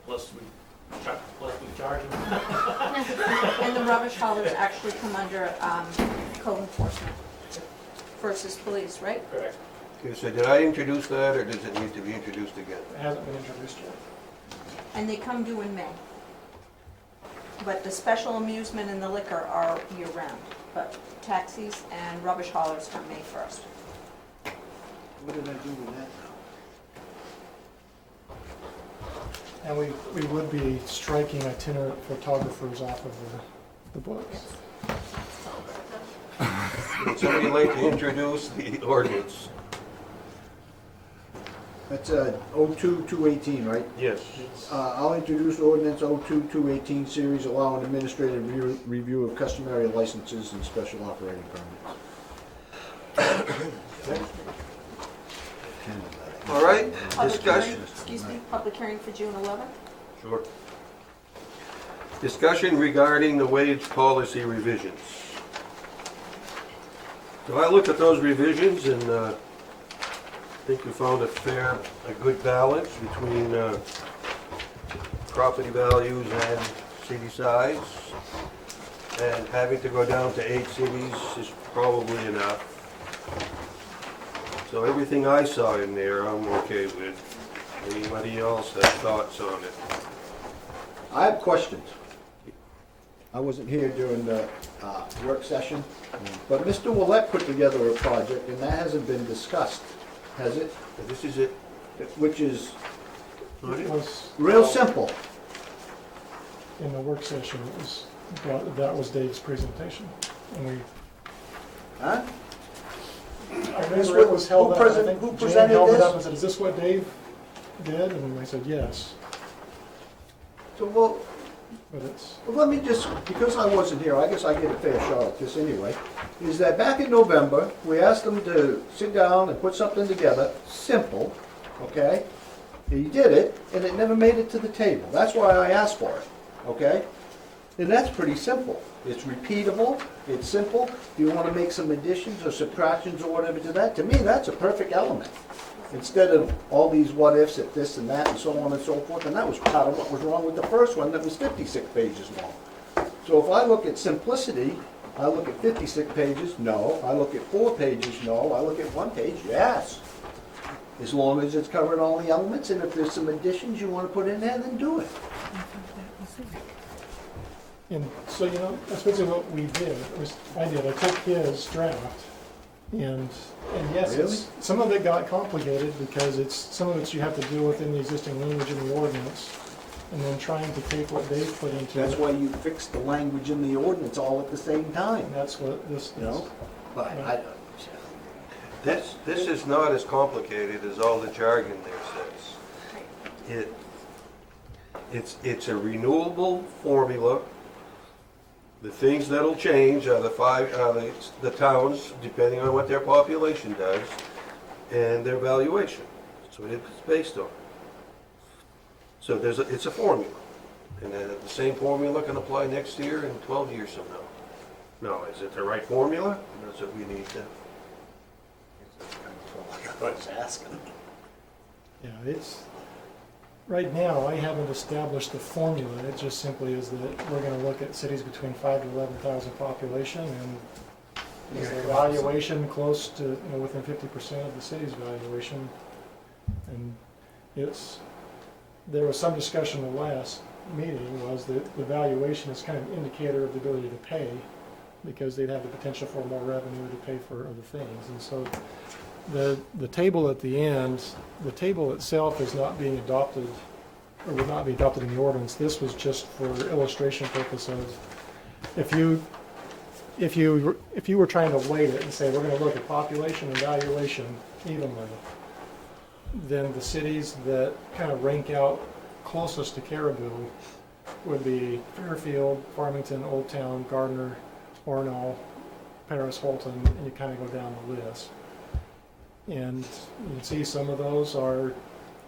plus we charge them. And the rubbish haulers actually come under code enforcement versus police, right? Correct. okay, so did I introduce that, or does it need to be introduced again? It hasn't been introduced yet. And they come due in May. But the special amusement and the liquor are year-round. But taxis and rubbish haulers come May 1st. What did I do with that now? And we would be striking itinerant photographers off of the books. Would somebody like to introduce the ordinance? That's 02218, right? Yes. I'll introduce ordinance 02218 series allowing administrative review of customary licenses and special operating permits. All right, Public discussion. hearing, excuse me, public hearing for June 11th? Sure. Discussion regarding the wage policy revisions. So I looked at those revisions and I think we found a good balance between property values and city size. And having to go down to 8 cities is probably enough. So everything I saw in there, I'm okay with. Anybody else have thoughts on it? I have questions. I wasn't here during the work session, but Mr. Willett put together a project, and that hasn't been discussed, has it? This is it. Which is It was, real simple. in the work session, that was Dave's presentation. And we, Huh? I remember it was held up, I think Who Jane presented held it this? up and said, is this what Dave did? And I said, yes, So, well, but it's, let me just, because I wasn't here, I guess I get a fair shot at this anyway, is that back in November, we asked them to sit down and put something together, simple, okay? He did it, and it never made it to the table. That's why I asked for it, okay? And that's pretty simple. It's repeatable, it's simple. If you want to make some additions or subtractions or whatever to that, to me, that's a perfect element. Instead of all these what-ifs at this and that and so on and so forth, and that was part of what was wrong with the first one that was 56 pages long. So if I look at simplicity, I look at 56 pages, no. I look at 4 pages, no. I look at 1 page, yes. As long as it's covered all the elements, and if there's some additions you want to put in there, then do it. and so, that's basically what we did. I took his draft, and yes, Really? some of it got complicated because some of it you have to do within the existing language in the ordinance, and then trying to take what they put into That's it. why you fix the language in the ordinance all at the same time, And that's what this you is. know? But I, This is not as complicated as all the jargon there says. It's a renewable formula. The things that'll change are the towns, depending on what their population does, and their valuation. That's what it's based on. So it's a formula. And then the same formula can apply next year and 12 years from now. Now, is it the right formula? That's what we need to. I was asking. Yeah, right now, I haven't established the formula. It just simply is that we're gonna look at cities between 5,000 to 11,000 population, and is the valuation close to, within 50% of the city's valuation. And there was some discussion in the last meeting, was that the valuation is kind of an indicator of the ability to pay, because they'd have the potential for more revenue to pay for other things. And so the table at the end, the table itself is not being adopted, or would not be adopted in the ordinance. This was just for illustration purposes. If you were trying to weight it and say, we're going to look at population and valuation evenly, then the cities that kind of rank out closest to Caribou would be Fairfield, Farmington, Old Town, Gardner, Orono, Paris, Holton, and you kind of go down the list. And you can see some of those are,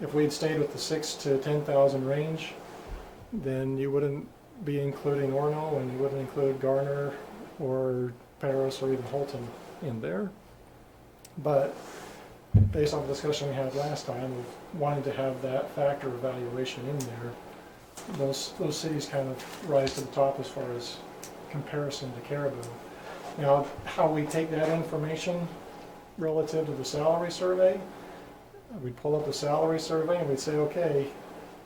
if we'd stayed with the 6,000 to 10,000 range, then you wouldn't be including Orono, and you wouldn't include Garner or Paris or even Holton in there. But based on the discussion we had last time of wanting to have that factor of valuation in there, those cities kind of rise to the top as far as comparison to Caribou. Now, how we take that information relative to the salary survey, we'd pull up the salary survey and we'd say, okay,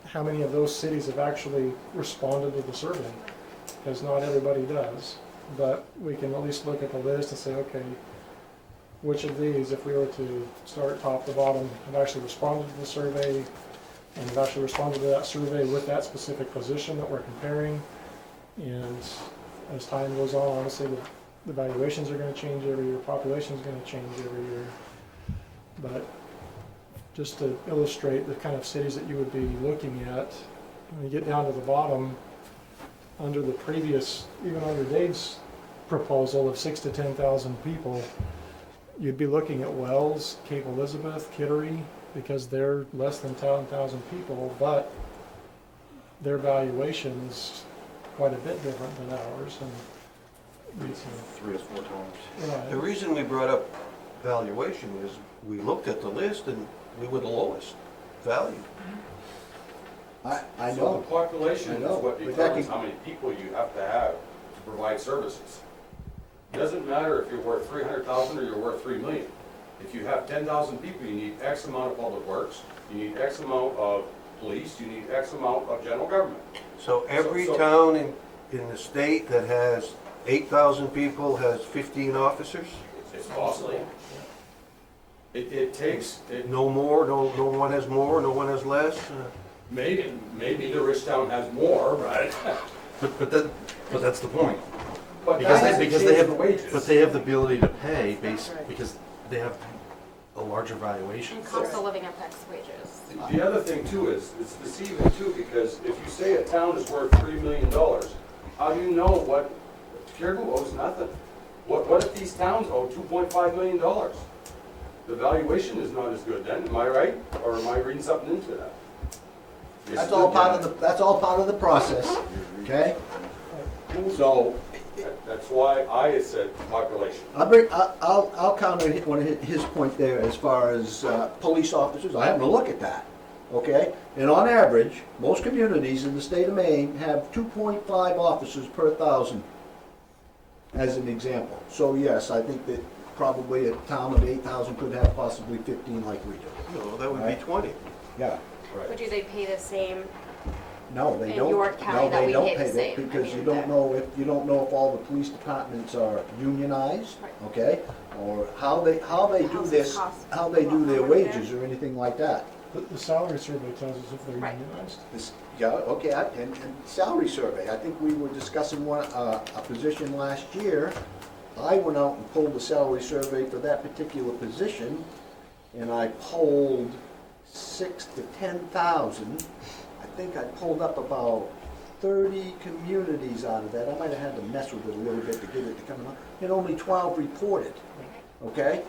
how many of those cities have actually responded to the survey? Because not everybody does, but we can at least look at the list and say, okay, which of these, if we were to start top to bottom, have actually responded to the survey, and have actually responded to that survey with that specific position that we're comparing. And as time goes on, obviously the valuations are going to change every year, population is going to change every year. But just to illustrate the kind of cities that you would be looking at, when you get down to the bottom, under the previous, even under Dave's proposal of 6,000 to 10,000 people, you'd be looking at Wells, Cape Elizabeth, Kittery, because they're less than 10,000 people, but their valuation is quite a bit different than ours, and we, 3 or 4 times. right. The reason we brought up valuation is we looked at the list and we were the lowest value. I So know. the population I is know, what but that determines can- how many people you have to have to provide services. It doesn't matter if you're worth 300,000 or you're worth 3 million. If you have 10,000 people, you need X amount of public works, you need X amount of police, you need X amount of general government. So every So- town in the state that has 8,000 people has 15 officers? It's possible. It takes, No more, no one has more, no one has less? maybe the rich town has more, right? But that's the point. But Because that they, doesn't because change they have, the wages. but they have the ability to pay because they have a larger valuation. And cost of living affects wages. The other thing too is, it's deceiving too, because if you say a town is worth $3 million, how do you know what, Caribou owes nothing? What if these towns owe $2.5 million? The valuation is not as good then, am I right? Or am I reading something into that? That's all part of the process, okay? So, that's why I said population. I'll counter one of his point there as far as police officers. I happen to look at that, okay? And on average, most communities in the state of Maine have 2.5 officers per 1,000, as an example. So yes, I think that probably a town of 8,000 could have possibly 15 like we do. No, that would be Right. 20. Yeah. But do they pay the same? No, they In don't. York County No, that they we don't pay the pay that same. I because mean, you don't know if all the police departments are unionized, okay? Or how they do Houses this, cost how they a do lot their more wages or anything like that. The salary survey tells us if they're Right. unionized. Yeah, okay, and salary survey, I think we were discussing a position last year. I went out and pulled the salary survey for that particular position, and I polled 6,000 to 10,000. I think I pulled up about 30 communities out of that. I might have had to mess with it a little bit to get it to come up, and only 12 reported, okay?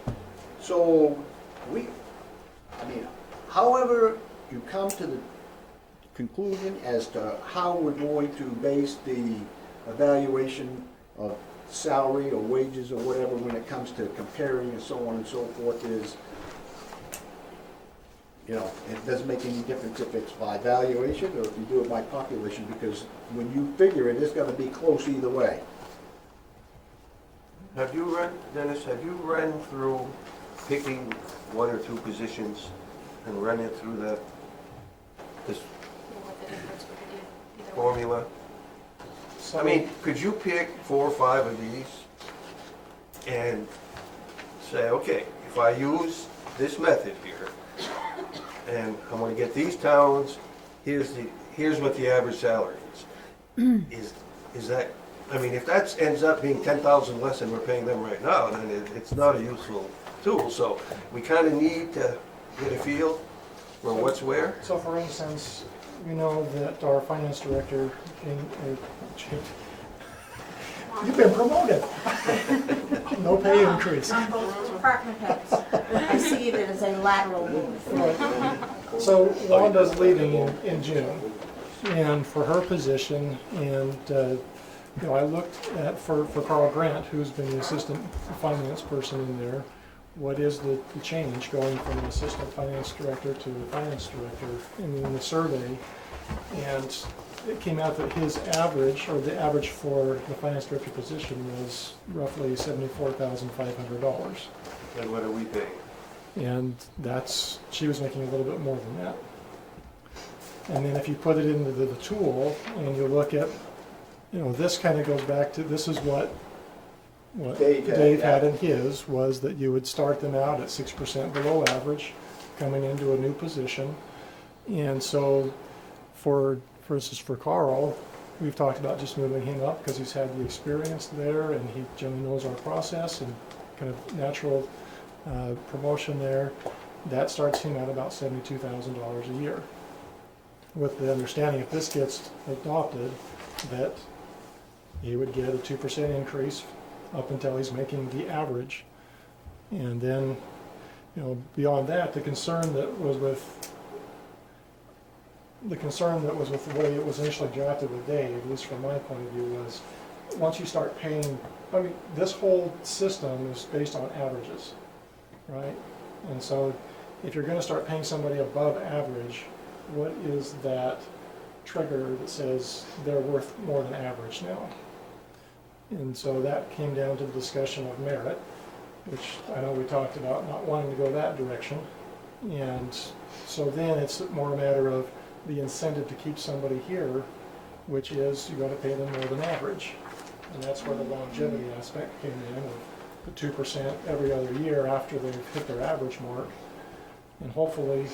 So, however you come to the conclusion as to how we're going to base the evaluation of salary or wages or whatever when it comes to comparing and so on and so forth is, it doesn't make any difference if it's by valuation or if you do it by population, because when you figure it, it's gonna be close either way. Dennis, have you run through picking one or two positions and run it through this What the difference would be either way. formula? I mean, could you pick 4 or 5 of these and say, okay, if I use this method here, and I'm gonna get these towns, here's what the average salary is. Is that, I mean, if that ends up being 10,000 less than we're paying them right now, then it's not a useful tool. So we kind of need to get a feel for what's where. So for instance, we know that our finance director, you've been promoted. No pay increase. On both department heads. I see it as a lateral move. So Wanda's leaving in June, and for her position, and I looked at, for Carl Grant, who's been the assistant finance person in there, what is the change going from an assistant finance director to a finance director in the survey, and it came out that his average, or the average for the finance director position, was roughly $74,500. And what are we paying? And she was making a little bit more than that. And then if you put it into the tool and you look at, this kind of goes back to, this is what Dave had in his, was that you would start them out at 6% below average, coming into a new position. And so for instance, for Carl, we've talked about just moving him up because he's had the experience there and he generally knows our process and kind of natural promotion there. That starts him at about $72,000 a year, with the understanding if this gets adopted that he would get a 2% increase up until he's making the average. And then, beyond that, the concern that was with the concern that was with the way it was initially drafted with Dave, at least from my point of view, was once you start paying, I mean, this whole system is based on averages, right? And so if you're going to start paying somebody above average, what is that trigger that says they're worth more than average now? And so that came down to the discussion of merit, which I know we talked about not wanting to go that direction. And so then it's more a matter of the incentive to keep somebody here, which is you got to pay them more than average. And that's where the longevity aspect came in, of the 2% every other year after they've hit their average mark. And hopefully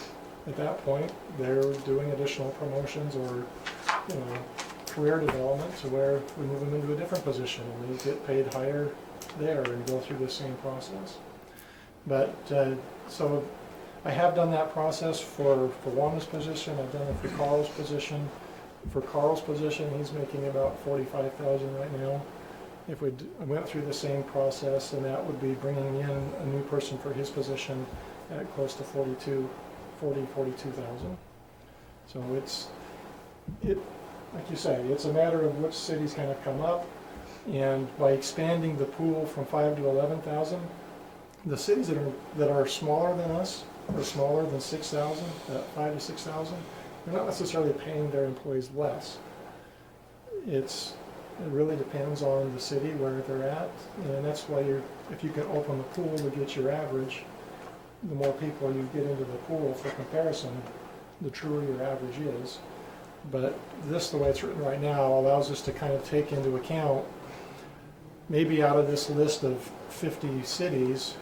at that point they're doing additional promotions or, you know, career development to where we move them into a different position and they get paid higher there and go through the same process. But so I have done that process for Wanda's position. I've done it for Carl's position. For Carl's position, he's making about $45,000 right now. If we went through the same process, then that would be bringing in a new person for his position at close to $42,000. So like you say, it's a matter of which cities kind of come up, and by expanding the pool from 5,000 to 11,000, the cities that are smaller than us, or smaller than 6,000, 5,000 to 6,000, they're not necessarily paying their employees less. It really depends on the city where they're at, and that's why if you can open the pool to get your average, the more people you get into the pool for comparison, the truer your average is. But the way it's written right now, allows us to kind of take into account, maybe out of this list of 50 cities,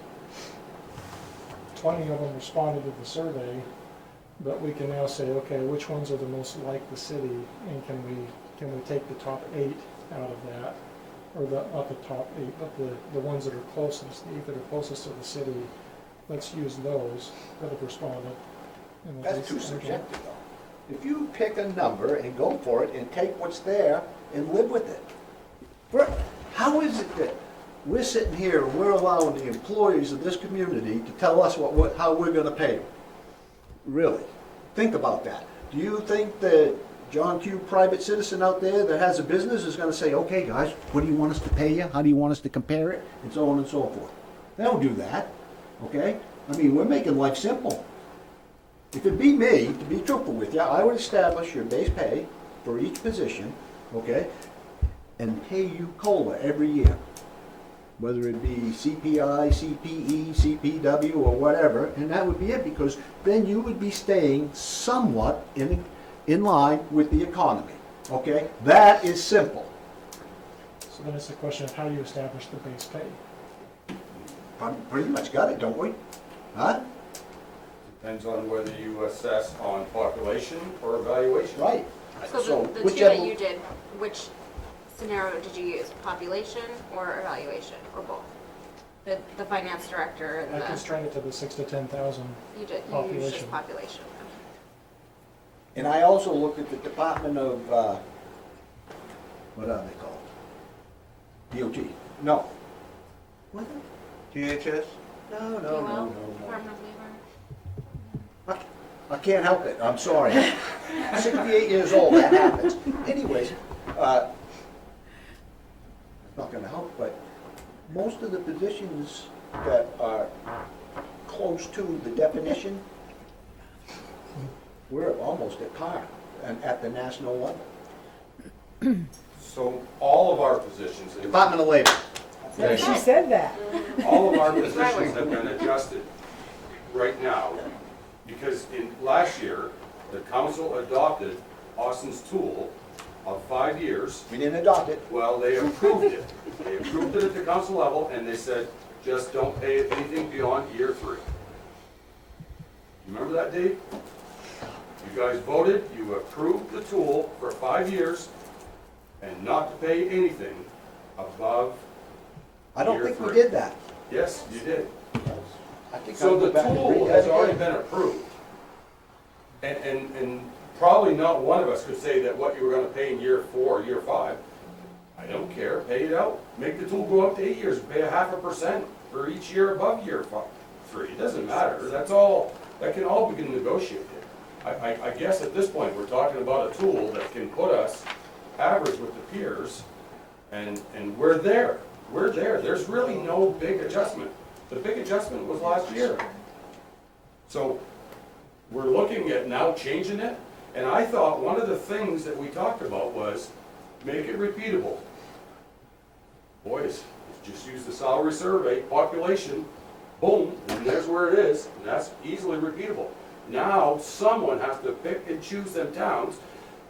20 of them responded to the survey, but we can now say, okay, which ones are the most like the city, and can we take the top 8 out of that, or not the top 8, but the ones that are closest, the 8 that are closest to the city, let's use those that have responded. And That's too subjective, though. If you pick a number and go for it and take what's there and live with it. How is it that we're sitting here and we're allowing the employees of this community to tell us how we're going to pay them? Really? Think about that. Do you think that John Q, private citizen out there that has a business, is going to say, okay guys, what do you want us to pay you? How do you want us to compare it? And so on and so forth. They don't do that. Okay? I mean, we're making life simple. If it be me, to be truthful with you, I would establish your base pay for each position, okay, and pay you COLA every year. Whether it be CPI, CPE, CPW, or whatever, and that would be it, because then you would be staying somewhat in line with the economy, okay? That is simple. So then it's the question of how do you establish the base pay? Pretty much got it, don't we? Huh? Depends on whether you assess on population or evaluation. Right. So the two that you did, which scenario did you use? Population or evaluation, or both? The finance director and I constrained it to the 6,000 to 10,000 you used just population. population. And I also looked at the Department of, what are they called? DOT. No. What? DHS? No. Department of Labor. I can't help it. I'm sorry. 68 years old, that happens. Anyways, it's not going to help, but most of the positions that are close to the definition, we're almost at par and at the national level. So all of our positions. Department of Labor. Yeah, she said that. All of our positions have been adjusted right now, because last year, the council adopted Austin's tool of 5 years. We didn't adopt it. Well, they approved it. They approved it at the council level, and they said, just don't pay anything beyond year 3. You remember that, Dave? You guys voted, you approved the tool for 5 years, and not to pay anything above I don't year think 3. we did that. Yes, you did. I think So I'll the go back and tool read has that already again. been approved. And probably not one of us could say that what you were gonna pay in year 4 or year 5. I don't care, pay it out. Make the tool go up to 8 years, pay 0.5% for each year above year 3. It doesn't matter, that's all, that can all be negotiated. I guess at this point, we're talking about a tool that can put us average with the peers, and we're there. We're there. There's really no big adjustment. The big adjustment was last year. So we're looking at now changing it, and I thought one of the things that we talked about was make it repeatable. Boys, just use the salary survey, population, boom, and there's where it is, and that's easily repeatable. Now, someone has to pick and choose them towns.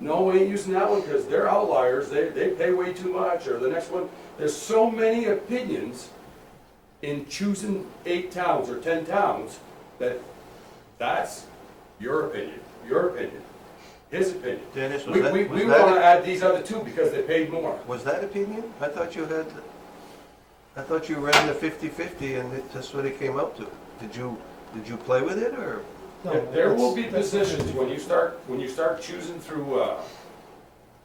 No, we ain't using that one because they're outliers, they pay way too much, or the next one. There's so many opinions in choosing 8 towns or 10 towns that's your opinion, his opinion. Dennis, We want to add these other 2 because they paid more. Was that opinion? I thought you ran the 50-50 and that's what it came out to. Did you play with it, or? No, There will be that's- positions when you start choosing through,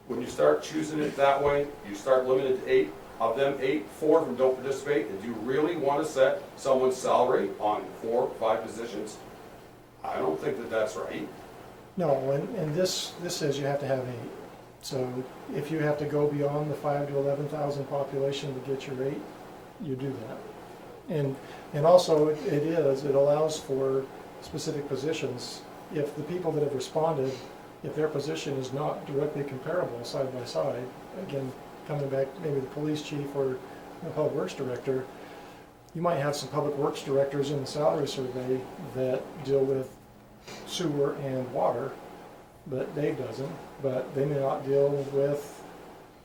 when you start choosing it that way, you start limited to 8. Of them 8, 4 of them don't participate. If you really want to set someone's salary on 4 or 5 positions, I don't think that that's right. No, and this says you have to have 8. So if you have to go beyond the 5,000 to 11,000 population to get your 8, you do that. And also it allows for specific positions. If the people that have responded, if their position is not directly comparable side by side, again, coming back maybe the police chief or the public works director, you might have some public works directors in the salary survey that deal with sewer and water, but Dave doesn't. But they may not deal with,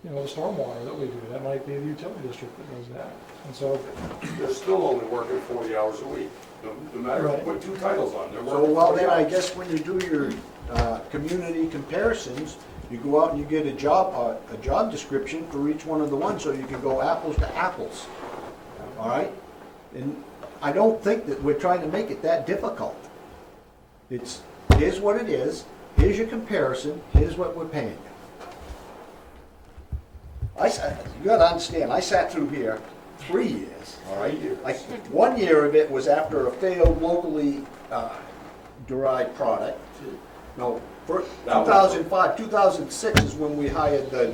the stormwater that we do. That might be the utility district that does that. And so They're still only working 40 hours a week, no matter if you put 2 titles on. They're So, working well, 40 then I hours. guess when you do your community comparisons, you go out and you get a job description for each one of the ones, so you can go apples to apples. All right? And I don't think that we're trying to make it that difficult. Here's what it is, here's your comparison, here's what we're paying you. You gotta understand, I sat through here 3 years, all right? Like, 1 year of it was after a failed locally derived product. No, for 2005, 2006 is when we hired the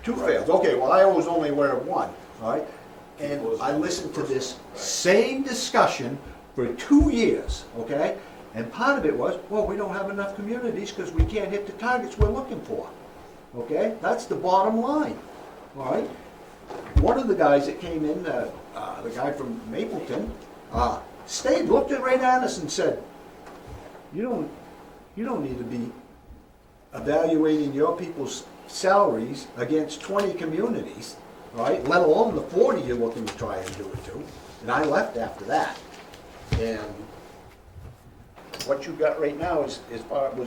2 fails. Okay, well, I was only aware of 1, all right? And I listened to this same discussion for 2 years, okay? And part of it was, well, we don't have enough communities because we can't hit the targets we're looking for, okay? That's the bottom line, all right? One of the guys that came in, the guy from Mapleton, stayed, looked right at us and said, you don't need to be evaluating your people's salaries against 20 communities, right? Let alone the 40 you're looking to try and do it to. And I left after that. And what you got right now was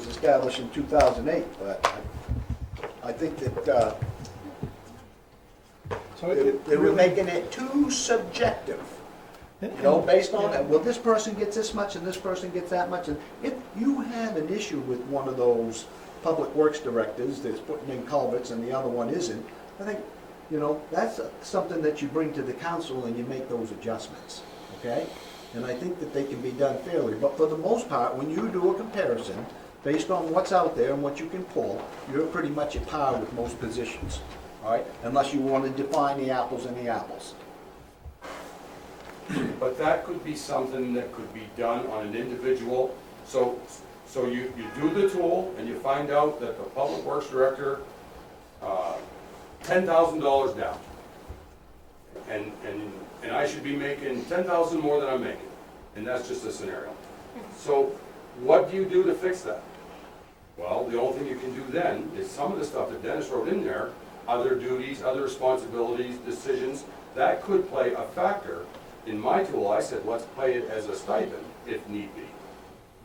established in 2008, but I think that they were making it too subjective. Based on that, well, this person gets this much and this person gets that much. And if you have an issue with one of those public works directors that's putting in culverts and the other one isn't, I think, that's something that you bring to the council and you make those adjustments, okay? And I think that they can be done fairly. But for the most part, when you do a comparison, based on what's out there and what you can pull, you're pretty much at par with most positions, all right? Unless you want to define the apples and the apples. But that could be something that could be done on an individual. So you do the tool and you find out that the public works director, $10,000 down. And I should be making 10,000 more than I'm making. And that's just a scenario. So what do you do to fix that? Well, the only thing you can do then is some of the stuff that Dennis wrote in there, other duties, other responsibilities, decisions, that could play a factor. In my tool, I said, let's play it as a stipend, if need be.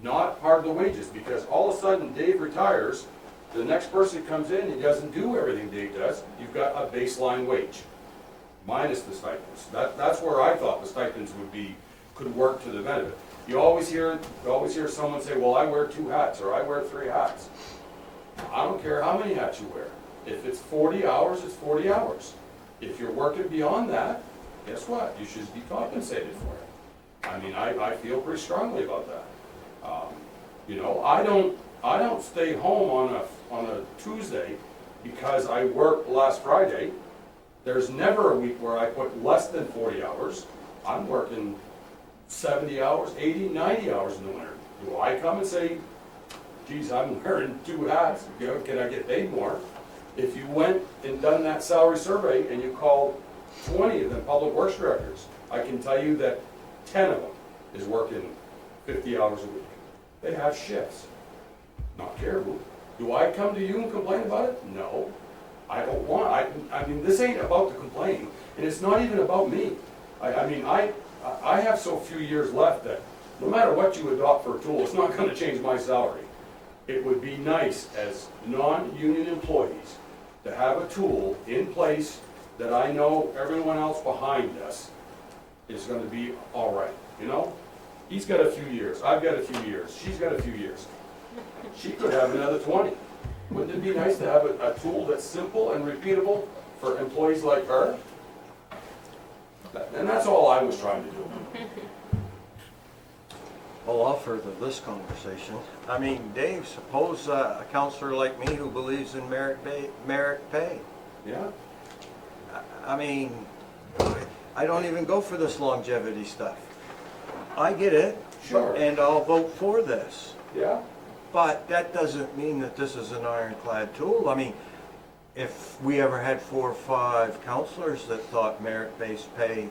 Not part of the wages, because all of a sudden Dave retires, the next person comes in, he doesn't do everything Dave does, you've got a baseline wage, minus the stipends. That's where I thought the stipends could work to the benefit. You always hear someone say, well, I wear 2 hats, or I wear 3 hats. I don't care how many hats you wear. If it's 40 hours, it's 40 hours. If you're working beyond that, guess what? You should be compensated for it. I mean, I feel pretty strongly about that. You know, I don't stay home on a Tuesday because I work last Friday. There's never a week where I put less than 40 hours. I'm working 70 hours, 80, 90 hours in the winter. Do I come and say, geez, I'm wearing 2 hats, you know, can I get paid more? If you went and done that salary survey and you called 20 of them public works directors, I can tell you that 10 of them is working 50 hours a week. They have shifts, not Caribou. Do I come to you and complain about it? No. I don't want, I mean, this ain't about the complaining, and it's not even about me. I mean, I have so few years left that no matter what you adopt for a tool, it's not gonna change my salary. It would be nice as non-union employees to have a tool in place that I know everyone else behind us is gonna be all right, you know? He's got a few years, I've got a few years, she's got a few years. She could have another 20. Wouldn't it be nice to have a tool that's simple and repeatable for employees like her? And that's all I was trying to do. Well, I'll further this conversation. I mean, Dave, suppose a counselor like me who believes in merit pay. Yeah. I mean, I don't even go for this longevity stuff. I get it. Sure. And I'll vote for this. Yeah. But that doesn't mean that this is an ironclad tool. I mean, if we ever had 4 or 5 counselors that thought merit-based pay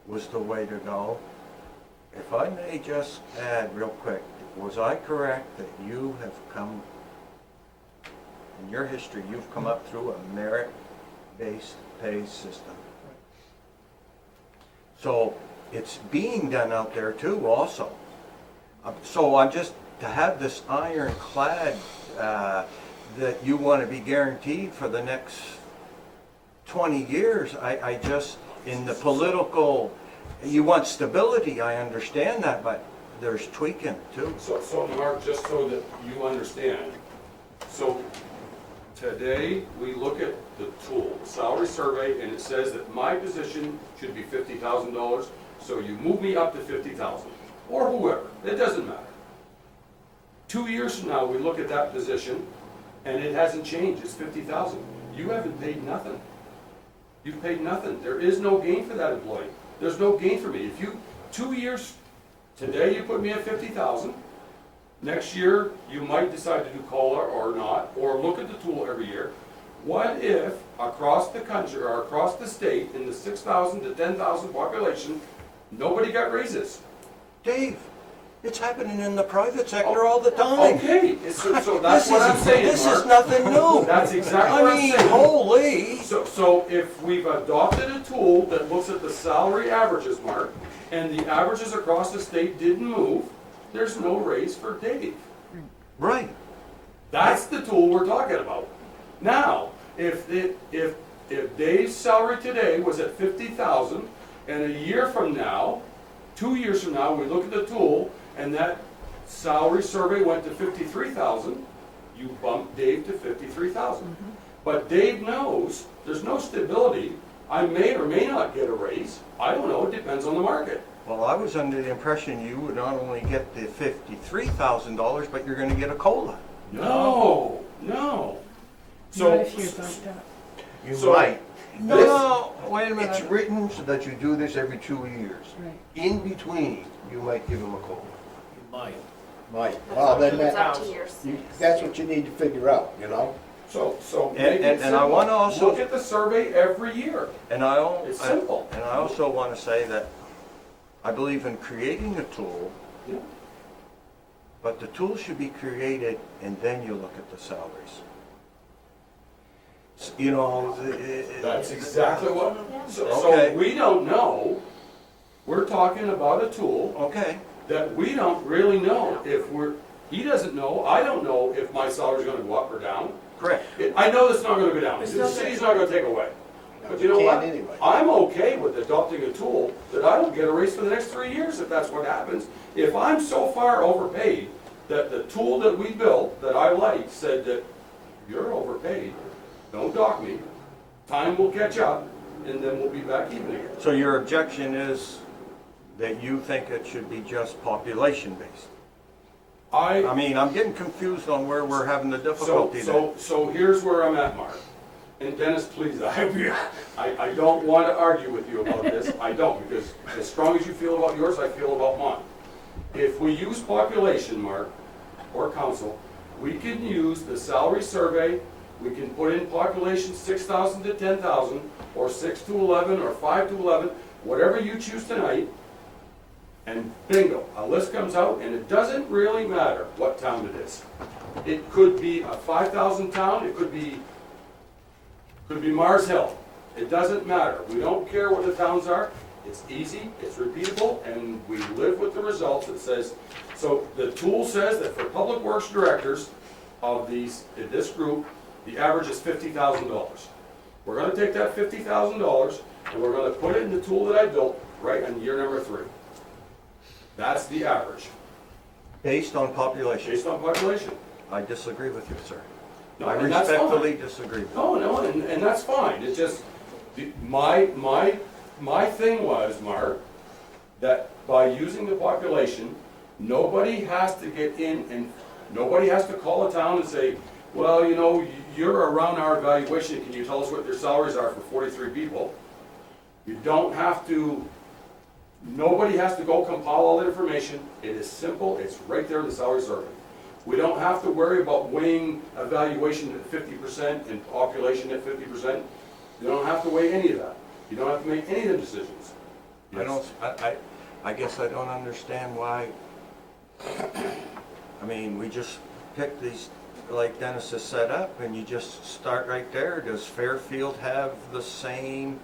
was the way to go, if I may just add real quick, was I correct that you have come, in your history, you've come up through a merit-based pay system? So it's being done out there too also. So I'm just, to have this ironclad that you want to be guaranteed for the next 20 years, I just, in the political, you want stability, I understand that, but there's tweaking too. So Mark, just so that you understand, so today we look at the tool, salary survey, and it says that my position should be $50,000, so you move me up to $50,000, or whoever, it doesn't matter. 2 years from now, we look at that position, and it hasn't changed, it's $50,000. You haven't paid nothing. You've paid nothing. There is no gain for that employee. There's no gain for me. If you, 2 years, today you put me at $50,000, next year you might decide to do COLA or not, or look at the tool every year. What if across the country, or across the state, in the 6,000 to 10,000 population, nobody got raises? Dave, it's happening in the private sector all the time. Okay, so that's what I'm saying, This Mark. is nothing new. That's exactly what I'm saying. I mean, holy. So if we've adopted a tool that looks at the salary averages, Mark, and the averages across the state didn't move, there's no raise for Dave. Right. That's the tool we're talking about. Now, if Dave's salary today was at $50,000, and a year from now, 2 years from now, we look at the tool, and that salary survey went to $53,000, you bump Dave to $53,000. But Dave knows there's no stability. I may or may not get a raise. I don't know, it depends on the market. Well, I was under the impression you would not only get the $53,000, but you're going to get a COLA. No. So, Not if you're bumped up. You So- might. No, wait a minute. It's written so that you do this every 2 years. Right. In between, you might give them a COLA. You might. Might. Well, then It's up that, to your that's what you need to figure out, you know? so And- make it and I simple. wanna also- Look at the survey every year. And I It's simple. And I also want to say that I believe in creating a tool, Yeah. but the tool should be created and then you look at the salaries. You know, That's exactly what, so Okay. we don't know, we're talking about a tool Okay. that we don't really know if he doesn't know, I don't know if my salary's gonna go up or down. Correct. I know it's not gonna go down, the city's not gonna take away. But you know what? Can't anyway. I'm okay with adopting a tool that I don't get a raise for the next 3 years if that's what happens. If I'm so far overpaid that the tool that we built, that I like, said that you're overpaid, don't dock me, time will catch up, and then we'll be back even again. So your objection is that you think it should be just population-based? I mean, I'm getting confused on where we're having the difficulty there. So here's where I'm at, Mark. And Dennis, please, I don't want to argue with you about this. I don't, because as strong as you feel about yours, I feel about mine. If we use population, Mark, or council, we can use the salary survey, we can put in population 6,000 to 10,000, or 6 to 11, or 5 to 11, whatever you choose tonight, and bingo, a list comes out, and it doesn't really matter what town it is. It could be a 5,000 town, it could be Mars Hill. It doesn't matter. We don't care what the towns are. It's easy, it's repeatable, and we live with the results. It says, so the tool says that for public works directors of this group, the average is $50,000. We're gonna take that $50,000 and we're gonna put it in the tool that I built right on year number 3. That's the average. Based on population. Based on population. I disagree with you, sir. No, I and that's fine. respectfully disagree with you. No, and that's fine. It's just, my thing was, Mark, that by using the population, nobody has to get in and nobody has to call a town and say, well, you know, you're around our evaluation, can you tell us what their salaries are for 43 people? You don't have to, nobody has to go compile all the information. It is simple, it's right there in the salary survey. We don't have to worry about weighing evaluation at 50% and population at 50%. You don't have to weigh any of that. You don't have to make any of the decisions. Yes. I guess I don't understand why, I mean, we just pick these, like Dennis has set up, and you just start right there. Does Fairfield have the same,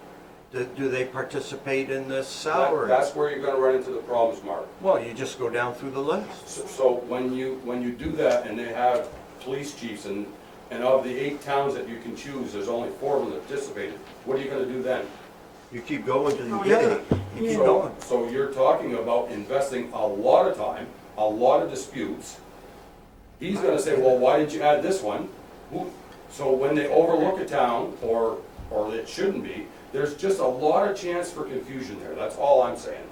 do they participate in this salary? That's where you're gonna run into the problems, Mark. Well, you just go down through the list. So when you do that and they have police chiefs and of the 8 towns that you can choose, there's only 4 of them that participated, what are you gonna do then? You keep going till you get it. You keep going. So you're talking about investing a lot of time, a lot of disputes. He's gonna say, well, why did you add this one? So when they overlook a town, or it shouldn't be, there's just a lot of chance for confusion there. That's all I'm saying.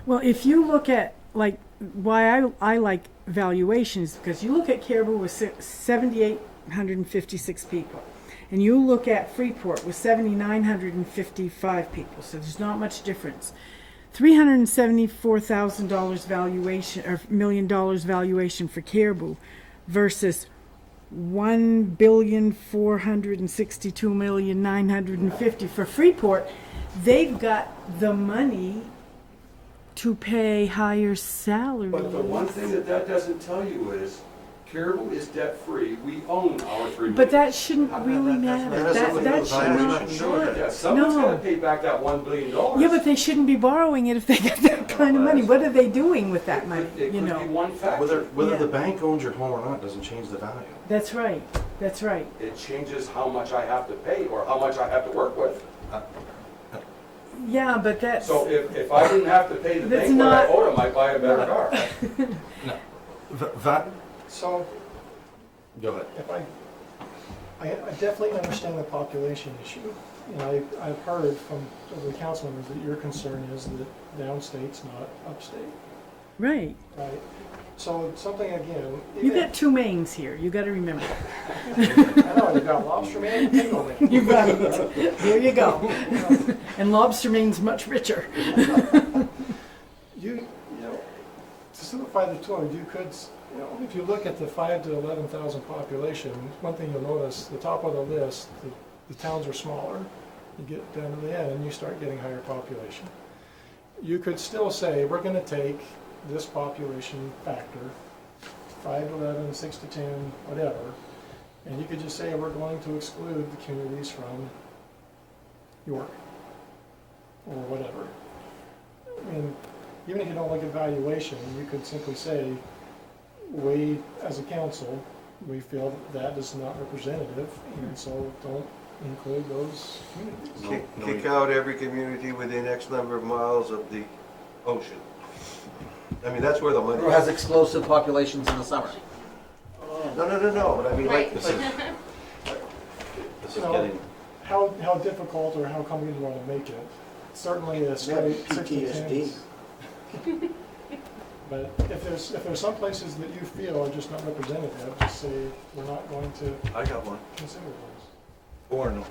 Well, if you look at, like, why I like valuations, because you look at Caribou with 7,856 people, and you look at Freeport with 7,955 people, so there's not much difference. $374,000 valuation, or $1 million valuation for Caribou versus $1,462,950,000 for Freeport. They've got the money to pay higher salaries. But the one thing that doesn't tell you is, Caribou is debt-free. We own our 3 million. But that shouldn't really matter. That should not. Yeah, someone's gonna pay back that $1 billion. Yeah, but they shouldn't be borrowing it if they get that kind of money. What are they doing with that money? It could be one factor. Whether Yeah. the bank owns your home or not doesn't change the value. That's right. That's right. It changes how much I have to pay or how much I have to work with. Yeah, but that's. So if I didn't have to pay the That's bank what I not- owed them, I'd buy a better car. So, Go ahead. if I definitely understand the population issue. And I've heard from the council members that your concern is that downstate's not upstate, Right. right? So something again. You got 2 Maines here. You got to remember. I know, you've got Lobster Man and Potato Man. You got it. There you go. And Lobster Main's much richer. You know, to simplify the tour, you could, you know, if you look at the 5,000 to 11,000 population, one thing you'll notice, the top of the list, the towns are smaller. You get down to the end and you start getting higher population. You could still say, we're going to take this population factor, 5 to 11, 6 to 10, whatever, and you could just say, we're going to exclude the communities from York, or whatever. I mean, even if you don't look at valuation, you could simply say, we, as a council, we feel that is not representative, and so don't include those communities. Kick out every community within X number of miles of the ocean. I mean, that's where the money Who has explosive populations in the summer? No, but I mean, like, This is You know, getting, how difficult or how come you want to make it? Certainly a straight 6 to 10. but if there's some places that you feel are just not representative, just say, we're not going to I got one. consider those. Orono.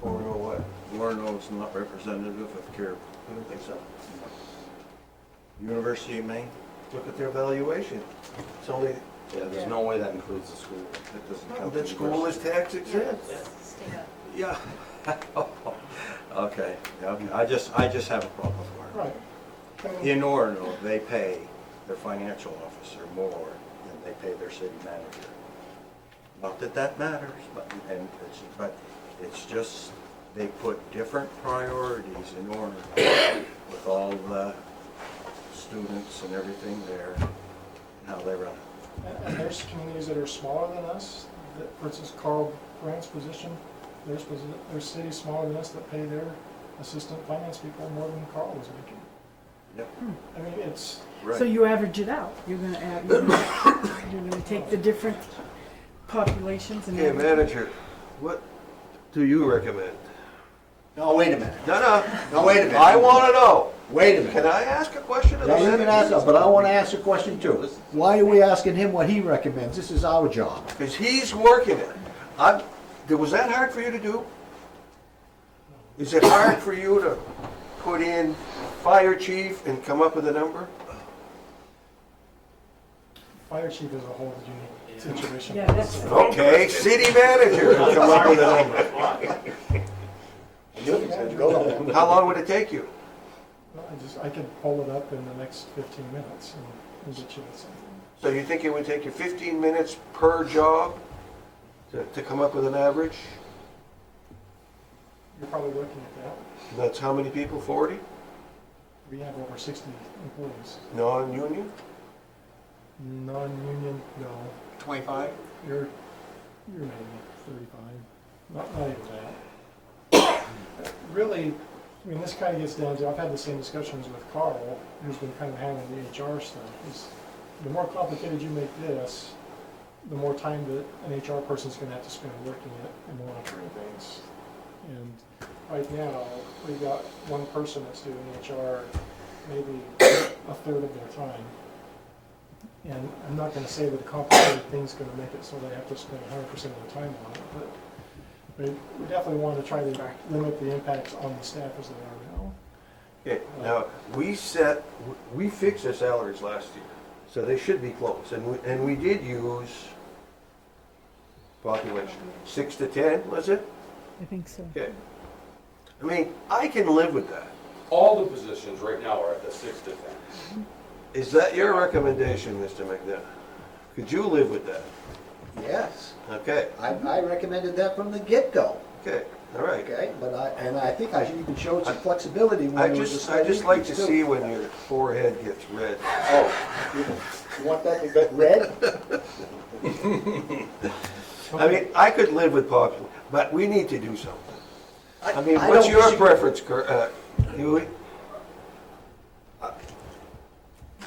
Orono what? Orono is not representative of Caribou. I don't think so. University of Maine? Look at their valuation. It's only, Yeah, there's no way that includes the school. It doesn't no, count. that school is tax exempt. Yeah. Okay, okay. I just have a problem with Orono. Right. In Orono, they pay their financial officer more than they pay their city manager. Not that that matters, but it's just, they put different priorities in Orono with all the students and everything there, and how they run it. And there's communities that are smaller than us, that, for instance, Carl Brandt's position, there's cities smaller than us that pay their assistant finance people more than Carl was making. Yep. I mean, it's, Right. So you average it out. You're gonna take the different populations and. Okay, average- manager, what do you recommend? No, wait a minute. No. No, wait a minute. I want to know. Wait a minute. Can I ask a question of the Now, you can manager? ask, but I want to ask a question too. Why are we asking him what he recommends? This is our job. Because he's working it. Was that hard for you to do? Is it hard for you to put in fire chief and come up with a number? fire chief is a whole unique situation. Yeah, that's. Okay, city manager can come up with a number. How long would it take you? Well, I could pull it up in the next 15 minutes and get you with something. So you think it would take you 15 minutes per job to come up with an average? You're probably looking at that. That's how many people, 40? We have over 60 employees. Non-union? Non-union, no. 25? You're maybe 35. Not even that. Really, I mean, this kind of gets down to, I've had the same discussions with Carl, who's been kind of handling the HR stuff. Is the more complicated you make this, the more time that an HR person's going to have to spend working it and monitoring things. And right now, we've got one person that's doing HR maybe a third of their time. And I'm not going to say that a complicated thing's going to make it so they have to spend 100% of their time on it, but we definitely want to try to limit the impacts on the staff as they are now. Okay, now, we fixed their salaries last year, so they should be close. And we did use population, 6 to 10, was it? I think so. Okay. I mean, I can live with that. All the positions right now are at the 6 to 10. Is that your recommendation, Mr. McDonough? Could you live with that? Yes. Okay, I recommended that from the get-go. okay, all right. Okay, but I think I even showed some flexibility when I it was a just slight like to increase, see too. when your forehead gets red. Oh, you want that to get red? I mean, I could live with population, but we need to do something. I mean, I what's don't your disagree. preference, Huey?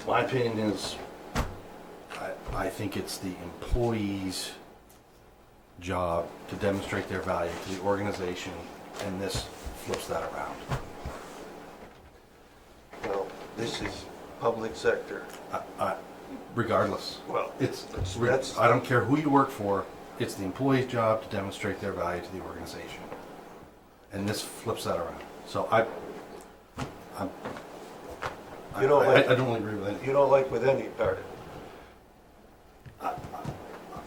My opinion is, I think it's the employee's job to demonstrate their value to the organization, and this flips that around. Well, this is public sector. Regardless. Well, That's, I don't care who you work for, it's the employee's job to demonstrate their value to the organization. And this flips that around. So I don't agree with it. You don't like with any part of it?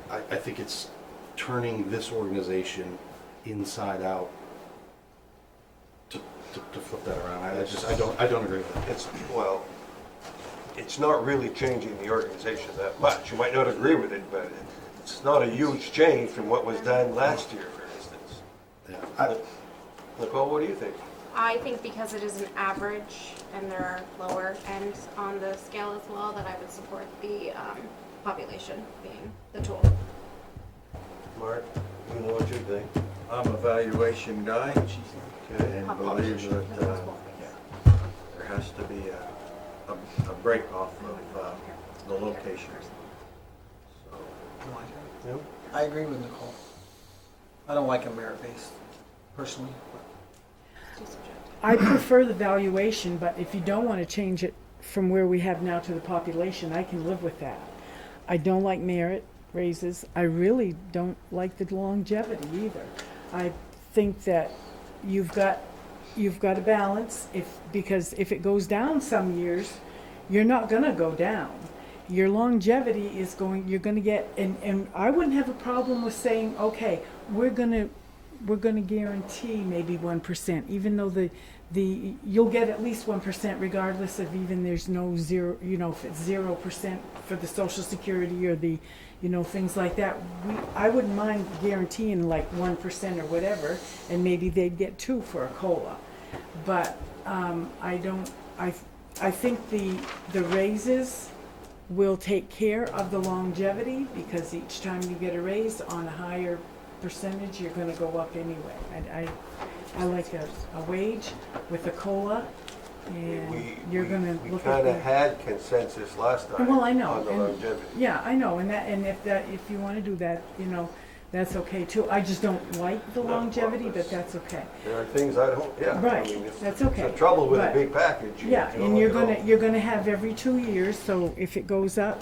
I think it's turning this organization inside out to flip that around. I don't agree with it. It's not really changing the organization that much. You might not agree with it, but it's not a huge change from what was done last year, for instance. Yeah. Nicole, what do you think? I think because it is an average and there are lower ends on the scale as well, that I would support the population being the tool. Mark, you know what you think? I'm a valuation guy Okay. and believe that there has to be a break off of the location. Yep. I agree with Nicole. I don't like a merit-based, personally. I prefer the valuation, but if you don't want to change it from where we have now to the population, I can live with that. I don't like merit raises. I really don't like the longevity either. I think that you've got a balance, because if it goes down some years, you're not gonna go down. Your longevity is you're gonna get, and I wouldn't have a problem with saying, okay, we're gonna guarantee maybe 1%, even though you'll get at least 1% regardless of even there's no zero, if it's 0% for the Social Security or the, things like that. I wouldn't mind guaranteeing like 1% or whatever, and maybe they'd get 2 for a COLA. But I think the raises will take care of the longevity, because each time you get a raise on a higher percentage, you're gonna go up anyway. I like a wage with a COLA, and you're gonna look at We kinda had consensus last time. Well, I know. On the and- longevity. Yeah, I know, and if you wanna do that, that's okay too. I just don't like the longevity, but that's okay. There are things I don't, yeah. Right, I mean, it's- that's okay. It's the trouble with a But- big package. Yeah, you and know, you're gonna have every 2 years, so if it goes up,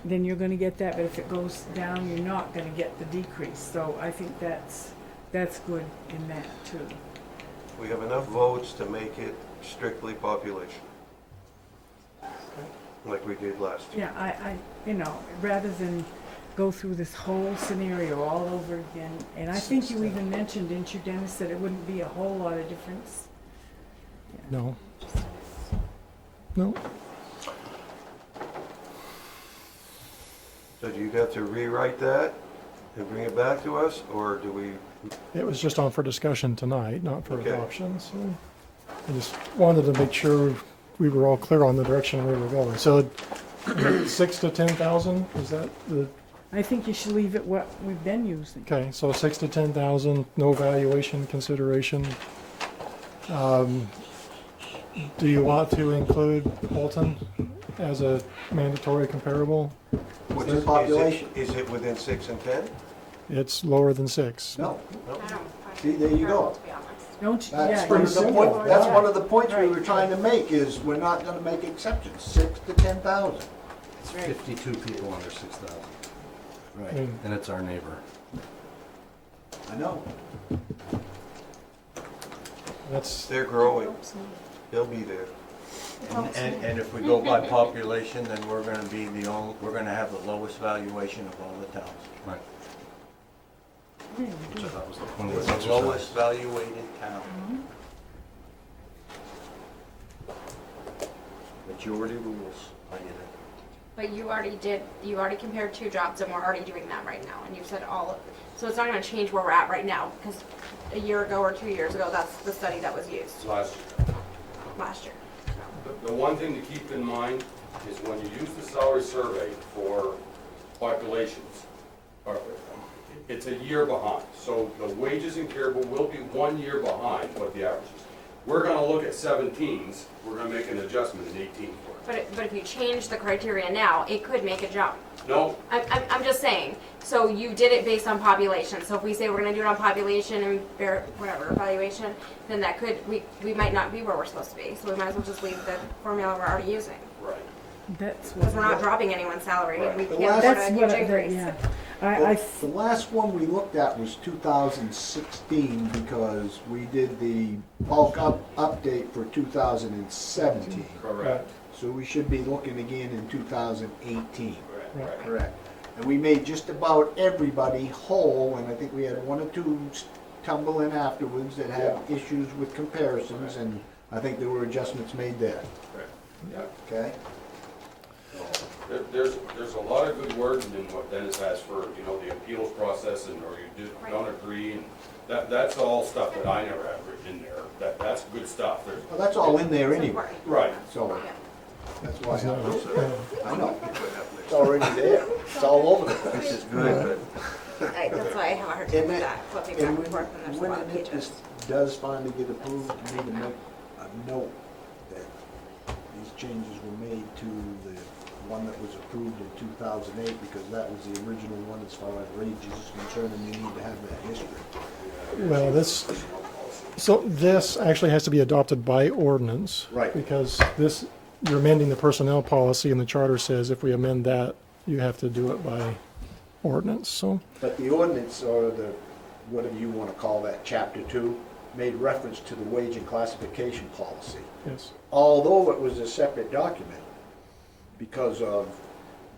then you're gonna get that, but if it goes down, you're not gonna get the decrease. So I think that's good in that too. We have enough votes to make it strictly population. Like we did last year. Yeah, rather than go through this whole scenario all over again, and I think you even mentioned, didn't you, Dennis, that it wouldn't be a whole lot of difference? No. No. So do you got to rewrite that and bring it back to us, or do we? It was just on for discussion tonight, not for Okay. adoption, so I just wanted to make sure we were all clear on the direction we were going. So 6 to 10,000, is that the, I think you should leave it what we've been using. okay, so 6 to 10,000, no valuation consideration. Do you want to include Holton as a mandatory comparable? What's the population? Is it within 6 and 10? It's lower than 6. No. I don't find See, there you go. to be honest. Don't you? That's Yeah, one you of the should. point, that's Yeah. one of the points we were trying to make, is we're not gonna make exceptions, 6 to 10,000. It's 52 people under 6,000, Right. and it's our neighbor. I know. That's, They're growing. They'll be there. And if we go by population, then we're gonna have the lowest valuation of all the towns. Right. Which I thought was the point We're of the the lowest exercise. valuated town. Majority rules, I get it. But you already compared 2 jobs, and we're already doing that right now, and you've said so it's not gonna change where we're at right now, because a year ago or 2 years ago, that's the study that was used Last year. last year. The one thing to keep in mind is when you use the salary survey for populations, it's a year behind. So the wages in Caribou will be 1 year behind what the average is. We're gonna look at 17s, we're gonna make an adjustment in 18 for it. But if you change the criteria now, it could make a jump. No, I'm just saying, so you did it based on population, so if we say we're gonna do it on population and whatever, evaluation, then that could, we might not be where we're supposed to be, so we might as well just leave the formula we're already using. right. That's Because we're what. not dropping anyone's salary, and we The can't last- afford That's a what. huge increase. Yeah. The last one we looked at was 2016, because we did the bulk update for 2017. Correct. So we should be looking again in 2018. Right. Correct. And we made just about everybody whole, and I think we had 1 or 2 tumble in afterwards that had issues with comparisons, and I think there were adjustments made there. Yeah. Okay? There's a lot of good words in what Dennis has for, the appeals process, and or you don't agree, and that's all stuff that I never have written in there. That's good stuff. Well, that's all in there anyway, Right. so that's why it's not- I know. It's already there. It's all over the place. Which is good, That's why I have a hard time And with then- that, flipping And back and forth, and there's a when lot of this pages. does finally get approved, you need to make a note that these changes were made to the one that was approved in 2008, because that was the original one as far as wages is concerned, and you need to have that history. well, this actually has to be adopted by ordinance. Right. Because this you're amending the personnel policy, and the charter says if we amend that, you have to do it by ordinance, so. But the ordinance, or the, whatever you want to call that, chapter 2, made reference to the wage and classification policy. Yes. Although it was a separate document, because of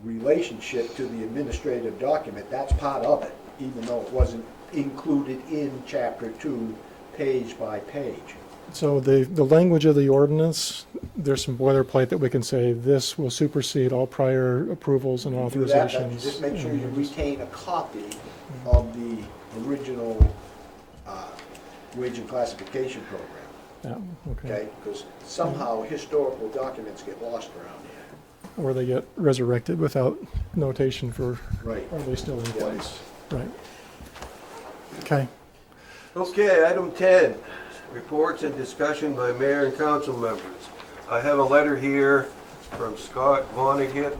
relationship to the administrative document, that's part of it, even though it wasn't included in chapter 2, page by page. So the language of the ordinance, there's some boilerplate that we can say this will supersede all prior approvals and Do that, but authorizations. just make sure you and just- retain a copy of the original wage and classification program. Yeah, okay. Okay, because somehow historical documents get lost around here. Or they get resurrected without notation for, Right. are they still in Yeah. place? Right. Okay. Okay, item 10, reports and discussion by mayor and council members. I have a letter here from Scott Vonnegut,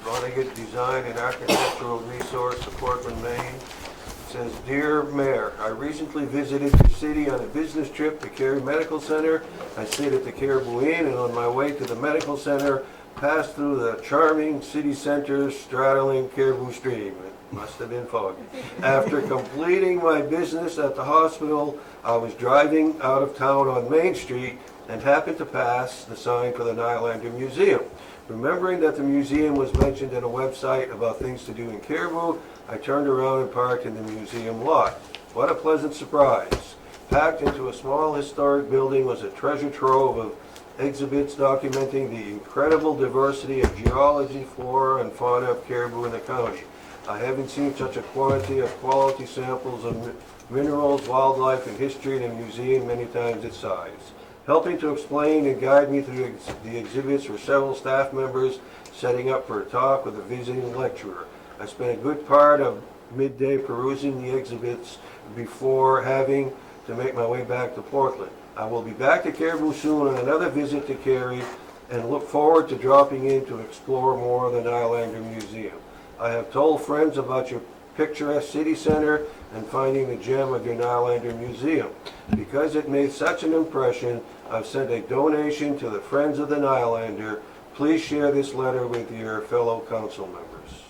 Vonnegut Design and Architectural Resource of Portland, Maine. It says, Dear Mayor, I recently visited your city on a business trip to Cary Medical Center. I stayed at the Caribou Inn, and on my way to the medical center, passed through the charming city center straddling Caribou Stream. It must have been foggy. After completing my business at the hospital, I was driving out of town on Main Street and happened to pass the sign for the Nylander Museum. Remembering that the museum was mentioned in a website about things to do in Caribou, I turned around and parked in the museum lot. What a pleasant surprise. Packed into a small historic building was a treasure trove of exhibits documenting the incredible diversity of geology, flora, and fauna of Caribou in the county. I haven't seen such a quantity of quality samples of minerals, wildlife, and history in a museum many times its size. Helping to explain and guide me through the exhibits were several staff members setting up for a talk with a visiting lecturer. I spent a good part of midday perusing the exhibits before having to make my way back to Portland. I will be back to Caribou soon on another visit to Cary and look forward to dropping in to explore more of the Nylander Museum. I have told friends about your picturesque city center and finding the gem of your Nylander Museum. Because it made such an impression, I've sent a donation to the Friends of the Nylander. Please share this letter with your fellow council members.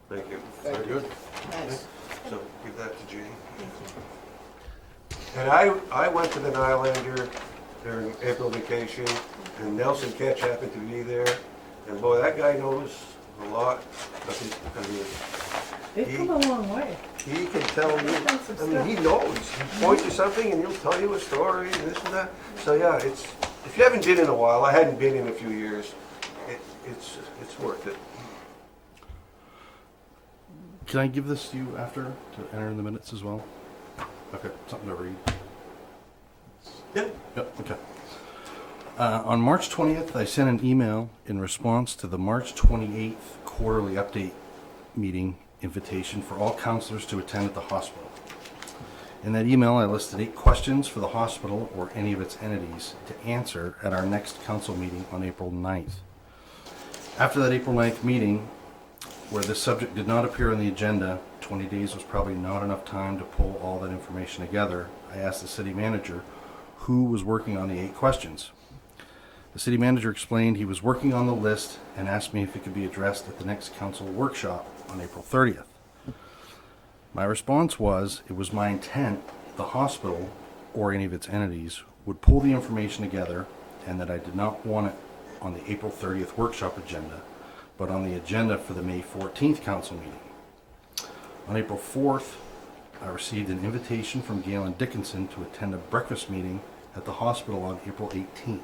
Thank you. Thank you. Nice. So give that to Jane. And I went to the Nylander during April vacation, and Nelson Ketch happened to be there. And boy, that guy knows a lot. They've come a long way. He can tell me, I mean, he knows. He points to something and he'll tell you a story and this and that. So yeah, it's, if you haven't been in a while, I hadn't been in a few years, it's worth it. Can I give this to you after to enter in the minutes as well? Okay, something to read. Yep. Yep, okay. On March 20th, I sent an email in response to the March 28th quarterly update meeting invitation for all counselors to attend at the hospital. In that email, I listed 8 questions for the hospital or any of its entities to answer at our next council meeting on April 9th. After that April 9th meeting, where this subject did not appear on the agenda, 20 days was probably not enough time to pull all that information together. I asked the city manager who was working on the 8 questions. The city manager explained he was working on the list and asked me if it could be addressed at the next council workshop on April 30th. My response was it was my intent the hospital or any of its entities would pull the information together and that I did not want it on the April 30th workshop agenda, but on the agenda for the May 14th council meeting. On April 4th, I received an invitation from Galen Dickinson to attend a breakfast meeting at the hospital on April 18th.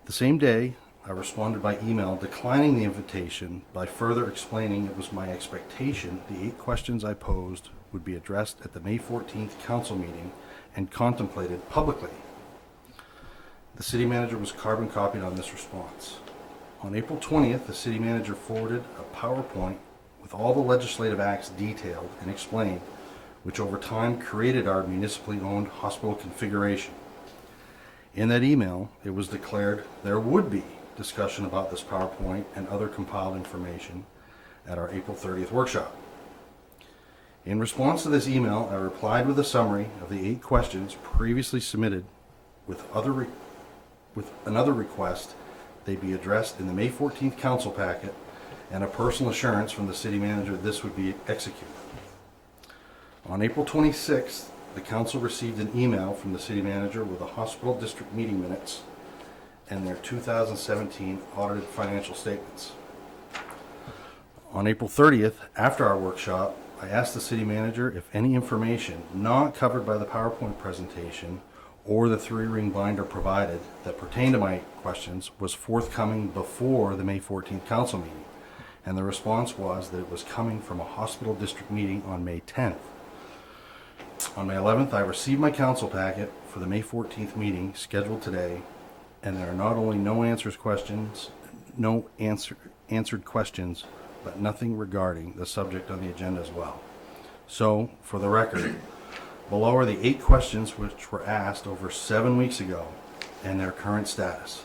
The same day, I responded by email declining the invitation by further explaining it was my expectation the 8 questions I posed would be addressed at the May 14th council meeting and contemplated publicly. The city manager was carbon copied on this response. On April 20th, the city manager forwarded a PowerPoint with all the legislative acts detailed and explained, which over time created our municipally owned hospital configuration. In that email, it was declared there would be discussion about this PowerPoint and other compiled information at our April 30th workshop. In response to this email, I replied with a summary of the 8 questions previously submitted with another request they be addressed in the May 14th council packet, and a personal assurance from the city manager this would be executed. On April 26th, the council received an email from the city manager with the hospital district meeting minutes and their 2017 audited financial statements. On April 30th, after our workshop, I asked the city manager if any information not covered by the PowerPoint presentation or the 3-ring binder provided that pertained to my questions was forthcoming before the May 14th council meeting. And the response was that it was coming from a hospital district meeting on May 10th. On May 11th, I received my council packet for the May 14th meeting scheduled today, and there are not only no answered questions, but nothing regarding the subject on the agenda as well. So, for the record, below are the 8 questions which were asked over 7 weeks ago and their current status.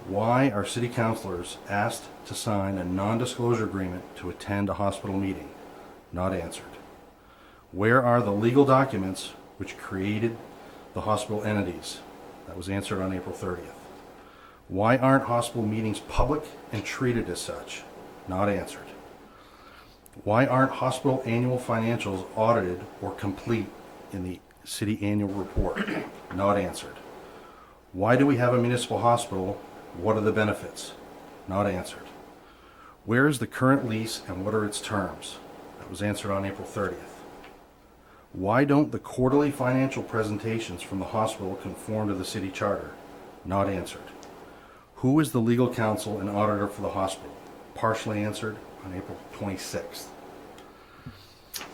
Why are city councilors asked to sign a non-disclosure agreement to attend a hospital meeting? Not answered. Where are the legal documents which created the hospital entities? That was answered on April 30th. Why aren't hospital meetings public and treated as such? Not answered. Why aren't hospital annual financials audited or complete in the city annual report? Not answered. Why do we have a municipal hospital? What are the benefits? Not answered. Where is the current lease and what are its terms? That was answered on April 30th. Why don't the quarterly financial presentations from the hospital conform to the city charter? Not answered. Who is the legal counsel and auditor for the hospital? Partially answered on April 26th.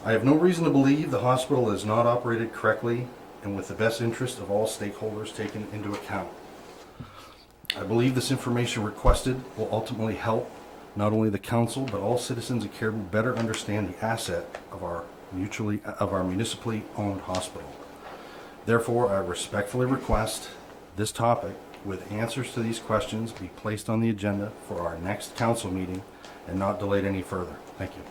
I have no reason to believe the hospital is not operated correctly and with the best interest of all stakeholders taken into account. I believe this information requested will ultimately help not only the council but all citizens of Caribou better understand the asset of our municipally owned hospital. Therefore, I respectfully request this topic with answers to these questions be placed on the agenda for our next council meeting and not delayed any further. Thank you.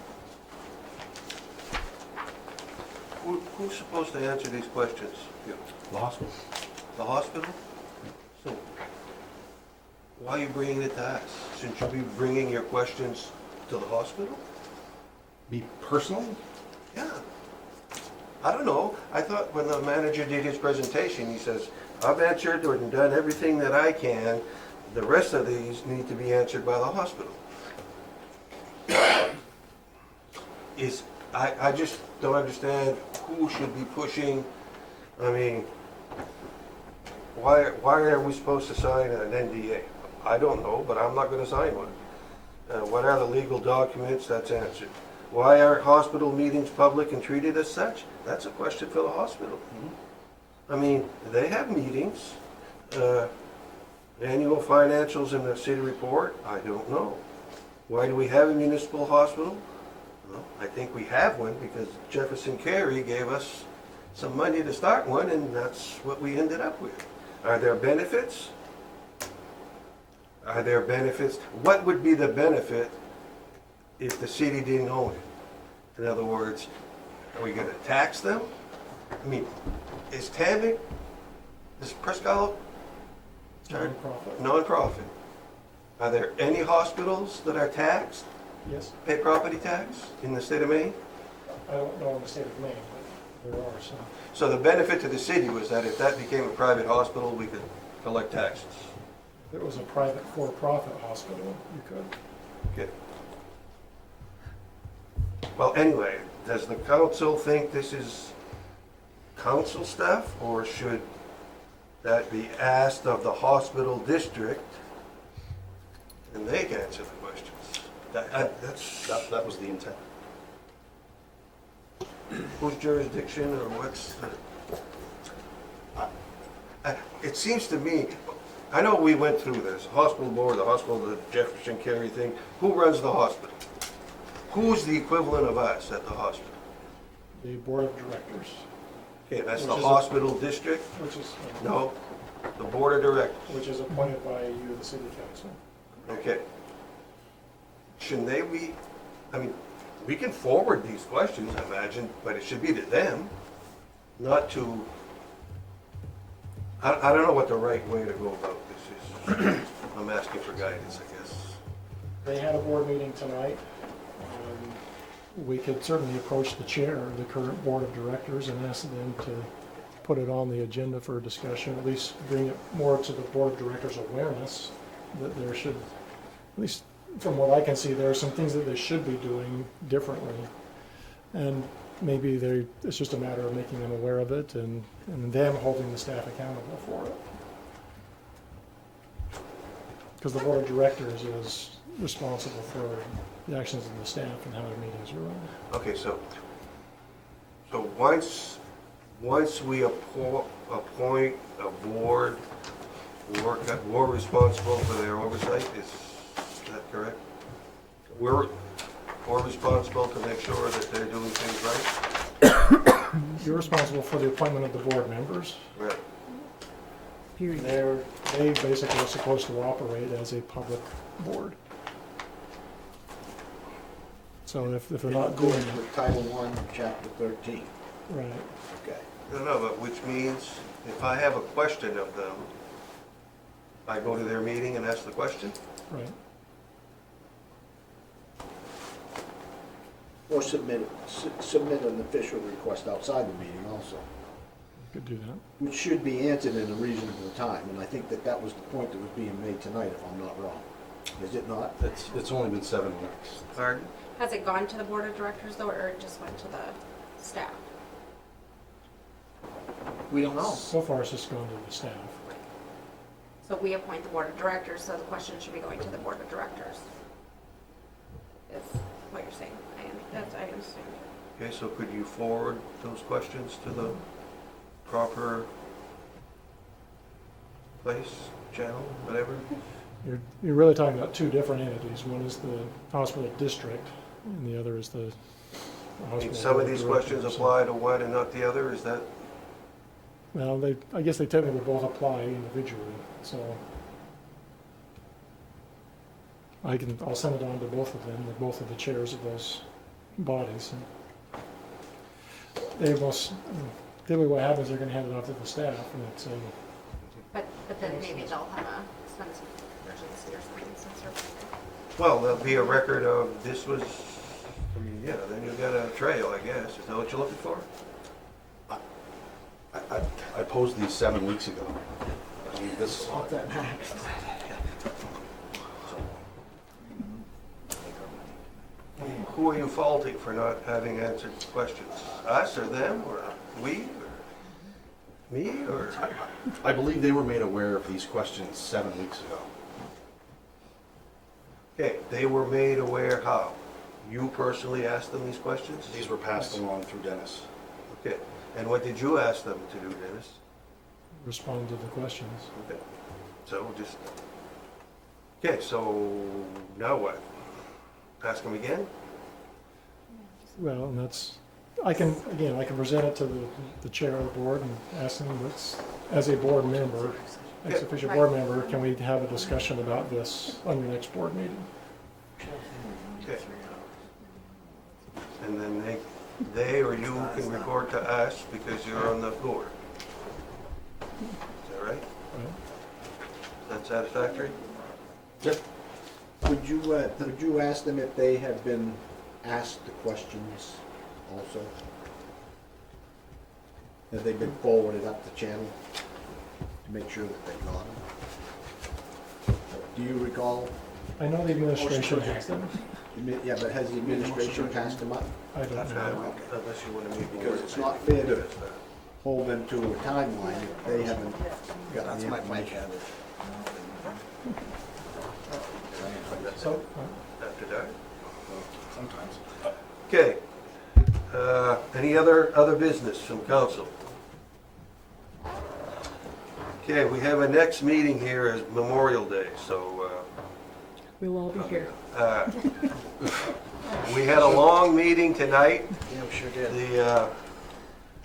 Who's supposed to answer these questions? The hospital. The hospital? So, why are you bringing it to us? Shouldn't you be bringing your questions to the hospital? Me personally? Yeah. I don't know. I thought when the manager did his presentation, he says, I've answered and done everything that I can. The rest of these need to be answered by the hospital. I just don't understand who should be pushing. I mean, why are we supposed to sign an NDA? I don't know, but I'm not going to sign one. What are the legal documents? That's answered. Why are hospital meetings public and treated as such? That's a question for the hospital. I mean, they have meetings, annual financials in the city report. I don't know. Why do we have a municipal hospital? Well, I think we have one because Jefferson Carey gave us some money to start one, and that's what we ended up with. Are there benefits? Are there benefits? What would be the benefit if the city didn't own it? In other words, are we going to tax them? I mean, is Tamik, is Prescott non-profit? Are there any hospitals that are taxed? Yes. Pay property tax in the state of Maine? I don't know in the state of Maine, but there are some. So the benefit to the city was that if that became a private hospital, we could collect taxes. If it was a private for-profit hospital, you could. Okay. Well, anyway, does the council think this is council stuff, or should that be asked of the hospital district and they can answer the questions? That was the intent. Whose jurisdiction or what's the... It seems to me, I know we went through this, hospital board, the Jefferson Carey thing. Who runs the hospital? Who's the equivalent of us at the hospital? The board of directors. Okay, that's the hospital district? Which is... No, the board of directors. Which is appointed by you, the city council. Okay. Shouldn't they be, I mean, we can forward these questions, I imagine, but it should be to them, not to, I don't know what the right way to go about this is. I'm asking for guidance, I guess. They had a board meeting tonight. We could certainly approach the chair of the current board of directors and ask them to put it on the agenda for discussion, at least bring it more to the board of directors' awareness that there should, at least from what I can see, there are some things that they should be doing differently. And maybe it's just a matter of making them aware of it and them holding the staff accountable for it. Because the board of directors is responsible for the actions of the staff and how their meetings are run. Okay, so once we appoint a board more responsible for their oversight, is that correct? We're responsible to make sure that they're doing things right? You're responsible for the appointment of the board members. Right. They basically are supposed to operate as a public board. So if they're not doing it. With Title I, Chapter 13. Right. Okay. No, but which means if I have a question of them, I go to their meeting and ask the question? Right. Or submit an official request outside the meeting also, Could do that. which should be answered in a reasonable time. And I think that was the point that was being made tonight, if I'm not wrong. Is it not? It's only been 7 weeks. Pardon? Has it gone to the board of directors though, or it just went to the staff? We don't know. So far, it's just gone to the staff. So we appoint the board of directors, so the question should be going to the board of directors. Is what you're saying. I understand. Okay, so could you forward those questions to the proper place, channel, whatever? You're really talking about two different entities. One is the hospital district, and the other is the I hospital. mean, some of board these directors. questions apply to one and not the other, is that? Well, I guess they technically both apply individually, so I'll send it on to both of them, both of the chairs of those bodies. They most, typically what happens, they're gonna hand it off to the staff, and it's, But then maybe they'll have a sense of urgency or something since they're. Well, there'll be a record of this was, yeah, then you got a trail, I guess. Is that what you're looking for? I posed these 7 weeks ago. I mean, this. Who are you faulting for not having answered questions? Us or them or we or me or? I believe they were made aware of these questions 7 weeks ago. Okay, they were made aware how? You personally asked them these questions? These were passed along through Dennis. Okay, and what did you ask them to do, Dennis? respond to the questions. Okay, so just, okay, so now what? Ask them again? Well, and that's, I can present it to the chair of the board and ask them, as a board member, ex-officio board member, can we have a discussion about this on your next board meeting? Okay. And then they or you can report to us because you're on the board. Is that right? Is that satisfactory? Yep. Would you ask them if they have been asked the questions also? Have they been forwarded up the channel to make sure that they got them? Do you recall? I know the administration has them. Yeah, but has the administration passed them up? I don't know. Unless you want to meet. Because it's not fair to hold them to a timeline if they haven't got That's the my information. habit. So, After dark? Sometimes. Okay. Any other business from council? Okay, we have a next meeting here as Memorial Day, so We'll all be here. we had a long meeting tonight. Yeah, we sure did.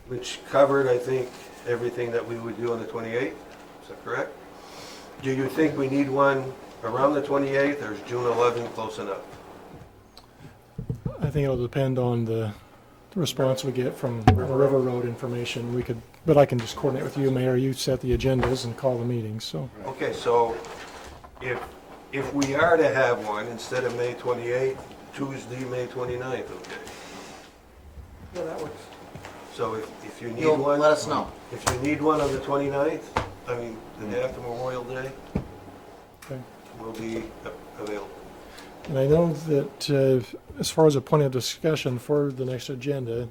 Which covered, I think, everything that we would do on the 28th. Is that correct? Do you think we need one around the 28th, or is June 11th close enough? I think it'll depend on the response we get from the River Road information. But I can just coordinate with you, Mayor. You set the agendas and call the meetings, so. Okay, so if we are to have one, instead of May 28th, Tuesday, May 29th, okay? Yeah, that works. So if you need You'll one. let us know. If you need one on the 29th, I mean, the day after Memorial Day, Okay. will be available. And I know that as far as a point of discussion for the next agenda,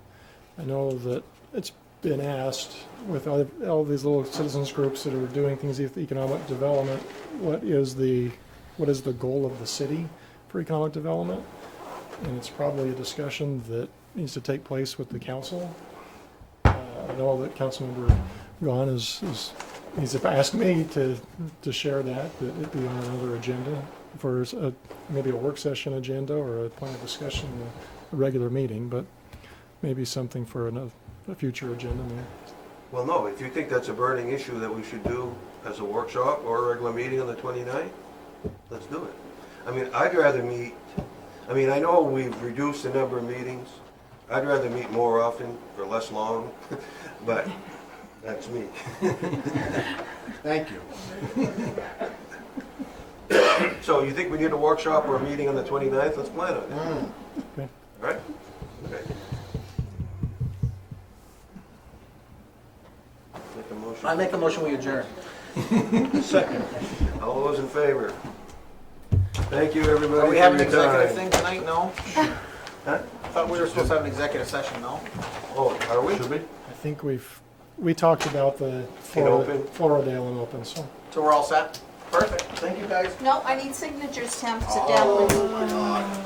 I know that it's been asked with all these little citizens groups that are doing things with economic development, what is the goal of the city for economic development? And it's probably a discussion that needs to take place with the council. I know that Councilmember Gahn he's asked me to share that it be on another agenda for maybe a work session agenda or a point of discussion, a regular meeting, but maybe something for a future agenda. Maybe. Well, no, if you think that's a burning issue that we should do as a workshop or a regular meeting on the 29th, let's do it. I mean, I'd rather meet, I know we've reduced the number of meetings. I'd rather meet more often for less long, but that's me. Thank you. So you think we need a workshop or a meeting on the 29th? Let's plan on it. Okay. All right? Okay. Make a motion. I make a motion, we adjourn. Second. All those in favor? Thank you, everybody, Are we for having your an executive time. thing tonight? No? Huh? I thought we were supposed to have an executive session, no? Oh, are we? I think we talked about the open? Floridale and open, so. So we're all set? Perfect. Thank you, guys. No, I need signatures, Tim. Sit down.